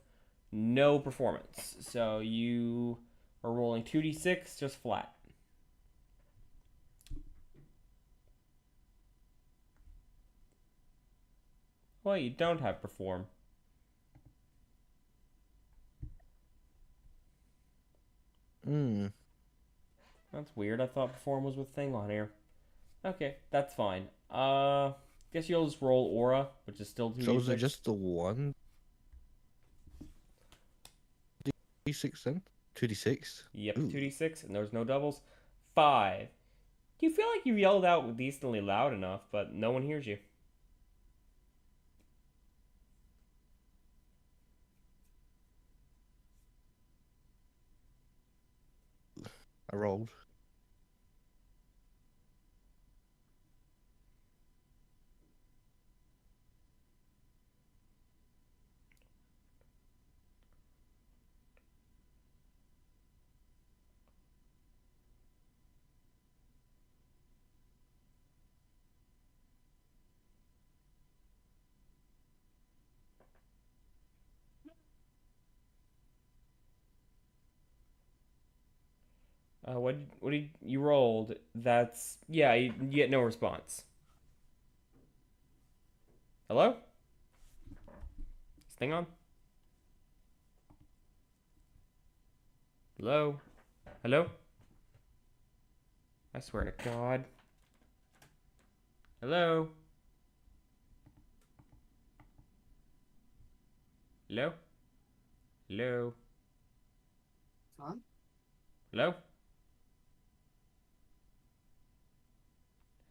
no performance. So you are rolling 2d6 just flat. Well, you don't have perform. That's weird. I thought perform was a thing on here. Okay, that's fine. Guess you'll just roll aura, which is still 2d6. So is it just the one? D6 then? 2d6? Yep, Ooh. 2d6, and there's no doubles. 5. You feel like you yelled out decently loud enough, but no one hears you. I rolled. What did you rolled? That's yeah. You get no response. Hello? Is this thing on? Hello? Hello? I swear to God. Hello? Hello? Hello? Fun. Hello?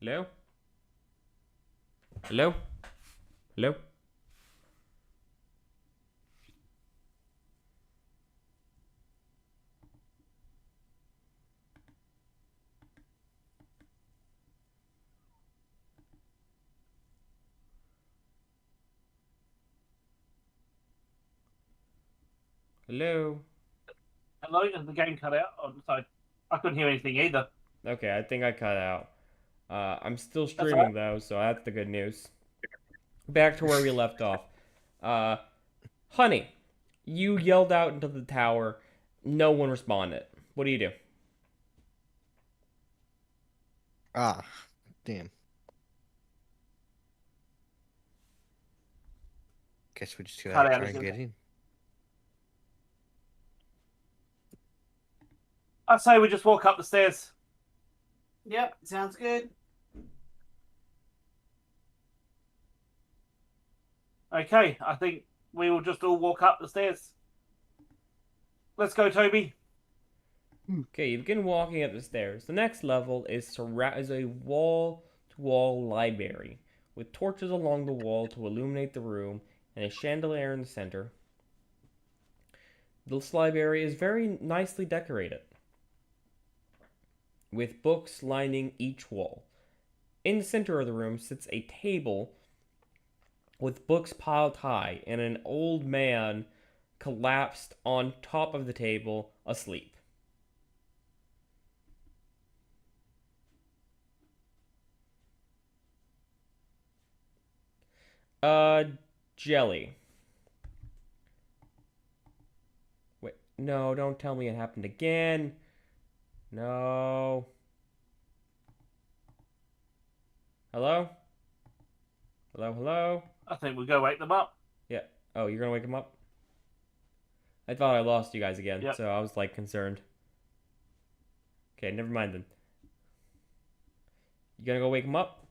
Hello? Hello? Hello? Hello? Hello, and the game cut out. Oh, sorry. I couldn't hear anything either. Okay, I think I cut out. I'm still That's streaming though, so that's the good news. Back to where we left off. Honey, you yelled out into the tower. No one responded. What do you do? Ah, damn. Guess we just Cut gotta out try and again. get in. I say we just walk up the stairs. Yep, sounds good. Okay, I think we will just all walk up the stairs. Let's go, Toby. Okay, you begin walking up the stairs. The next level is a wall-to-wall library with torches along the wall to illuminate the room and a chandelier in the center. This library is very nicely decorated, with books lining each wall. In the center of the room sits a table with books piled high and an old man collapsed on top of the table, asleep. Jelly. Wait, no, don't tell me it happened again. No. Hello? Hello, hello? I think we'll go wake them up. Yeah. Oh, you're gonna wake him up? I thought I lost you guys again, Yep. so I was, like, concerned. Okay, never mind then. You gonna go wake him up?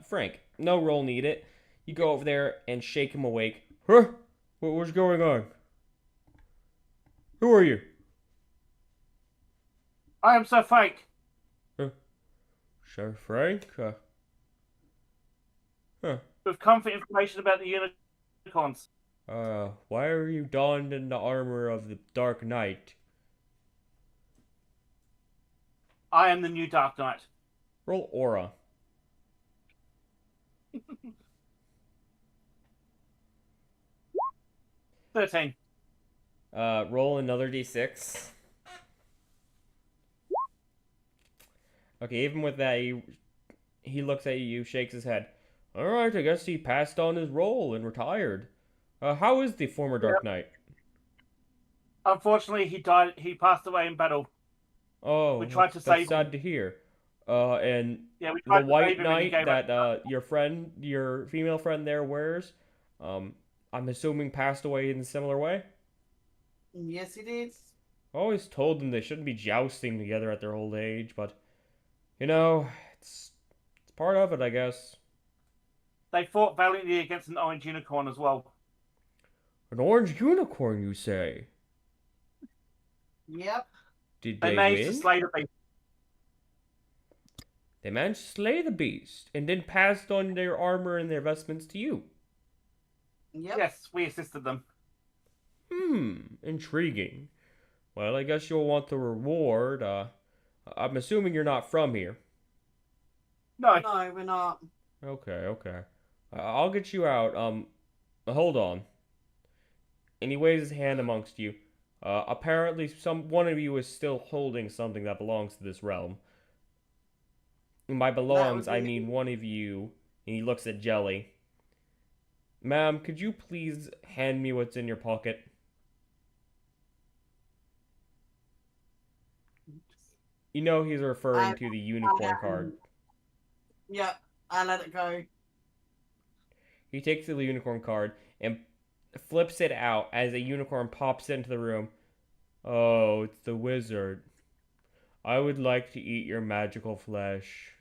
Frank, no roll needed. You go over there and shake him awake. Huh? What's going on? Who are you? I am Sir Frank. Sir Frank? With comfort information about the unicorns. Why are you donned in the armor of the Dark Knight? I am the new Dark Knight. Roll aura. 13. Roll another d6. Okay, even with that, he looks at you, shakes his head. Alright, I guess he passed on his role and retired. How is the former Dark Knight? Unfortunately, he died. He passed away in battle. Oh, We tried to that's save sad him. to hear. And Yeah, we the tried to white save him and he knight gave up. that your female friend there wears, I'm assuming passed away in a similar way? Yes, he did. I always told them they shouldn't be jousting together at their old age, but, you know, it's part of it, I guess. They fought valiantly against an orange unicorn as well. An orange unicorn, you say? Yep. Did They they managed to win? slay the beast. They managed to slay the beast, and then passed on their armor and their vestments to you. Yep. Yes, we assisted them. Intriguing. Well, I guess you'll want the reward. I'm assuming you're not from here. No, No, we're not. Okay. I'll get you out. Hold on. And he waves his hand amongst you. Apparently one of you is still holding something that belongs to this realm. And by belongs, I mean one of you. And he looks at Jelly. Ma'am, could you please hand me what's in your pocket? You know he's referring to the unicorn card. Yep, I let it go. He takes the unicorn card and flips it out as a unicorn pops into the room. Oh, it's the wizard. I would like to eat your magical flesh.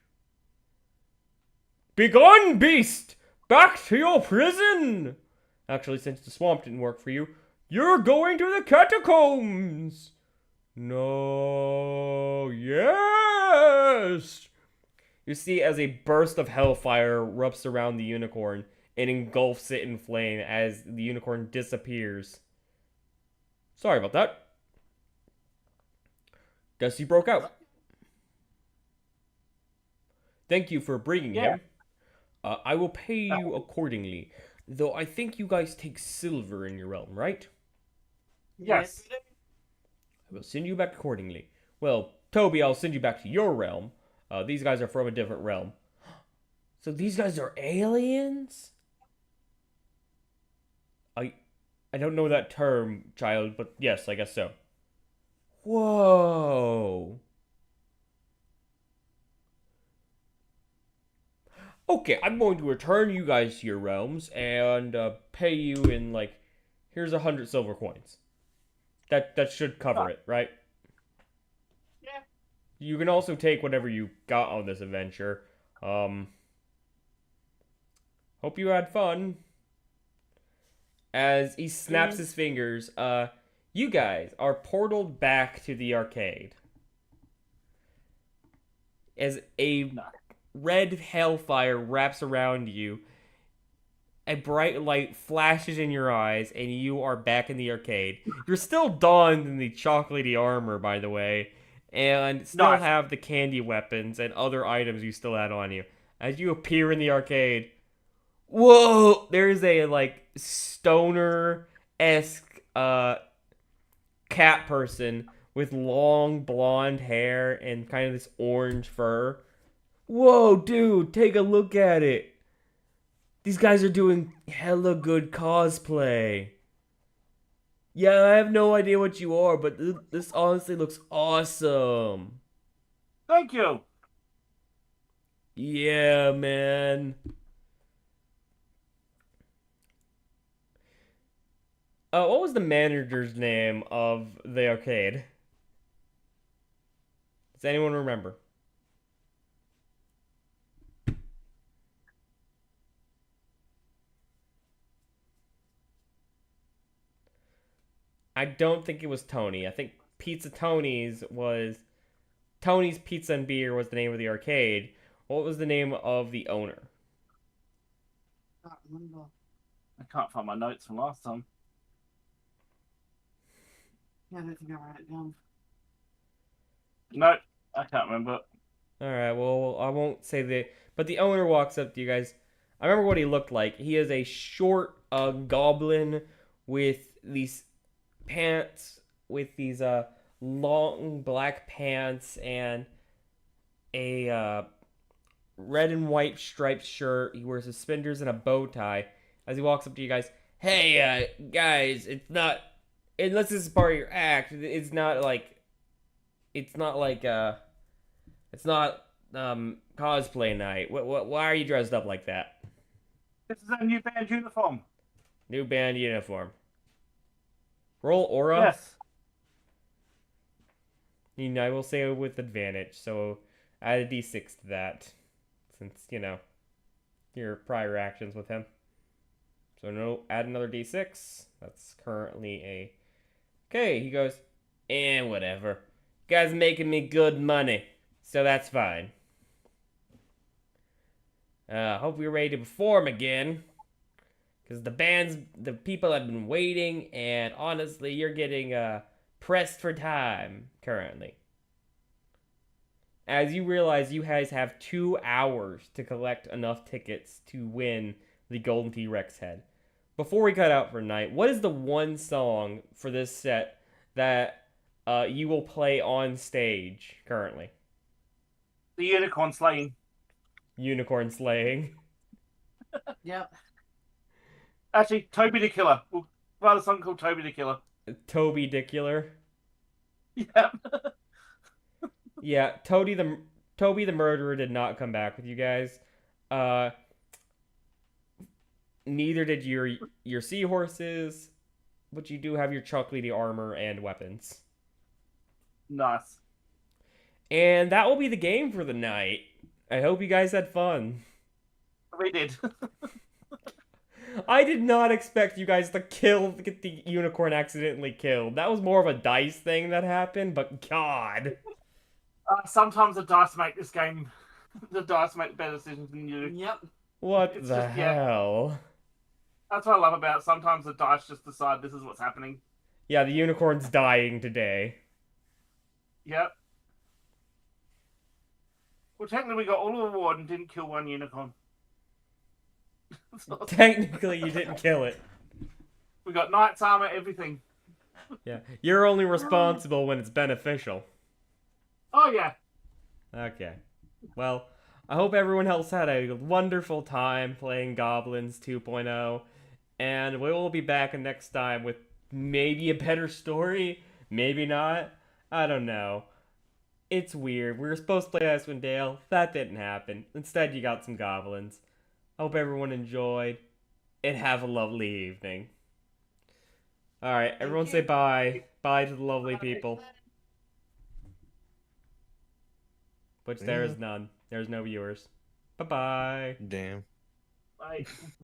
Begone, beast! Back to your prison! Actually, since the swamp didn't work for you, You're going to the catacombs! No, yes! You see as a burst of hellfire erupts around the unicorn and engulfs it in flame as the unicorn disappears. Sorry about that. Guess he broke out. Thank you for bringing him. I will pay you accordingly, though I think you guys take silver in your realm, right? Yes. we do. I will send you back accordingly. Well, Toby, I'll send you back to your realm. These guys are from a different realm. So these guys are aliens? I don't know that term, child, but yes, I guess so. Whoa. Okay, I'm going to return you guys to your realms and pay you in, like, here's 100 silver coins. That should cover it, right? Yeah. You can also take whatever you got on this adventure. Hope you had fun. As he snaps his fingers, you guys are portaled back to the arcade. As a red hellfire wraps around you, a bright light flashes in your eyes, and you are back in the arcade. You're still donned in the chocolatey armor, by the way, and still have the candy weapons and other items you still had on you. As you appear in the arcade, whoa! There's a, like, stoner-esque, cat person with long blonde hair and kind of this orange fur. Whoa, dude, take a look at it. These guys are doing hella good cosplay. Yeah, I have no idea what you are, but this honestly looks awesome. Thank you. Yeah, man. What was the manager's name of the arcade? Does anyone remember? I don't think it was Tony. I think Pizza Tony's was... Tony's Pizza and Beer was the name of the arcade. What was the name of the owner? I can't remember. I can't find my notes from last time. Yeah, I don't think I wrote it down. No, I can't remember. Alright, well, I won't say the... But the owner walks up to you guys. I remember what he looked like. He is a short goblin with these pants, with these long black pants and a red and white striped shirt. He wears suspenders and a bow tie. As he walks up to you guys, hey, guys, it's not... Unless this is part of your act, it's not cosplay night. Why are you dressed up like that? This is a new band uniform. New band uniform. Roll aura. Yes. I will say with advantage, so add a d6 to that, since your prior actions with him. So no, add another d6. That's currently a... Okay, he goes, whatever. You guys making me good money, so that's fine. Hope you're ready to perform again. Because the people have been waiting, and honestly, you're getting pressed for time currently. As you realize you guys have 2 hours to collect enough tickets to win the Golden T-Rex head. Before we cut out for tonight, what is the one song for this set that you will play on stage currently? The unicorn slaying. Unicorn slaying. Yep. Actually, Toby the Killer. We'll write a song called Toby the Killer. Toby Dicular. Yeah. Yeah, Toby the Murderer did not come back with you guys. Neither did your seahorses, but you do have your chocolatey armor and weapons. Nice. And that will be the game for the night. I hope you guys had fun. We did. I did not expect you guys to get the unicorn accidentally killed. That was more of a dice thing that happened, but God. Sometimes the dice make this game. The dice make better decisions than you. Yep. What It's the just- yeah. hell? That's what I love about it. Sometimes the dice just decide this is what's happening. Yeah, the unicorn's dying today. Yep. Well, technically, we got all the reward and didn't kill one unicorn. So Technically, you didn't kill it. we got knight's armor, everything. Yeah, you're only responsible when it's beneficial. Oh yeah. Okay. Well, I hope everyone else had a wonderful time playing Goblins 2.0, and we will be back next time with maybe a better story, maybe not. I don't know. It's weird. We were supposed to play Icewind Dale. That didn't happen. Instead, you got some goblins. I hope everyone enjoyed, and have a lovely evening. Alright, everyone say bye. Bye to the lovely people. Which there is none. There's no viewers. Bye-bye. Damn. Like.